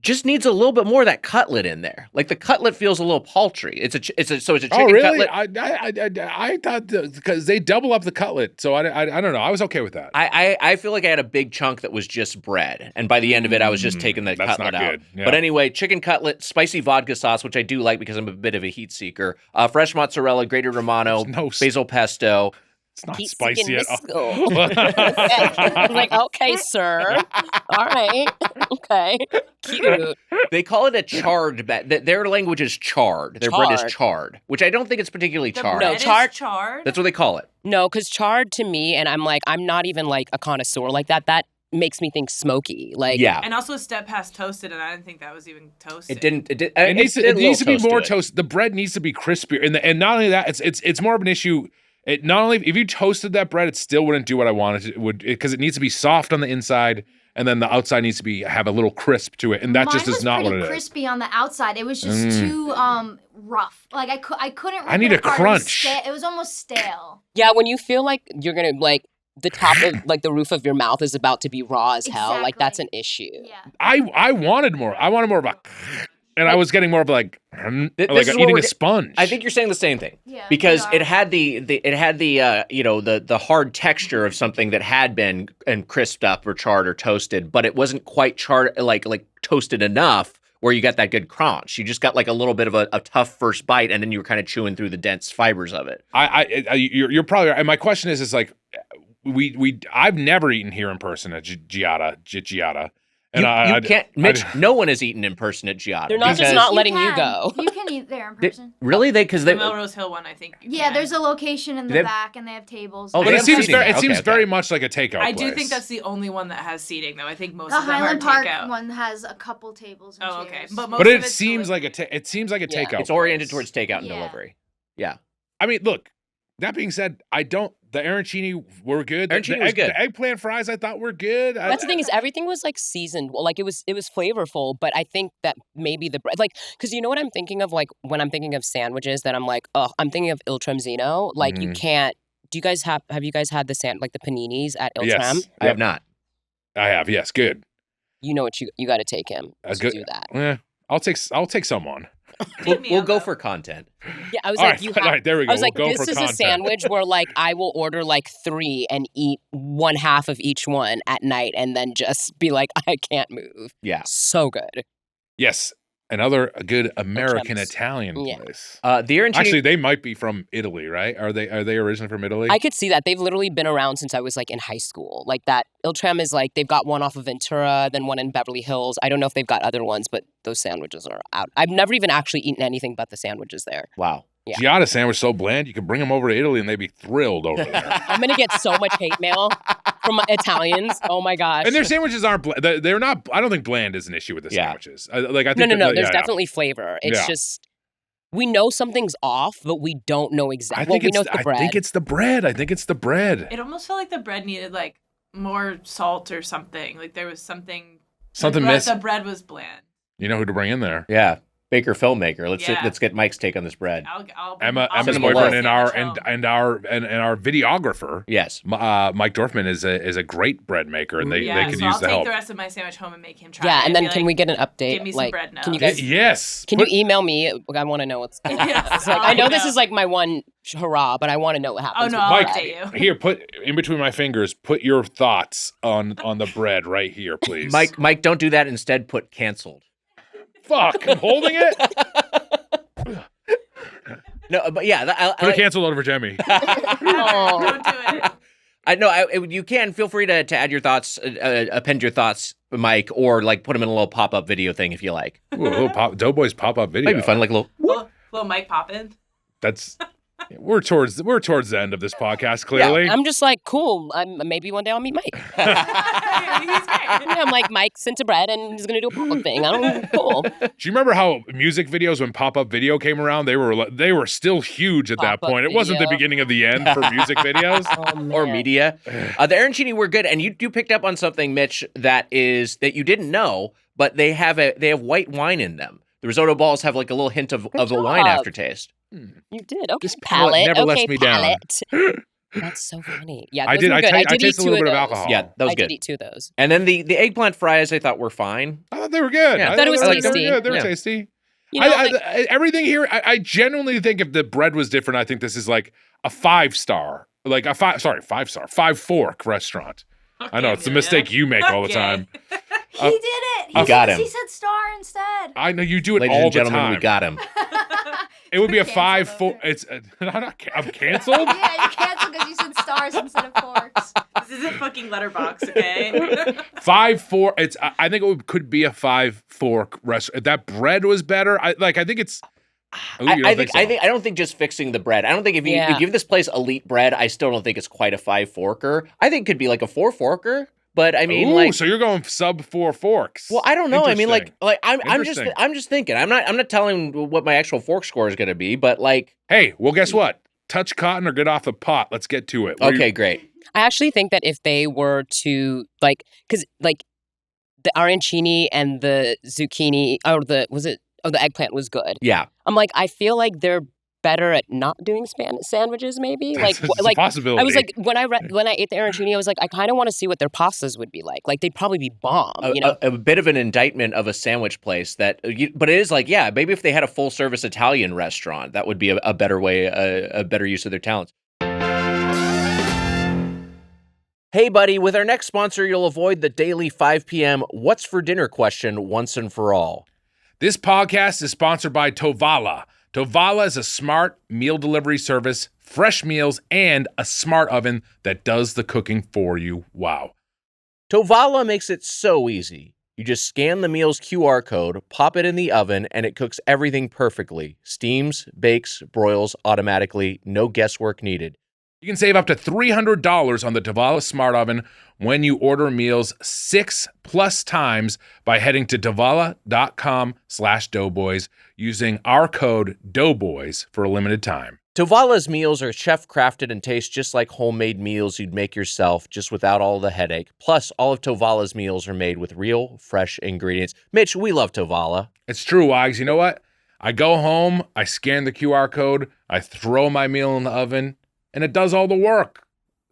just needs a little bit more of that cutlet in there. Like the cutlet feels a little paltry. It's a chicken cutlet. I thought because they double up the cutlet, so I don't know. I was okay with that. I feel like I had a big chunk that was just bread, and by the end of it, I was just taking the cutlet out. Yeah. But anyway, chicken cutlet, spicy vodka sauce, which I do like because I'm a bit of a heat seeker. Fresh mozzarella, grated Romano, basil pesto. It's not spicy at all. I'm like, okay, sir. All right. Okay. Cute. They call it a charred bread. Their language is charred. Their bread is charred, which I don't think it's particularly charred. No, charred. That's what they call it. No, because charred to me, and I'm not even like a connoisseur like that. That makes me think smoky. Like, Yeah. And also a step past toasted, and I didn't think that was even toasted. It needs to be more toast. The bread needs to be crispier, and not only that, it's more of an issue. It not only if you toasted that bread, it still wouldn't do what I wanted it would, because it needs to be soft on the inside, and then the outside needs to have a little crisp to it, and that just is not what it is. Mine was pretty crispy on the outside. It was just too rough. Like I couldn't. I need a crunch. It was almost stale. yeah, when you feel like you're gonna like the top of like the roof of your mouth is about to be raw as hell, like that's an issue. Yeah. I wanted more. I wanted more of a, and I was getting more of like eating a sponge. I think you're saying the same thing. Yeah, because it had the hard texture of something that had been crisped up or charred or toasted, but it wasn't quite charred like toasted enough where you got that good crunch. You just got like a little bit of a tough first bite, and then you were kind of chewing through the dense fibers of it. You're probably right. And my question is like, I've never eaten here in person at Ggiata. And you can't, Mitch. No one has eaten in person at Ggiata. They're not just not letting you go. You can eat there in person. Really? The Melrose Hill one, I think. There's a location in the back, and they have tables. Oh, but it seems very much like a takeout. I do place. think that's the only one that has seating, though. I think most the of them Highland are Park takeout. one has a couple tables and Oh, okay. chairs. But it seems like a takeout. It's oriented place. towards takeout and delivery. Yeah. I mean, look. That being said, the arancini were good. The eggplant fries I thought were good. That's the thing is everything was like seasoned. Well, like it was flavorful, but I think that maybe the bread, like, because you know what I'm thinking of, like when I'm thinking of sandwiches, that I'm like, oh, I'm thinking of Il Tremzino. Like you can't. Do you guys have you guys had the the paninis at Il Trem? I have not. I have. Yes, good. You know what you got to take him to do that. Yeah, I'll take someone. We'll go for content. Yeah, I was all like, right, you all right, there we go. I was like, we'll this is content. a sandwich where like I will order like 3 and eat 1/2 of each one at night, and then just be like, I can't move. Yeah, so good. Yes, another good American Italian place. The arancini, actually, they might be from Italy, right? Are they originally from Italy? I could see that. They've literally been around since I was like in high school. Like that Il Trem is like they've got one off of Ventura, then one in Beverly Hills. I don't know if they've got other ones, but those sandwiches are out. I've never even actually eaten anything but the sandwiches there. Wow. Yeah. Ggiata sandwich so bland, you could bring them over to Italy and they'd be thrilled over there. I'm gonna get so much hate mail from Italians. Oh my gosh! And their sandwiches aren't. They're not. I don't think bland is an issue with the sandwiches. I think no. There's definitely flavor. It's just we know something's off, but we don't know exactly. We know it's the bread. I think it's the bread. It almost felt like the bread needed like more salt or something. Like there was something missing. The bread was bland. You know who to bring in there? Yeah. Baker filmmaker. Let's get Mike's take on this bread. Emma's boyfriend and our videographer. Yes, Mike Dorfman is a great bread maker, and they could use the help. I'll take the rest of my sandwich home and make him try. Yeah, it and then can we get an update? Give me some bread now. Can you guys? Yes. Can you email me? I want to know what's. It's like, I know this is like my one hurrah, but I want to know what happens. Oh no, I'll Mike, update you. Here, put in between my fingers. Put your thoughts on the bread right here, please. Mike, don't do that. Instead, put canceled. Fuck, I'm holding it. No, but yeah, put it canceled over Jemmy. Don't do it. You can feel free to add your thoughts, append your thoughts, Mike, or like put them in a little pop-up video thing if you like. Ooh, a little Doughboys pop-up video. Might be fun, like a little Mike pop in. That's. We're towards the end of this podcast. Clearly, I'm just like cool. Maybe one day I'll meet Mike. He's great. I'm like Mike sent to bread and he's gonna do a pop-up thing. I don't cool. Do you remember how music videos when pop-up video came around? They were still huge at that point. It wasn't the beginning of the end for music videos or media. The arancini were good, and you picked up on something, Mitch, that you didn't know, but they have white wine in them. The risotto balls have like a little hint of a wine aftertaste. You did. Okay, this palate never lets me down. That's so funny. Yeah, I did. I tasted a little bit of alcohol. Yeah, that was good. I did eat 2 of those. And then the eggplant fries I thought were fine. I thought they were good. Yeah. I thought it was tasty. They were tasty. You know, everything here, I genuinely think if the bread was different, I think this is like a 5-star, like a 5-fork restaurant. Okay, I know it's the mistake you make all the time. He did it. You got him. He said star instead. I know you do it Ladies all and the gentlemen, time. we got him. It would be a 5-4. It's I'm canceled. Yeah, you canceled because you said stars instead of forks. This isn't fucking Letterboxd, okay? 5-4. I think could be a 5-fork restaurant. If that bread was better, I think it's. Ooh, I don't think just fixing the bread. I don't think if you give this place elite bread, I still don't think it's quite a 5-forker. I think it could be like a 4-forker. But I mean, Ooh, so you're going sub 4 forks. Well, I don't know. I mean, I'm just thinking. I'm not telling what my actual fork score is going to be, but like, hey, well, guess what? Touch cotton or get off the pot. Let's get to it. Okay, great. I actually think that if they were to because the arancini and the zucchini the eggplant was good. Yeah, I'm like, I feel like they're better at not doing sandwiches, maybe. It's a possibility. I was like, when I ate the arancini, I was like, I kind of want to see what their pastas would be like. Like, they'd probably be bomb. A bit of an indictment of a sandwich place but it is like, yeah, maybe if they had a full service Italian restaurant, that would be a better way, a better use of their talents. Hey, buddy, with our next sponsor, you'll avoid the daily 5 p.m. what's for dinner question once and for all. This podcast is sponsored by Tovala. Tovala is a smart meal delivery service, fresh meals, and a smart oven that does the cooking for you. Wow. Tovala makes it so easy. You just scan the meal's QR code, pop it in the oven, and it cooks everything perfectly. Steams, bakes, broils automatically, no guesswork needed. You can save up to $300 on the Tovala Smart Oven when you order meals 6+ times by heading to tovala.com/doughboys using our code Doughboys for a limited time. Tovala's meals are chef-crafted and taste just like homemade meals you'd make yourself, just without all the headache. Plus, all of Tovala's meals are made with real, fresh ingredients. Mitch, we love Tovala. It's true, Wags. You know what? I go home, I scan the QR code, I throw my meal in the oven, and it does all the work.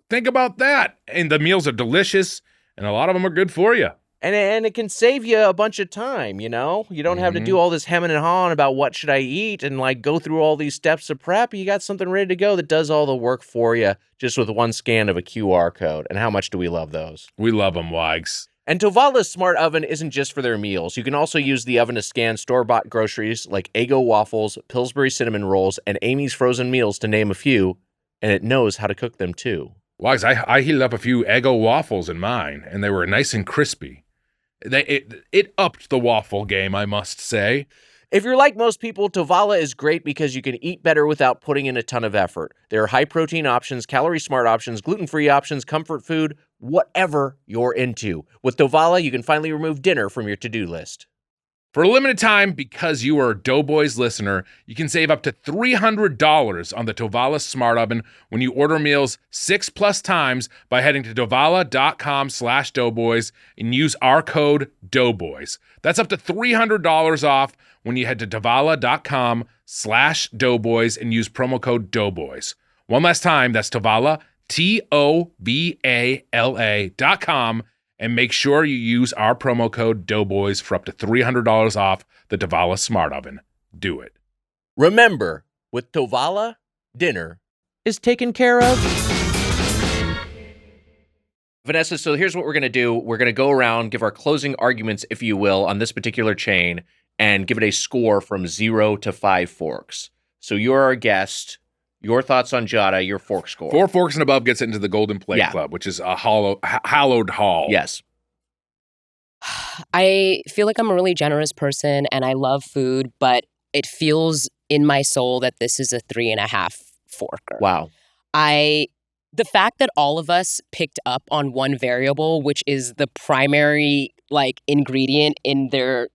Think about that. And the meals are delicious, and a lot of them are good for you. And it can save you a bunch of time, you know? You don't have to do all this hemming and hawing about what should I eat and like go through all these steps of prep. You got something ready to go that does all the work for you just with one scan of a QR code. And how much do we love those? We love them, Wags. And Tovala's Smart Oven isn't just for their meals. You can also use the oven to scan store-bought groceries like Eggo waffles, Pillsbury cinnamon rolls, and Amy's frozen meals, to name a few. And it knows how to cook them too. Wags, I heated up a few Eggo waffles in mine, and they were nice and crispy. It upped the waffle game, I must say. If you're like most people, Tovala is great because you can eat better without putting in a ton of effort. There are high-protein options, calorie-smart options, gluten-free options, comfort food, whatever you're into. With Tovala, you can finally remove dinner from your to-do list. For a limited time, because you are a Doughboys listener, you can save up to $300 on the Tovala Smart Oven when you order meals 6+ times by heading to tovala.com/doughboys and use our code Doughboys. That's up to $300 off when you head to tovala.com/doughboys and use promo code Doughboys. One last time, that's Tovala, TOVALA.com. And make sure you use our promo code Doughboys for up to $300 off the Tovala Smart Oven. Do it. Remember, with Tovala, dinner is taken care of. Vanessa, so here's what we're going to do. We're going to go around, give our closing arguments, if you will, on this particular chain, and give it a score from 0 to 5 forks. So you're our guest. Your thoughts on Ggiata, your fork score. 4 forks and above gets into the Golden Plate Club, which is a hallowed hall. Yes. I feel like I'm a really generous person and I love food, but it feels in my soul that this is a 3.5 forker. Wow. The fact that all of us picked up on one variable, which is the primary ingredient in their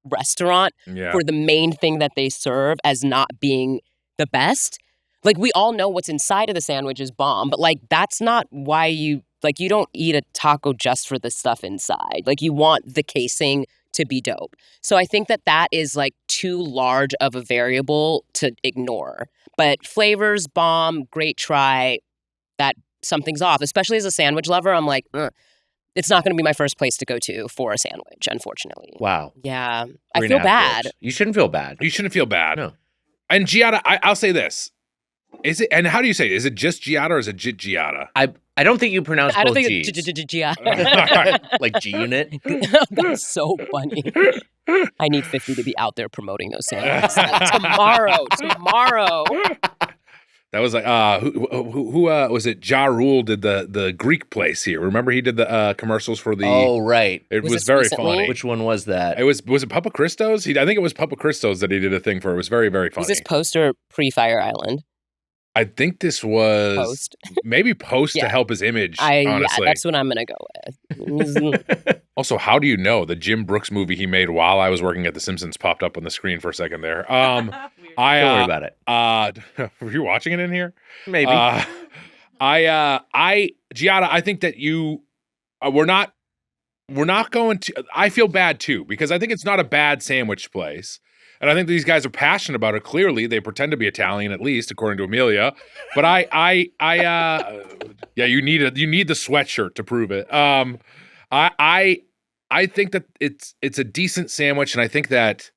restaurant for the main thing that they serve as not being the best. Like, we all know what's inside of the sandwich is bomb, but that's not why you don't eat a taco just for the stuff inside. You want the casing to be dope. So I think that is too large of a variable to ignore. But flavors, bomb, great try. That something's off, especially as a sandwich lover. I'm like, it's not going to be my first place to go to for a sandwich, unfortunately. Wow. Yeah. I feel bad. Forks. You shouldn't feel bad. You shouldn't feel bad. No. And Ggiata, I'll say this. Is it, and how do you say it? Is it just Ggiata or is it Ggiata? I don't think you pronounce both G's. Ggiata. Like G-Unit? That's so funny. I need 50 to be out there promoting those sandwiches. Tomorrow. That was who was it? Ja Rule did the Greek place here. Remember he did the commercials for the. Oh right, it was very funny. Which one was that? Was it Papa Christos? I think it was Papa Christos that he did a thing for. It was very, very funny. Was this poster pre-Fire Island? I think this was Post. maybe Post to Yeah. help his image, Yeah, honestly. that's what I'm gonna go with. Also, how do you know the Jim Brooks movie he made while I was working at The Simpsons popped up on the screen for a second there? Weird. I Don't worry about it. were you watching it in here? Maybe. Ggiata, I think that you we're not going to. I feel bad too because I think it's not a bad sandwich place. And I think these guys are passionate about it. Clearly, they pretend to be Italian, at least according to Amelia. But yeah, you need the sweatshirt to prove it. I think that it's a decent sandwich, and I think that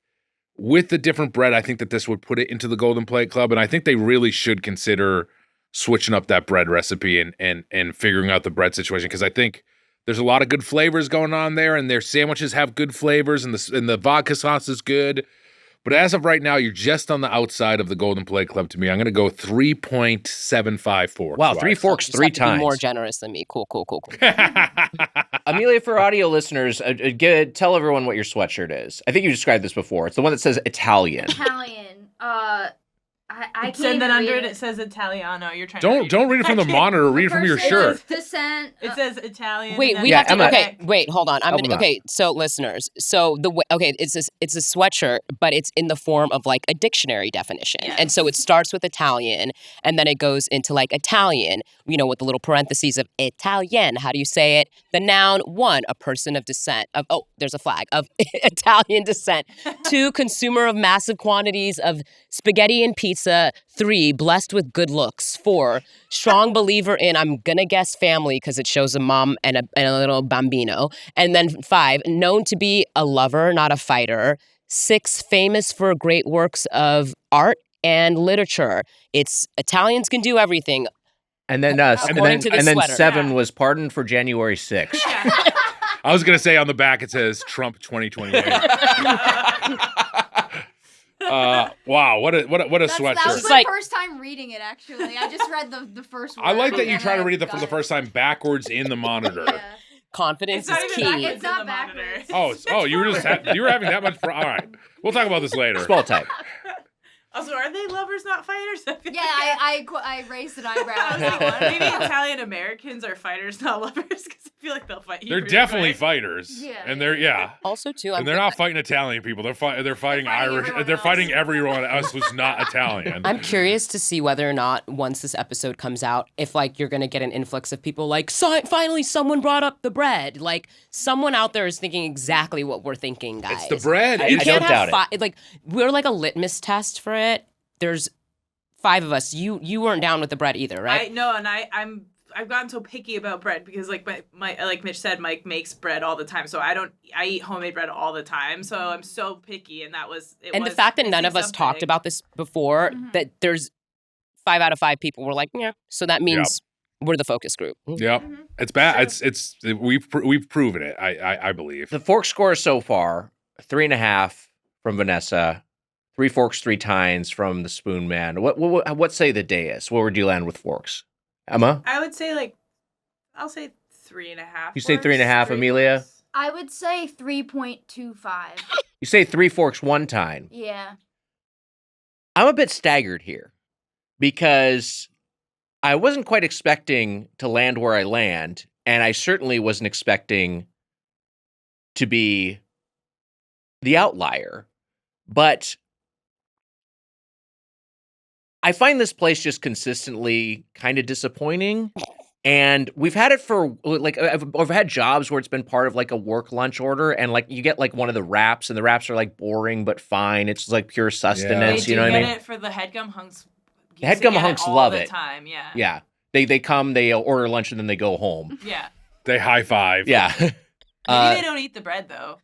with the different bread, I think that this would put it into the Golden Plate Club, and I think they really should consider switching up that bread recipe and figuring out the bread situation because I think there's a lot of good flavors going on there, and their sandwiches have good flavors, and the vodka sauce is good. But as of right now, you're just on the outside of the Golden Plate Club to me. I'm going to go 3.75 forks. Wow, 3 forks Just 3 have to be times. more generous than me. Cool. Amelia, for audio listeners, tell everyone what your sweatshirt is. I think you described this before. It's the one that says Italian. Italian. I can't And then even under read it says Italiano. You're trying. Don't read it from the monitor. Read it from your shirt. Descent. It says Italian. Wait, and then we Yeah, have to. Emma. Okay, wait, hold on. Help 'em out. Okay, so listeners, it's a sweatshirt, but it's in the form of like a dictionary definition, Yes. and so it starts with Italian, and then it goes into like Italian, with the little parentheses of Italien. How do you say it? The noun 1, a person of descent of there's a flag of Italian descent. 2, consumer of massive quantities of spaghetti and pizza. 3, blessed with good looks. 4, strong believer in, I'm gonna guess family because it shows a mom and a little bambino. And then 5, known to be a lover, not a fighter. 6, famous for great works of art and literature. It's Italians can do everything. And then According to the sweater. 7 Yeah. was pardoned for January 6th. I was going to say on the back it says Trump 2028. Wow, what a That sweatshirt. was It's my like- first time reading it, actually. I just read the first word. I like that you and try to I read it for got the first time backwards in the monitor. Yeah. Confidence It's not is even key. backwards It's not in the monitor. backwards. You were having that much. All right, we'll talk about this later. Small type. Also, are they lovers, not fighters? I feel Yeah, like I raised an I eyebrow. was like, what? Maybe Italian Americans are fighters, not lovers, because I feel like they'll fight you. They're for definitely your fighters. Yeah. And they're Also, too, and they're not fighting Italian people. They're fighting Irish. everyone They're else. fighting everyone else who's not Italian. I'm curious to see whether or not once this episode comes out, if like you're gonna get an influx of people like, finally someone brought up the bread. Like someone out there is thinking exactly what we're thinking, guys. It's the bread. I You It's- can't don't have doubt like we're like a litmus test for it. There's 5 of us. You weren't down with the bread either, right? I've gotten so picky about bread because like my like Mitch said, Mike makes bread all the time. So I eat homemade bread all the time. So I'm so picky, and The fact that none of us talked about this before, that there's 5 out of 5 people were like, yeah. So that means we're the focus group. Yep. It's bad. It's we've proven it. I believe. The fork score so far, 3.5 from Vanessa, 3 forks 3 times from the Spoon Man. What say the dais? Where would you land with forks? Emma? I would say I'll say 3.5. You say 3.5, Amelia? I would say 3.25. You say 3 forks 1 time. Yeah. I'm a bit staggered here because I wasn't quite expecting to land where I land, and I certainly wasn't expecting to be the outlier. But I find this place just consistently kind of disappointing. And we've had it for like I've had jobs where it's been part of like a work lunch order, and like you get like one of the wraps, and the wraps are like boring but fine. It's like pure sustenance, They you know do what I get mean? it for the headgum hunks. The headgum hunks love all it. the time, yeah. Yeah, they come, they order lunch, and then they go home. Yeah. They high five. Yeah, Maybe they don't eat the bread though.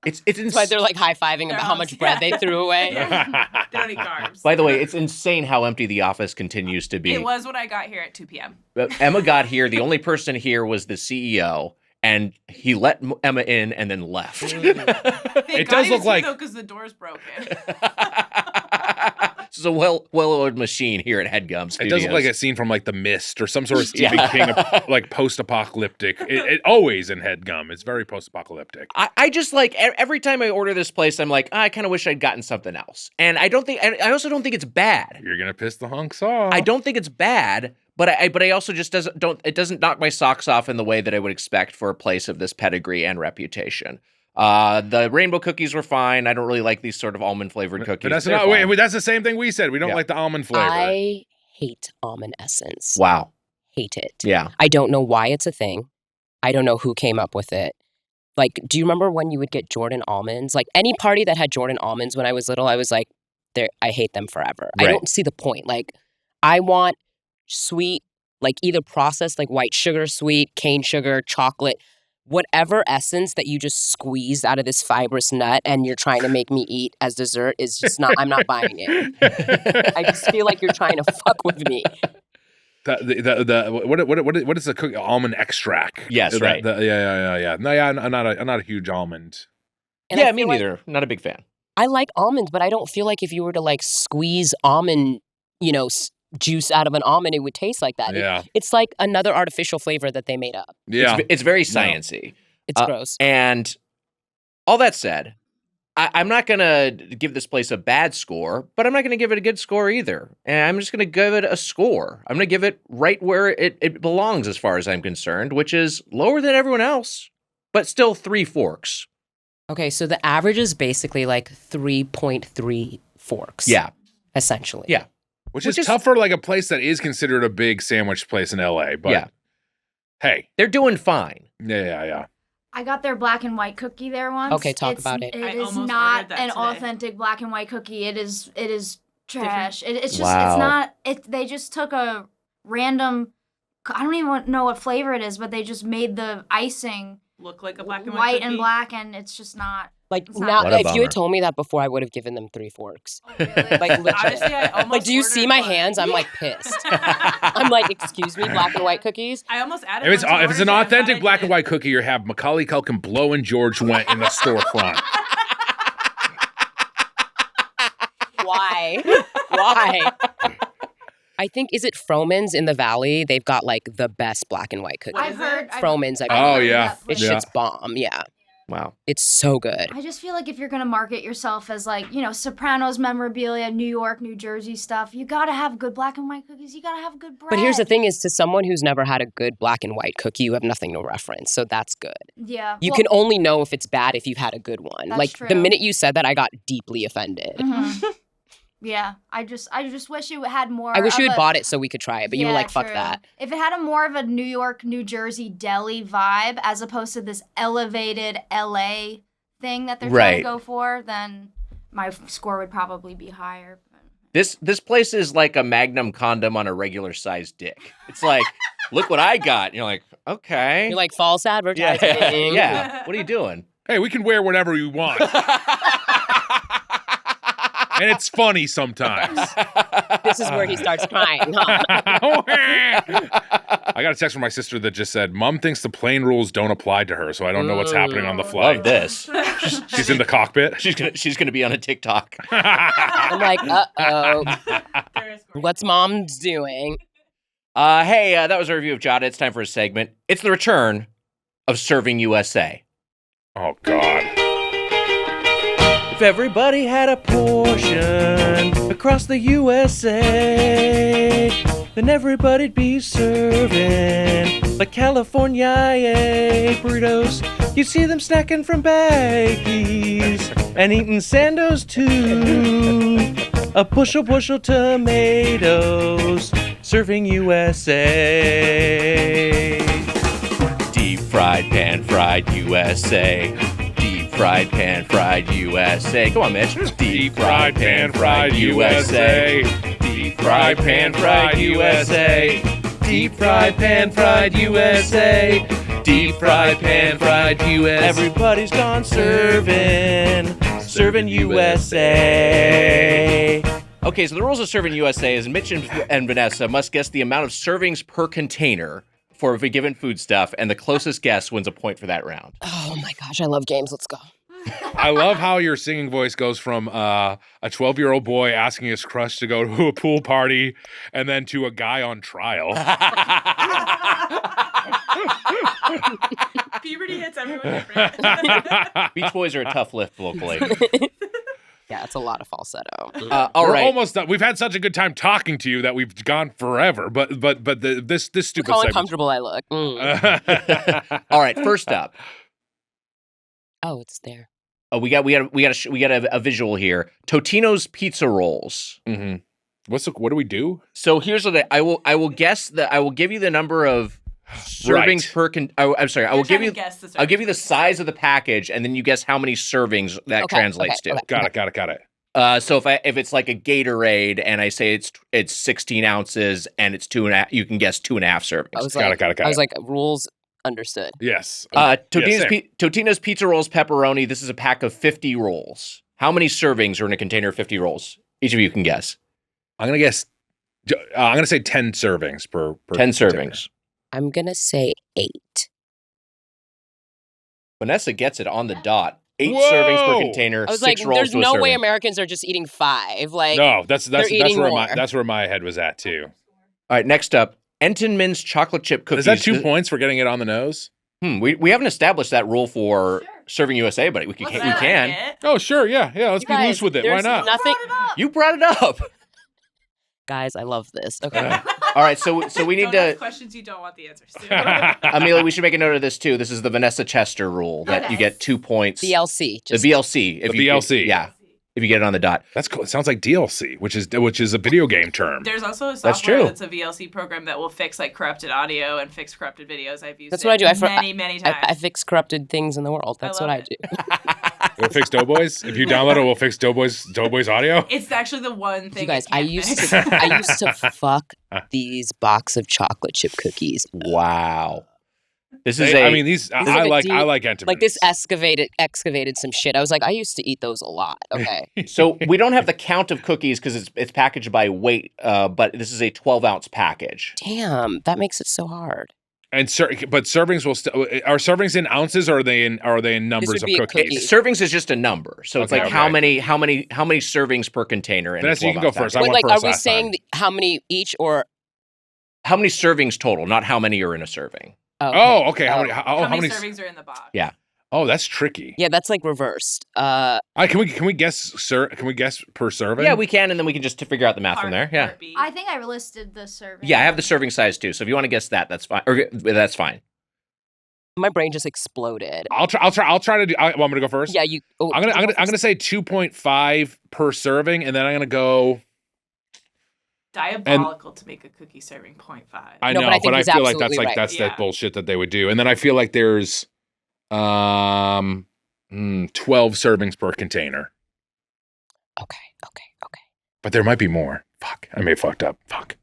it's That's why they're like high-fiving Their about how homes, much bread yeah. they threw away. They don't eat carbs. By the way, it's insane how empty the office continues to be. It was when I got here at 2 p.m. Emma got here. The only person here was the CEO, and he let Emma in and then left. It does look like- because the door's broken. This is a well-oiled machine here at HeadGum Studios. It does look like a scene from like The Mist or some sort of Stephen King, like post-apocalyptic. It always in HeadGum. It's very post-apocalyptic. I just like every time I order this place, I'm like, I kind of wish I'd gotten something else. And I also don't think it's bad. You're gonna piss the hunks off. I don't think it's bad, but I also just doesn't knock my socks off in the way that I would expect for a place of this pedigree and reputation. The rainbow cookies were fine. I don't really like these sort of almond flavored cookies. But that's the same thing we said. We don't like the almond flavor. I hate almond essence. Wow. Hate it. Yeah. I don't know why it's a thing. I don't know who came up with it. Like, do you remember when you would get Jordan almonds? Like, any party that had Jordan almonds when I was little, I was like, I hate them forever. Right. I don't see the point. Like, I want sweet, like either processed, like white sugar sweet, cane sugar, chocolate, whatever essence that you just squeezed out of this fibrous nut and you're trying to make me eat as dessert is just not, I'm not buying it. I just feel like you're trying to fuck with me. What is the cookie? Almond extract? Yes, right. Yeah. No, yeah. I'm not a huge almond. And Yeah, me neither. Not a big fan. I like almonds, but I don't feel like if you were to like squeeze almond, juice out of an almond, it would taste like that. Yeah. It's like another artificial flavor that they made up. Yeah. It's very sciencey. It's gross. And all that said, I'm not going to give this place a bad score, but I'm not going to give it a good score either. And I'm just going to give it a score. I'm going to give it right where it belongs as far as I'm concerned, which is lower than everyone else, but still 3 forks. Okay, so the average is basically like 3.3 forks. Yeah. Essentially. Yeah. Which is tough for like a place that is considered a big sandwich place in LA. But hey. They're doing fine. Yeah. I got their black and white cookie there once. Okay, talk about it. It is not an authentic black and white cookie. It is trash. It's just it's not. They just took a random. I don't even know what flavor it is, but they just made the icing look like a black and white cookie. and black, and it's just not. Like it's not now, What a if you had bummer. told me that before, I would have given them 3 forks. Oh, really? Like legit. Honestly, I almost Like, do you see ordered my one. hands? I'm like pissed. I'm like, excuse me, black and white cookies. I almost added. If it's one to an orders, I'm authentic glad I black and did. white cookie, you have Macaulay Culkin, Blow, and George Wendt in the storefront. Why? I think, is it Froman's in the Valley? They've got like the best black and white cookies. What I've is heard. it? Froman's. Oh, yeah. It's Yeah. shit's bomb. Yeah. Wow. It's so good. I just feel like if you're gonna market yourself as like, Sopranos memorabilia, New York, New Jersey stuff, you gotta have good black and white cookies. You gotta have good bread. But here's the thing is, to someone who's never had a good black and white cookie, you have nothing to reference. So that's good. Yeah. You can only know if it's bad if you've had a good one. That's Like true. the minute you said that, I got deeply offended. Mhm. Yeah. I just wish it had more. I wish of you had a- bought it so we could try it, but you were Yeah, like, fuck true. that. If it had a more of a New York, New Jersey deli vibe as opposed to this elevated LA thing that they're trying Right. to go for, then my score would probably be higher. This place is like a Magnum condom on a regular sized dick. It's like, look what I got. And you're like, okay. You're like, false advertising. Yeah. What are you doing? Hey, we can wear whatever we want. And it's funny sometimes. This is where he starts crying, huh? I got a text from my sister that just said, Mom thinks the plane rules don't apply to her, so I don't know what's happening on the flight. Love this. She's in the cockpit. She's gonna be on a TikTok. I'm like, uh-oh. There is great. What's mom's doing? Hey, that was a review of Ggiata. It's time for a segment. It's the return of Serving USA. Oh, God. If everybody had a portion across the USA, then everybody'd be serving like California burritos. You see them snacking from baggies and eating Sandos too. A bushel tomatoes. Serving USA. Deep fried, pan fried USA. Deep fried, pan fried USA. Come on, Mitch. Deep fried, pan fried USA. Deep fried, pan fried USA. Deep fried, pan fried USA. Deep fried, pan fried USA. Everybody's gone serving USA. Okay, so the rules of Serving USA is Mitch and Vanessa must guess the amount of servings per container for a given foodstuff, and the closest guess wins a point for that round. Oh my gosh, I love games. Let's go. I love how your singing voice goes from a 12-year-old boy asking his crush to go to a pool party and then to a guy on trial. Puberty hits everyone different. Beach Boys are a tough lift locally. Yeah, it's a lot of falsetto. All We're right. almost done. We've had such a good time talking to you that we've gone forever. But this Look stupid how segment. uncomfortable I look. All right. First up. Oh, it's there. Oh, we got a visual here. Totino's pizza rolls. Mm-hmm. What do we do? So here's what I will guess that I will give you the number of servings per. I'm sorry. I'll give you the size of the package, and then you guess how many servings that translates to. Got it. So if it's like a Gatorade, and I say it's 16 ounces, and it's 2.5, you can guess 2.5 servings. Got it. I was like, rules understood. Yes. Totino's pizza rolls pepperoni. This is a pack of 50 rolls. How many servings are in a container of 50 rolls? Each of you can guess. I'm gonna guess. I'm gonna say 10 servings per 10 container. servings. I'm gonna say 8. Vanessa gets it on the dot. 8 Whoa! servings per container. I was 6 like, rolls there's to a no way serving. Americans are just eating 5. Like, No, that's eating where more. my head was at too. All right, next up, Entenmann's chocolate chip cookies. Is that 2 points for getting it on the nose? We haven't established that rule for Serving USA, but we can. Oh, sure, yeah. Let's be guys, loose with it. Why there's not? Nothing. You brought it up. Guys, I love this. Okay. All right, so we need Don't to ask questions you don't want the answers to. Amelia, we should make a note of this too. This is the Vanessa Chester rule that you get 2 points. BLC. The VLC. The VLC. Yeah. If you get it on the dot. That's cool. It sounds like DLC, which is a video game term. There's also a That's software true. that's a VLC program that will fix like corrupted audio and fix corrupted videos. I've used That's it what I do. many times. I fix corrupted things in the world. That's what I do. It'll fix Doughboys. If you download it, we'll fix Doughboys audio. It's actually the one thing. You guys, it I can't used fix. to fuck these box of chocolate chip cookies. Wow. This is I mean, these I like Entenmann's. Like this excavated some shit. I was like, I used to eat those a lot. Okay. So we don't have the count of cookies because it's packaged by weight, but this is a 12-ounce package. Damn, that makes it so hard. And but servings will are servings in ounces or are they in numbers of be a cookies? cookie. Servings is just a number, so it's Okay, like how many servings per container. Vanessa, you can go first. I Wait, went like, first are we last saying time. how many each or? How many servings total, not how many are in a serving. Oh, okay. How How many? many servings are in the box? Yeah. Oh, that's tricky. Yeah, that's like reversed. Can we guess, sir? Can we guess per serving? Yeah, we can, and then we can just figure out the math from there. Yeah. I think I listed the serving. Yeah, I have the serving size too. So if you want to guess that, that's fine. Or that's fine. My brain just exploded. I'll try to do. Want me to go first? Yeah, you. Oh, I'm gonna say 2.5 per serving, and then I'm gonna go. Diabolical to make a cookie serving 0.5. I No, know, but I think but I he's feel like absolutely right. that's Yeah. that bullshit that they would do, and then I feel like there's 12 servings per container, Okay. but there might be more. Fuck, I may have fucked up. Fuck.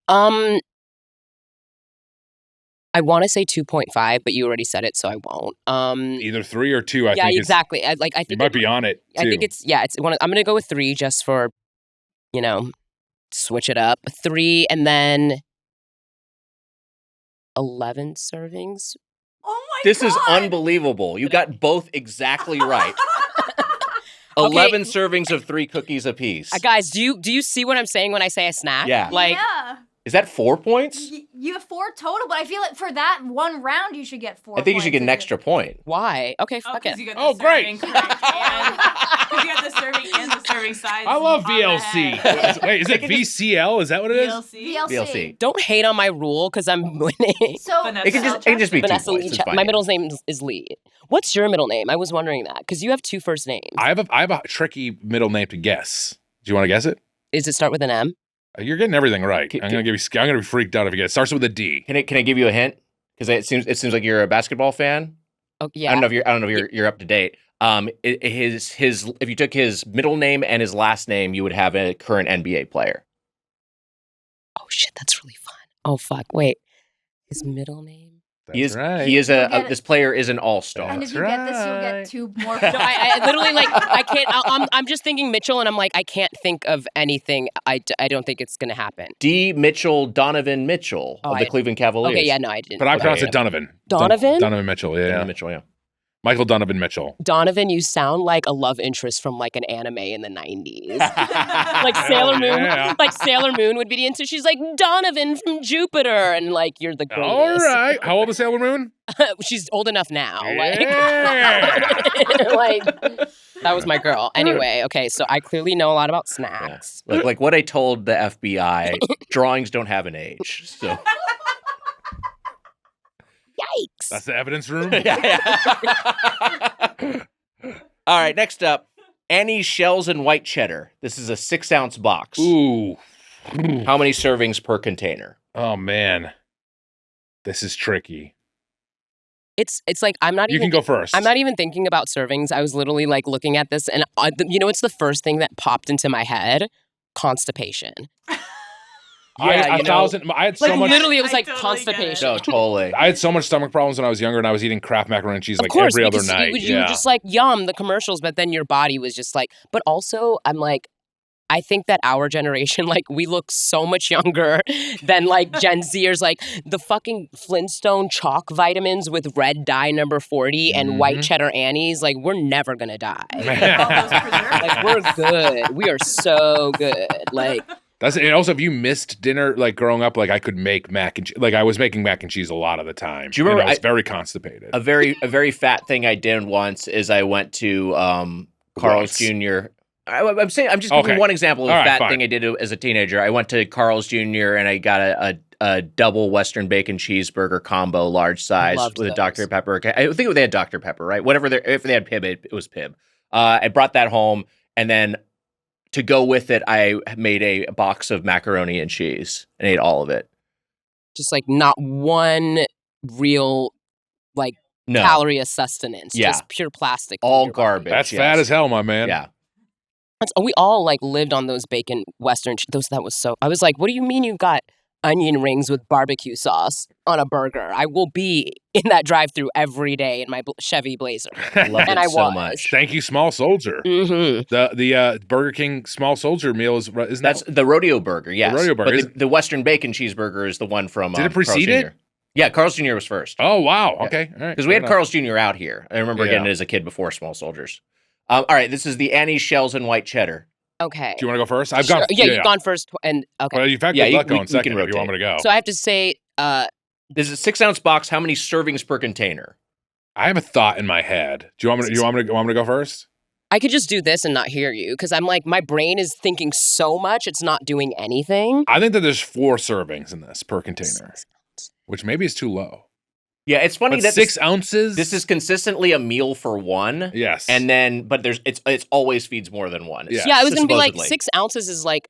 I want to say 2.5, but you already said it, so I won't. Either 3 or 2. I yeah, think exactly. I think you might be on it. Too. I think it's one. I'm gonna go with 3 just for, switch it up. 3 and then 11 servings. Oh my This god! is unbelievable. You got both exactly right. 11 servings of 3 cookies apiece. Guys, do you see what I'm saying when I say a snack? Yeah. Like, yeah. Is that 4 points? You have 4 total, but I feel like for that one round you should get 4. I think you should get an points. extra point. why? Okay, fuck because it. you got Oh, the great. serving correct because you got the serving and the serving size. I love on the VLC. head. Wait, is it VCL? Is that what it is? VLC. VLC. Don't hate on my rule because I'm winning. So Vanessa It can just be 2 Vanessa points. Lee. It's fine. My middle name is Lee. What's your middle name? I was wondering that because you have 2 first names. I have a tricky middle name to guess. Do you want to guess it? Does it start with an M? You're getting everything right. Can- I'm gonna be freaked out if you get it. Starts with a D. Can I give you a hint? Because it seems like you're a basketball fan. Oh yeah. I don't know if you're up to date. If you took his middle name and his last name, you would have a current NBA player. Oh shit, that's really fun. Oh fuck, wait. His middle name? That's right. He is You'll get this player is an all-star. and if you get this, you'll get 2 more. No, I literally I can't. I'm just thinking Mitchell, and I'm like, I can't think of anything. I don't think it's gonna happen. Donovan Mitchell of the Cleveland Cavaliers. Okay, yeah, no, I didn't. But I pronounce Okay, it Donovan. Donovan? Donovan Mitchell. Yeah. Donovan Mitchell, yeah. Michael Donovan Mitchell. Donovan, you sound like a love interest from like an anime in the 90s. Like Sailor Moon. Yeah. Like Sailor Moon would be into. She's like Donovan from Jupiter, and like you're the greatest. All right. How old is Sailor Moon? She's old enough now. Yeah. Like that was my girl. Anyway, okay, so I clearly know a lot about snacks. Yeah. Like what I told the FBI, drawings don't have an age. So Yikes. That's the evidence room. All right, next up, Annie's Shells and White Cheddar. This is a 6-ounce box. Ooh. How many servings per container? Oh, man. This is tricky. It's like I'm not You even can go first. I'm not even thinking about servings. I was literally like looking at this and it's the first thing that popped into my head? Constipation. I had so Like much. literally it was I like totally constipation. No, totally. I had so much stomach problems when I was younger, and I was eating Kraft macaroni and cheese Of like course, every other because night. you were just like, yum, the commercials, but then your body was just like, but also I'm like, I think that our generation, like, we look so much younger than like Gen Zers, like the fucking Flintstone chalk vitamins with red dye number 40 and white cheddar Annies. Like, we're never gonna die. All those preservatives. Like, we're good. We are so good. Like, That's and also if you missed dinner like growing up, like I could make mac and cheese. Like I was making mac and cheese a lot of the time. Do you remember I was very constipated. A very fat thing I did once is I went to Carl's Jr. I'm just giving one example of a fat thing I did as a teenager. I went to Carl's Jr. and I got a double Western bacon cheeseburger combo, large size with a Dr. Pepper. I think they had Dr. Pepper, right? Whatever. If they had Pib, it was Pib. I brought that home, and then to go with it, I made a box of macaroni and cheese and ate all of it. just like not one real like calorie of sustenance. Yeah. Just pure plastic. All garbage. That's fat as hell, my man. Yeah. We all like lived on those bacon Western. That was so. I was like, what do you mean you got onion rings with barbecue sauce on a burger? I will be in that drive-thru every day in my Chevy Blazer. Love and it I so was. much. Thank you, Small Soldier. Mm-hmm. The Burger King Small Soldier meal isn't That's the rodeo burger. Yes, The rodeo burger. But the Western bacon cheeseburger is the one from. Did it precede Carl's it? Jr. Yeah, Carl's Jr. was first. Oh wow. Okay. All right. Because we had Carl's Jr. out here. I remember getting it as a kid before Small Soldiers. All right, this is the Annie's Shells and White Cheddar. Okay. Do you want to go first? I've gone. Yeah, you've gone first. And okay. Well, you've had good luck going second if you want me to go. So I have to say, this is a 6-ounce box. How many servings per container? I have a thought in my head. Do you want me? Want me to go first? I could just do this and not hear you because I'm like, my brain is thinking so much, it's not doing anything. I think that there's 4 servings in this per container, which maybe is too low. Yeah, it's funny that 6 ounces. This is consistently a meal for one. Yes, and then but it's always feeds more than one. Yeah, I was gonna be like 6 ounces is like,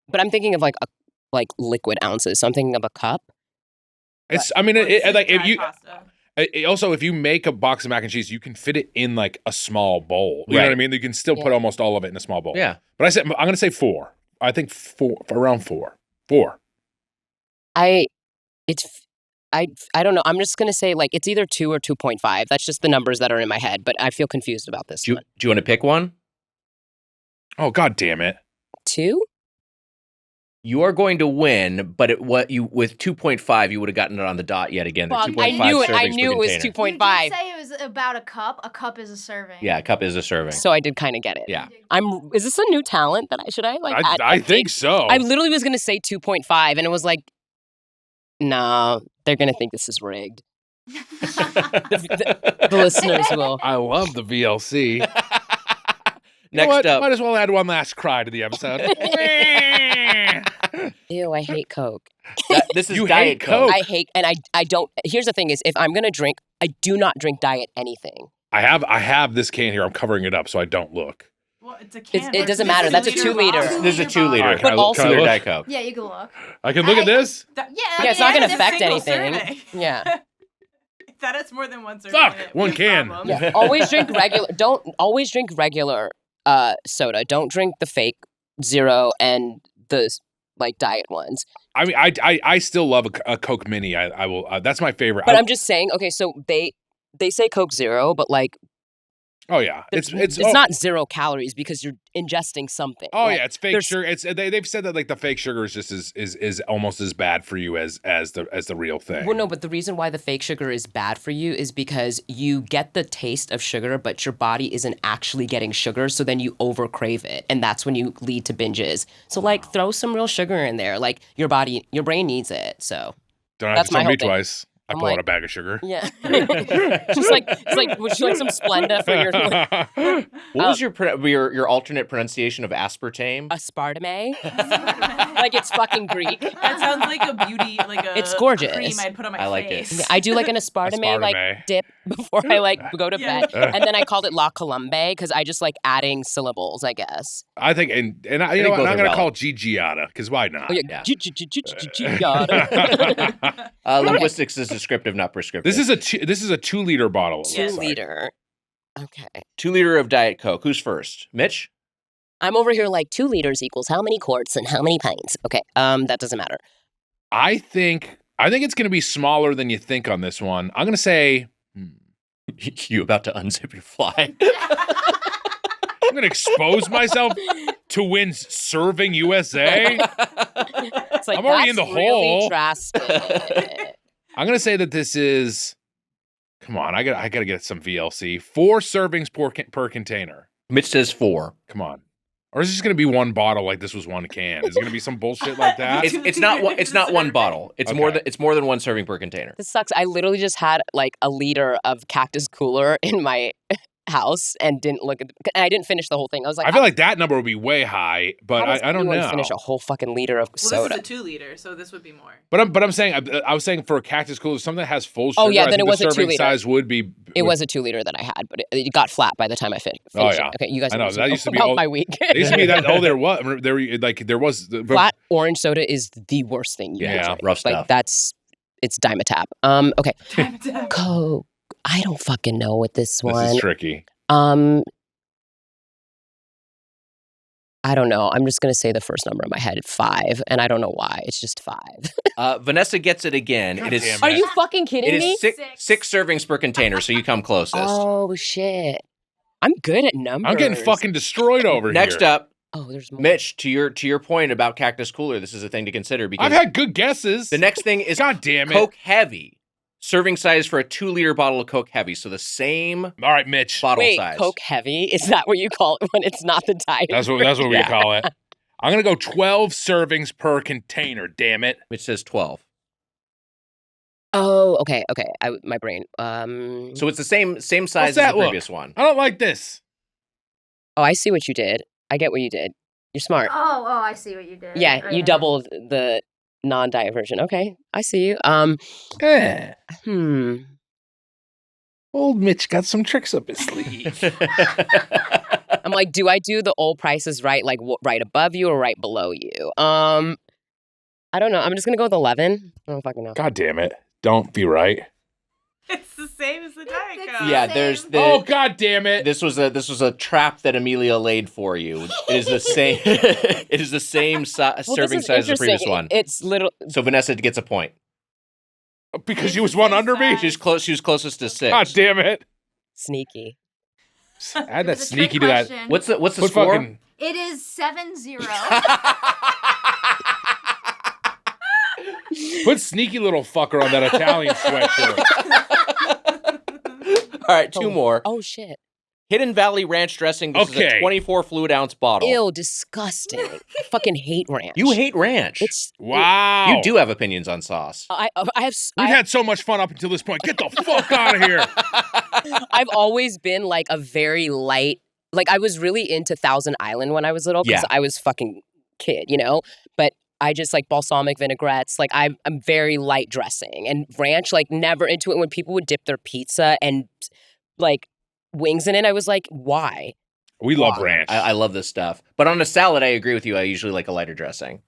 but I'm thinking of like liquid ounces. So I'm thinking of a cup. It's. I mean, like if you. Also, if you make a box of mac and cheese, you can fit it in like a small bowl. You know what I mean? You can still put almost all of it in a small bowl. Yeah. But I'm going to say 4. I think 4, around 4. 4. I don't know. I'm just going to say like it's either 2 or 2.5. That's just the numbers that are in my head, but I feel confused about this one. Do you want to pick one? Oh, God damn it. 2? You are going to win, but with 2.5, you would have gotten it on the dot yet again. Well, I knew it was 2.5. You did say it was about a cup. A cup is a serving. Yeah, a cup is a serving. So I did kind of get it. Yeah. Is this a new talent that I think so. I literally was going to say 2.5 and it was like, no, they're going to think this is rigged. the listeners will. I love the VLC. Next up. Might as well add one last cry to the episode. Ew, I hate Coke. This is You Diet hate Coke. I hate, and I don't, here's the thing is, if I'm going to drink, I do not drink diet anything. I have this can here. I'm covering it up so I don't look. Well, it's a can. It doesn't matter. That's a 2 liter. This is a 2 liter. All right, But also- Can I look? Diet Coke. Yeah, you can look. I can look at this? Yeah, Yeah, it's not going to it's a affect single anything. serving. Yeah. That it's more than one serving. Fuck, one big can. problem. Yeah. Always drink regular, don't always drink regular soda. Don't drink the fake zero and the like diet ones. I mean, I still love a Coke Mini. I will. That's my favorite. But I'm just saying, okay, so they say Coke Zero, but like Oh yeah, it's not 0 calories because you're ingesting something. Oh yeah, it's fake sugar. They've said that like the fake sugar is just is almost as bad for you as the real thing. Well, no, but the reason why the fake sugar is bad for you is because you get the taste of sugar, but your body isn't actually getting sugar, so then you over crave it, and that's when you lead to binges. So like, throw some real sugar in there. Like your brain needs it. So don't have to tell me twice. I pull out a bag of sugar. Yeah. It's like, would you like some Splenda for your... What was your alternate pronunciation of aspartame? Aspartame. Like it's fucking Greek. That sounds like a beauty, like a it's gorgeous. cream I'd put on my face. I like it. I do like an aspartame like dip before I like go to bed. And then I called it La Colombe because I just like adding syllables, I guess. I think, and you know what, I'm going to call it Ggiata because why not? Oh, yeah. Ggiata. Linguistics is descriptive, not prescriptive. This is a 2-liter bottle. 2 liter. Okay. 2 liter of Diet Coke. Who's first? Mitch? I'm over here like 2 liters equals how many quarts and how many pints? Okay. That doesn't matter. I think it's going to be smaller than you think on this one. I'm going to say... You about to unzip your fly? I'm going to expose myself to win Serving USA. It's like, I'm already in the really hole. Drastic. I'm going to say that this is... Come on, I got to get some VLC. 4 servings per container. Mitch says 4. Come on. Or is it just going to be 1 bottle like this was 1 can? Is it going to be some bullshit like that? It's not 1 bottle. It's more than 1 serving per container. This sucks. I literally just had like a liter of Cactus Cooler in my house and didn't look at and I didn't finish the whole thing. I was like, I feel like that number would be way high, but I don't know. Finish a whole fucking liter of soda. This is a 2 liter, so this would be more. But I'm saying I was saying for a Cactus Cooler, something that has full sugar. Oh yeah, I then think it was the a 2 serving liter. Size would be. It was a 2 liter that I had, but it got flat by the time I finished. Oh yeah. Okay, you guys. I know that used to be my week. It used to be that. Oh, there was flat orange soda is the worst thing. You can drink. Rough stuff. Like it's Dimetap. Okay. Dimetap. Coke. I don't fucking know with this one. This is tricky. I don't know. I'm just going to say the first number in my head, 5, and I don't know why. It's just 5. Vanessa gets it again. God it is. Are you fucking kidding me? It is 6 servings per container, so you come closest. Oh shit! I'm good at numbers. I'm getting fucking destroyed over here. Next up, there's more. Mitch. To your point about Cactus Cooler, this is a thing to consider because I've had good guesses. the next thing is God damn it. Coke Heavy. Serving size for a 2-liter bottle of Coke Heavy, so the same. All right, Mitch. Bottle size. Coke Heavy? Is that what you call it when it's not the diet? That's what we call it. I'm gonna go 12 servings per container. Damn it. Mitch says 12. Oh, okay. My brain. So it's the same size as the previous one. I don't like this. Oh, I see what you did. I get what you did. You're smart. Oh, I see what you did. Yeah, you doubled the non-diet version. Okay, I see you. Old Mitch got some tricks up his sleeve. I'm like, do I do the old prices right, like right above you or right below you? I don't know. I'm just gonna go with 11. I don't fucking know. God damn it! Don't be right. It's the same as the Diet Coke. Yeah, there's the. Oh God damn it! This was a trap that Amelia laid for you. It is the same. It is the same serving size as the previous one. It's little. So Vanessa gets a point because she was 1 under me. She was closest to 6. God damn it! Sneaky. Add that It's a sneaky trick to that. question. What's the Put score? fucking- It is 7-0. Put sneaky little fucker on that Italian sweatshirt. All right, 2 more. Oh shit. Hidden Valley Ranch dressing. This is a 24 fluid ounce bottle. Ew, disgusting. I fucking hate ranch. You hate ranch. Wow. You do have opinions on sauce. We've had so much fun up until this point. Get the fuck out of here. I've always been like a very light. Like I was really into Thousand Island when I was little because I was fucking kid, you know. But I just like balsamic vinaigrettes. Like I'm very light dressing and ranch. Like never into it. When people would dip their pizza and like wings in it, I was like, why? We love ranch. I love this stuff. But on a salad, I agree with you. I usually like a lighter dressing.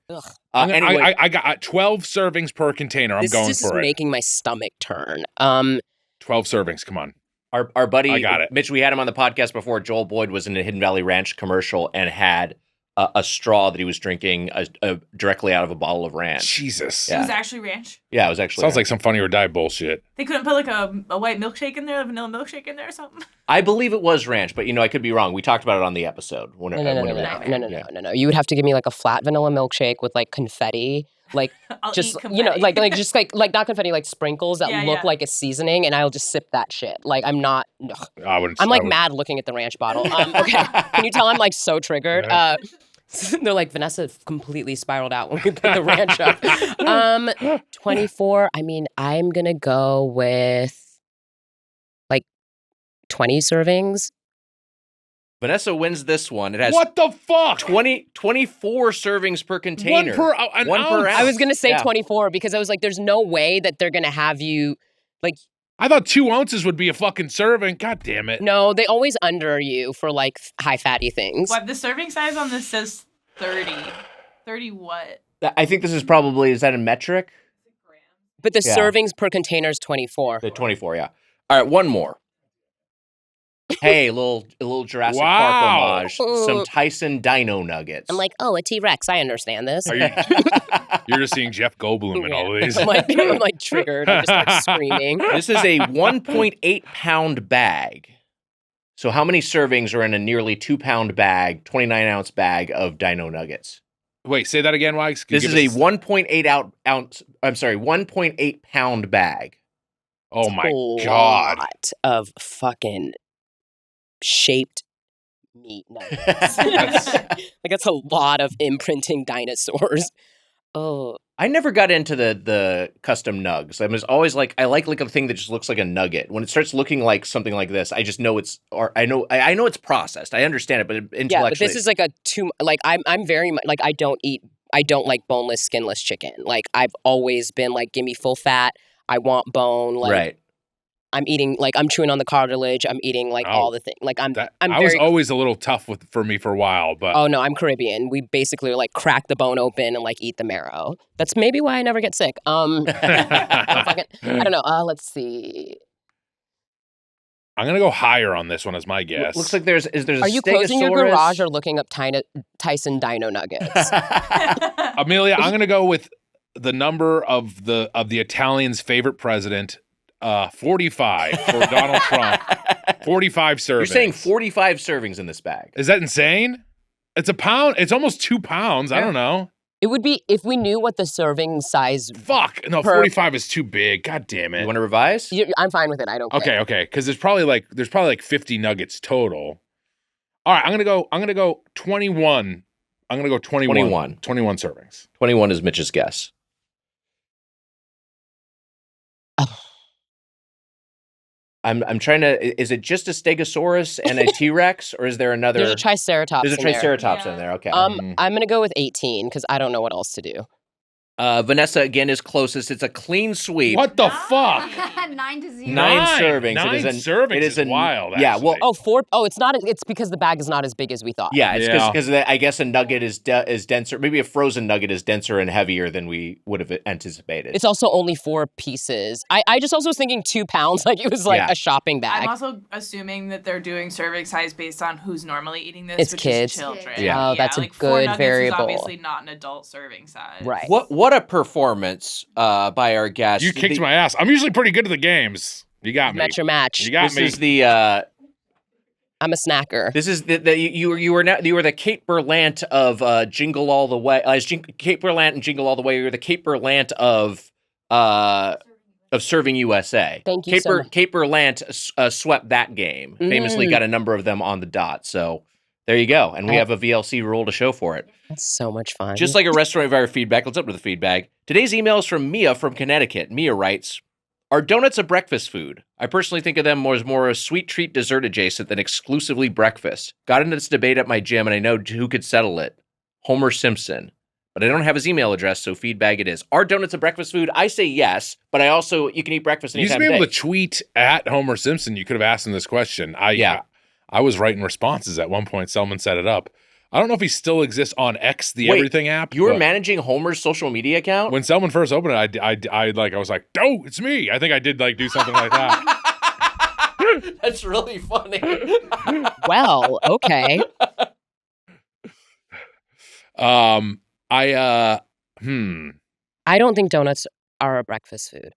Anyway, I got 12 servings per container. I'm going this for is it. making my stomach turn. 12 servings. Come on. Our buddy, I got it. Mitch, we had him on the podcast before. Joel Boyd was in a Hidden Valley Ranch commercial and had a straw that he was drinking directly out of a bottle of ranch. Jesus. It was actually ranch. Yeah, it was actually Sounds ranch. like some Funny or Die bullshit. They couldn't put like a white milkshake in there, a vanilla milkshake in there or something? I believe it was ranch, but I could be wrong. We talked about it on the episode. No. You would have to give me like a flat vanilla milkshake with like confetti. Like I'll just eat confetti. like not confetti, like sprinkles that look like a seasoning, and I'll just sip that shit. Like I'm not. I'm like mad looking at the ranch bottle. Okay, can you tell I'm like so triggered? They're like, Vanessa completely spiraled out when we put the ranch up. 24. I mean, I'm gonna go with like 20 servings. Vanessa wins this one. It has what the fuck? 24 servings per container. One per ounce. I was gonna say 24 because I was like, there's no way that they're gonna have you like. I thought 2 ounces would be a fucking serving. God damn it. No, they always under you for like high fatty things. What, the serving size on this says 30. 30 what? I think this is probably, is that in metric? But the servings per container is 24. The 24, yeah. All right, one more. Hey, a little Jurassic Park homage. Some Tyson Dino Nuggets. I'm like, oh, a T-Rex. I understand this. Are you, you're just seeing Jeff Goldblum in all of these. I'm like triggered. I just start screaming. This is a 1.8 pound bag. So how many servings are in a nearly 2 pound bag, 29 ounce bag of Dino Nuggets? Wait, say that again, Wags. This is a 1.8 pound bag. Oh my God. Lot of fucking shaped meat nuggets. That's a lot of imprinting dinosaurs. Oh, I never got into the custom nugs. I was always like, I like a thing that just looks like a nugget. When it starts looking like something like this, I just know I know it's processed. I understand it, but intellectually, yeah. But this is like I'm very much like I don't like boneless, skinless chicken. Like I've always been like, give me full fat. I want bone. Like, right. I'm eating, like, I'm chewing on the cartilage. I'm eating, like, all the things. Like, I was always a little tough for me for a while, but. Oh, no, I'm Caribbean. We basically, like, crack the bone open and, like, eat the marrow. That's maybe why I never get sick. I don't know. Let's see. I'm going to go higher on this one as my guess. Looks like there's a Are you closing your garage or looking up Tyson Dino Nuggets? Amelia, I'm going to go with the number of the Italians' favorite president, 45 for Donald Trump. 45 servings. You're saying 45 servings in this bag. Is that insane? It's a pound. It's almost 2 pounds. Yeah. I don't know. It would be if we knew what the serving size. Fuck. No, 45 is too big. God damn it. You want to revise? I'm fine with it. I don't care. Okay. Because there's probably like 50 nuggets total. All right, I'm gonna go 21. I'm gonna go 21. 21 servings. 21 is Mitch's guess. I'm trying to. Is it just a Stegosaurus and a T-Rex, or is there another? There's a Triceratops. There's a Triceratops in there. Okay. I'm gonna go with 18 because I don't know what else to do. Vanessa again is closest. It's a clean sweep. What the fuck? 9-0. 9 servings. Nine servings is wild. Yeah. Well. Four. Oh, it's not. It's because the bag is not as big as we thought. Yeah. It's because I guess a nugget is denser. Maybe a frozen nugget is denser and heavier than we would have anticipated. It's also only 4 pieces. I just also was thinking 2 pounds, like it was like a shopping bag. I'm also assuming that they're doing serving size based on who's normally eating this, it's which kids. is children. Yeah. Oh, that's like a good 4 variable. Is obviously not an adult serving size. Right. What a performance by our guest. You kicked my ass. I'm usually pretty good at the games. You got me. Met your match. You got me. This is the. I'm a snacker. This is you were the Kate Berlant of Jingle All the Way. Kate Berlant and Jingle All the Way. You're the Kate Berlant of Serving USA. Thank you. Kate Berlant swept that game. Famously got a number of them on the dot. So there you go. And we have a VLC rule to show for it. That's so much fun. Just like a restaurant via feedback, let's open the feedback. Today's email is from Mia from Connecticut. Mia writes, "Are donuts a breakfast food? I personally think of them as more a sweet treat dessert adjacent than exclusively breakfast. Got into this debate at my gym, and I know who could settle it. Homer Simpson. But I don't have his email address, so feedback it is. Are donuts a breakfast food? I say yes, but you can eat breakfast anytime. You used to be able to tweet at Homer Simpson. You could have asked him this question. I was writing responses at one point. Selman set it up. I don't know if he still exists on X, the Everything app. You were managing Homer's social media account? When Selman first opened it, I was like, "Oh, it's me." I think I did do something like that. That's really funny. Well, okay. I don't think donuts are a breakfast food.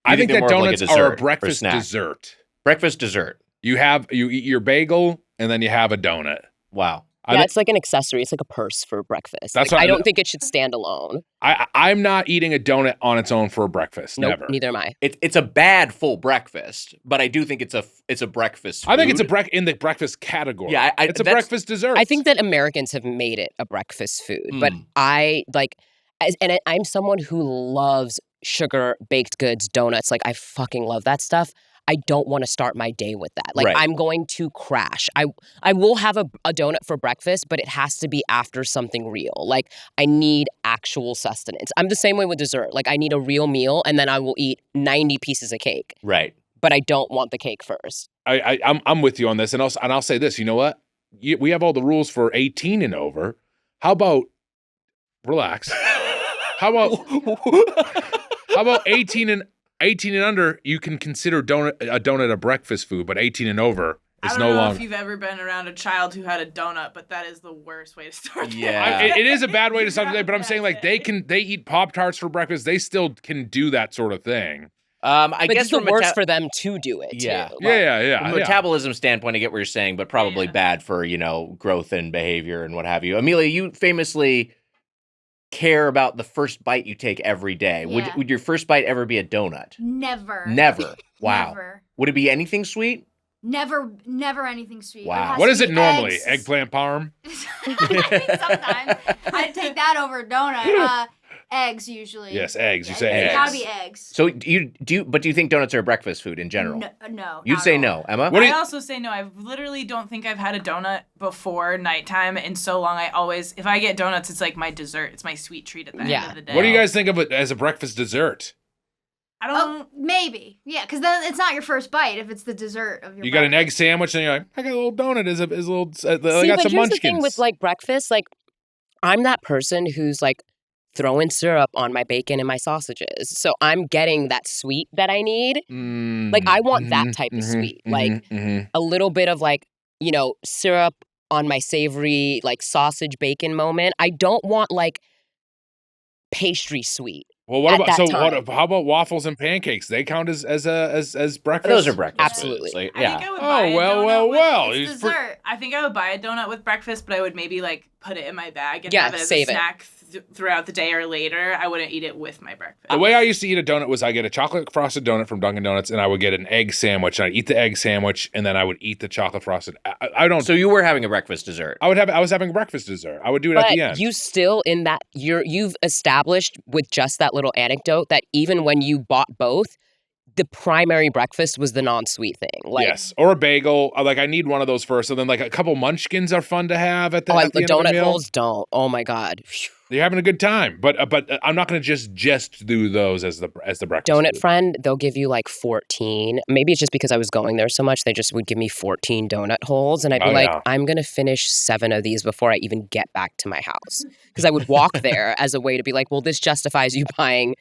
I think that donuts are a breakfast dessert. Breakfast dessert. You eat your bagel and then you have a donut. Wow. Yeah, it's like an accessory. It's like a purse for breakfast. I don't think it should stand alone. I'm not eating a donut on its own for a breakfast. Nope, Never. Neither am I. It's a bad full breakfast, but I do think it's a breakfast food. I think it's in the breakfast category. Yeah, it's a breakfast dessert. I think that Americans have made it a breakfast food, but I'm someone who loves sugar, baked goods, donuts. Like I fucking love that stuff. I don't want to start my day with that. Like, I'm going to crash. I will have a donut for breakfast, but it has to be after something real. Like, I need actual sustenance. I'm the same way with dessert. Like, I need a real meal, and then I will eat 90 pieces of cake. Right. But I don't want the cake first. I'm with you on this. And I'll say this. You know what? We have all the rules for 18 and over. How about, relax. How about 18 and under, you can consider a donut a breakfast food, but 18 and over is no longer. I don't know if you've ever been around a child who had a donut, but that is the worst way to start. Yeah, it is a bad way to start the day. But I'm saying like they eat Pop-Tarts for breakfast. They still can do that sort of thing. I guess it's worse for them to do it. Yeah, too. Yeah. From a metabolism standpoint, I get what you're saying, but probably bad for growth and behavior and what have you. Amelia, you famously care about the first bite you take every day. Yeah. Would your first bite ever be a donut? Never. Wow. Never. Would it be anything sweet? Never anything sweet. Wow. What is it normally? Eggs. Eggplant parm? I mean, sometimes I'd take that over a donut. Eggs usually. Yes, eggs. You say eggs. It's gotta be eggs. So do you think donuts are a breakfast food in general? No. You'd say no, Emma? I also say no. I literally don't think I've had a donut before nighttime in so long. If I get donuts, it's like my dessert. It's my sweet treat at the end of the day. What do you guys think of it as a breakfast dessert? I don't. Maybe. Yeah, because then it's not your first bite if it's the dessert of your. You got an egg sandwich and you're like, I got a little donut. Is a little. I got some munchkins. Here's the thing with like breakfast. Like, I'm that person who's like throwing syrup on my bacon and my sausages. So I'm getting that sweet that I need. Like, I want that type of sweet. Like, a little bit of like, syrup on my savory, like sausage bacon moment. I don't want like pastry sweet. Well, how about waffles and pancakes? They count as breakfast? Those are breakfast. Absolutely. Like, I think I would buy a donut with dessert. I think I would buy a donut with breakfast, but I would maybe like put it in my bag and have it as save a snack throughout the day or later. I wouldn't eat it with my breakfast. The way I used to eat a donut was I get a chocolate frosted donut from Dunkin' Donuts and I would get an egg sandwich. And I'd eat the egg sandwich and then I would eat the chocolate frosted. I don't. So you were having a breakfast dessert. I was having a breakfast dessert. I would do it at the end. You still you've established with just that little anecdote that even when you bought both, the primary breakfast was the non-sweet thing. Like, yes, or a bagel. Like I need one of those first, and then like a couple munchkins are fun to have at the end of the donut meal. holes don't. Oh my god, you're having a good time. But I'm not going to just do those as the breakfast. Donut food. Friend, they'll give you like 14. Maybe it's just because I was going there so much. They just would give me 14 donut holes, and I'd be I'm going to finish 7 of these before I even get back to my house because I would walk there as a way to be like, well, this justifies you buying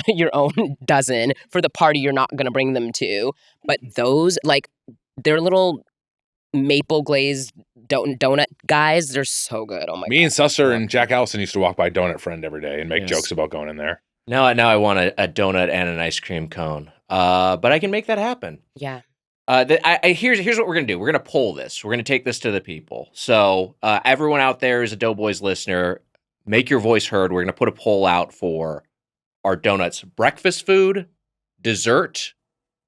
your own dozen for the party you're not going to bring them to. But those, like, they're little maple glazed donut guys. They're so good. Oh my God. Me and Susser and Jack Allison used to walk by Donut Friend every day and make jokes about going in there. Now I want a donut and an ice cream cone. But I can make that happen. Yeah. Here's what we're going to do. We're going to poll this. We're going to take this to the people. So everyone out there is a Doughboys listener. Make your voice heard. We're going to put a poll out for are donuts breakfast food, dessert,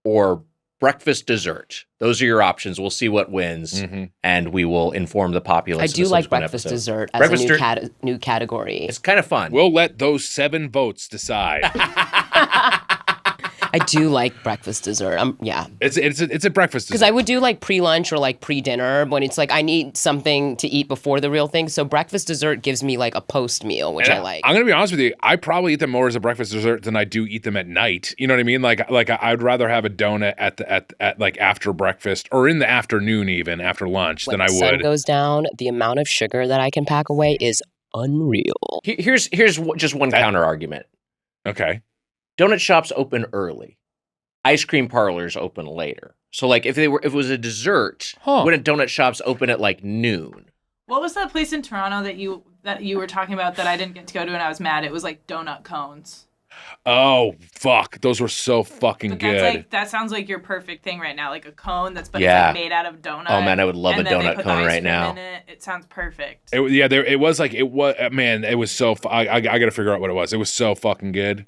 or breakfast dessert? Those are your options. We'll see what wins, and we will inform the populace. I do like breakfast dessert as a new category. It's kind of fun. We'll let those 7 votes decide. I do like breakfast dessert. It's a breakfast dessert. Because I would do like pre-lunch or like pre-dinner when it's like I need something to eat before the real thing. So breakfast dessert gives me like a post-meal, which I like. I'm going to be honest with you. I probably eat them more as a breakfast dessert than I do eat them at night. You know what I mean? Like I'd rather have a donut at like after breakfast or in the afternoon even after lunch than I would. When the sun goes down, the amount of sugar that I can pack away is unreal. Here's just one counter argument. Okay. Donut shops open early. Ice cream parlors open later. So, like, if it was a dessert, wouldn't donut shops open at like noon? What was that place in Toronto that that you were talking about that I didn't get to go to and I was mad. It was like donut cones. Oh, fuck. Those were so fucking But good. that sounds like your perfect thing right now. Like a cone it's like made out of donut. Oh, man, I would love a and then they donut put cone the ice right cream now. in it. It sounds perfect. It was so, I got to figure out what it was. It was so fucking good.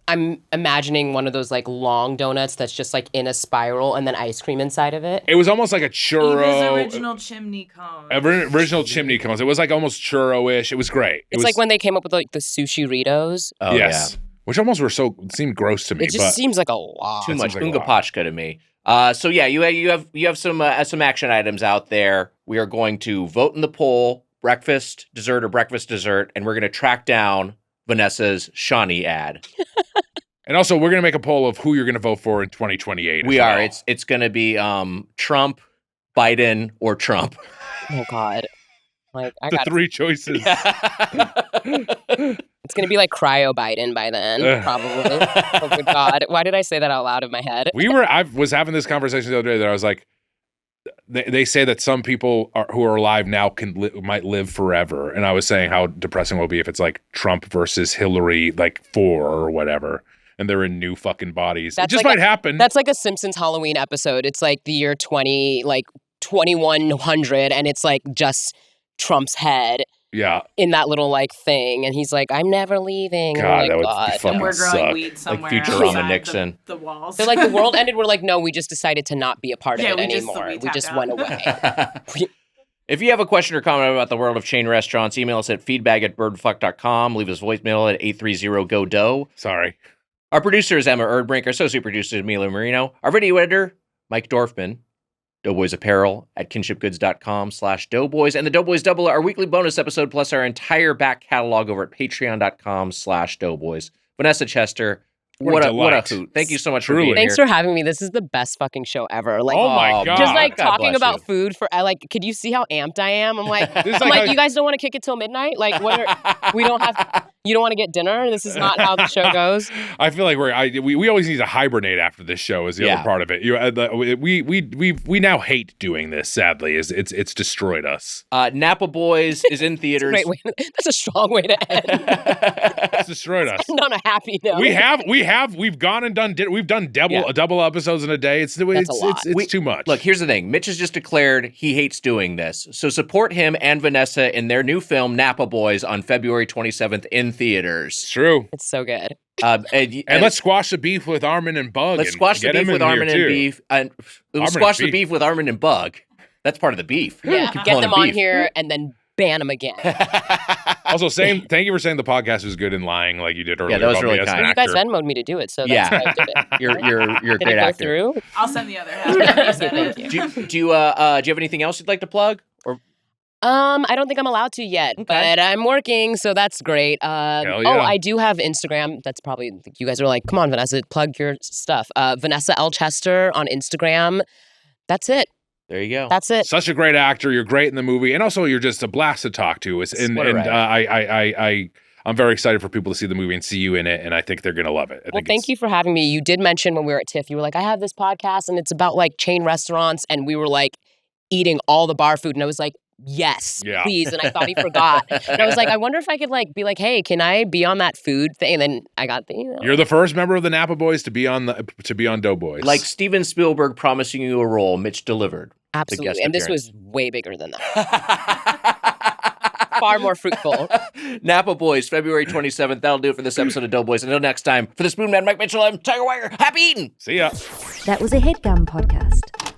I'm imagining one of those like long donuts that's just like in a spiral and then ice cream inside of it. It was almost like a churro. Eva's original chimney cone. Original chimney cones. It was like almost churro-ish. It was great. It's like when they came up with like the sushi Ritos. Oh, yes. yeah. Which almost seemed gross to me. It just seems like a lot. Too much like Unga Pachka to me. So yeah, you have some action items out there. We are going to vote in the poll, breakfast, dessert, or breakfast, dessert, and we're going to track down Vanessa's Shawnee ad. And also, we're going to make a poll of who you're going to vote for in 2028. We are. It's going to be Trump, Biden, or Trump. Oh God! Like I the got 3 choices. It's gonna be like cryo Biden by then, probably. Oh good God! Why did I say that out loud in my head? I was having this conversation the other day that I was like, they say that some people who are alive now might live forever, and I was saying how depressing it will be if it's like Trump versus Hillary, like 4 or whatever, and they're in new fucking bodies. It just might happen. That's like a Simpsons Halloween episode. It's like the year 2100, and it's like just Trump's head. Yeah. In that little like thing, and he's like, "I'm never leaving." God, that would fucking and we're growing suck. weed somewhere Like Futurama outside Nixon. the walls. They're like, the world ended. We're like, no, we just decided to not be a part of it anymore. we We just tapped went out. away. If you have a question or comment about the world of chain restaurants, email us at feedback@birdfuck.com. Leave us a voicemail at 830-GO-DOE. Sorry. Our producer is Emma Erdbrink. Our associate producer is Milo Marino. Our video editor, Mike Dorfman. Doughboys Apparel at kinshipgoods.com/doughboys. And the Doughboys Double, our weekly bonus episode, plus our entire back catalog over at patreon.com/doughboys. Vanessa Chester, what a hoot. Thank you so much for being Thanks here. for having me. This is the best fucking show ever. Like, Oh my God. just like God talking bless about you. food for, could you see how amped I am? I'm like, This is like you guys don't want to kick it till midnight? Like, you don't want to get dinner? This is not how the show goes. I feel like we always need to hibernate after this show is the other part of it. We now hate doing this, sadly. It's destroyed us. Napa Boys is in theaters. Wait, that's a strong way to end. It's destroyed us. End on a happy note. We've gone and done double episodes in a day. It's too much. Look, here's the thing. Mitch has just declared he hates doing this. So support him and Vanessa in their new film, Napa Boys, on February 27th in theaters. It's true. It's so good. And let's squash the beef with Armin and Bug. Let's squash the beef with Armin and Beef. Let's squash the beef with Armin and Bug. That's part of the beef. Yeah, Keep get calling them it on beef. here and then ban them again. Also, thank you for saying the podcast was good and lying like you did earlier. Yeah, that was about really me as an kind. You guys actor. Venmo'd me to do it, so Yeah. that's why I did it. You're a Did great it go actor. through? I'll send the other half. Thank you. Do you have anything else you'd like to plug? Or I don't think I'm allowed to yet, but I'm working, so that's great. Hell yeah. Oh, I do have Instagram. That's probably, you guys are like, come on, Vanessa, plug your stuff. Vanessa L. Chester on Instagram. That's it. there you go. That's it. Such a great actor. You're great in the movie, and also you're just a blast to talk to. I'm very excited for people to see the movie and see you in it, and I think they're gonna love it. Well, thank you for having me. You did mention when we were at TIFF, you were like, I have this podcast, and it's about like chain restaurants, and we were like eating all the bar food, and I was like, yes, please. And I thought he forgot. And I was like, I wonder if I could like be like, hey, can I be on that food thing? And then I got the email. You're the first member of the Napa Boys to be on Doughboys. Like Steven Spielberg promising you a role, Mitch delivered. Absolutely. And this was way bigger than that. Far more fruitful. Napa Boys, February 27th. That'll do it for this episode of Doughboys. Until next time, for the Spoon Man, Mike Mitchell, I'm Tiger Wire. Happy eating! See ya. That was a HeadGum podcast.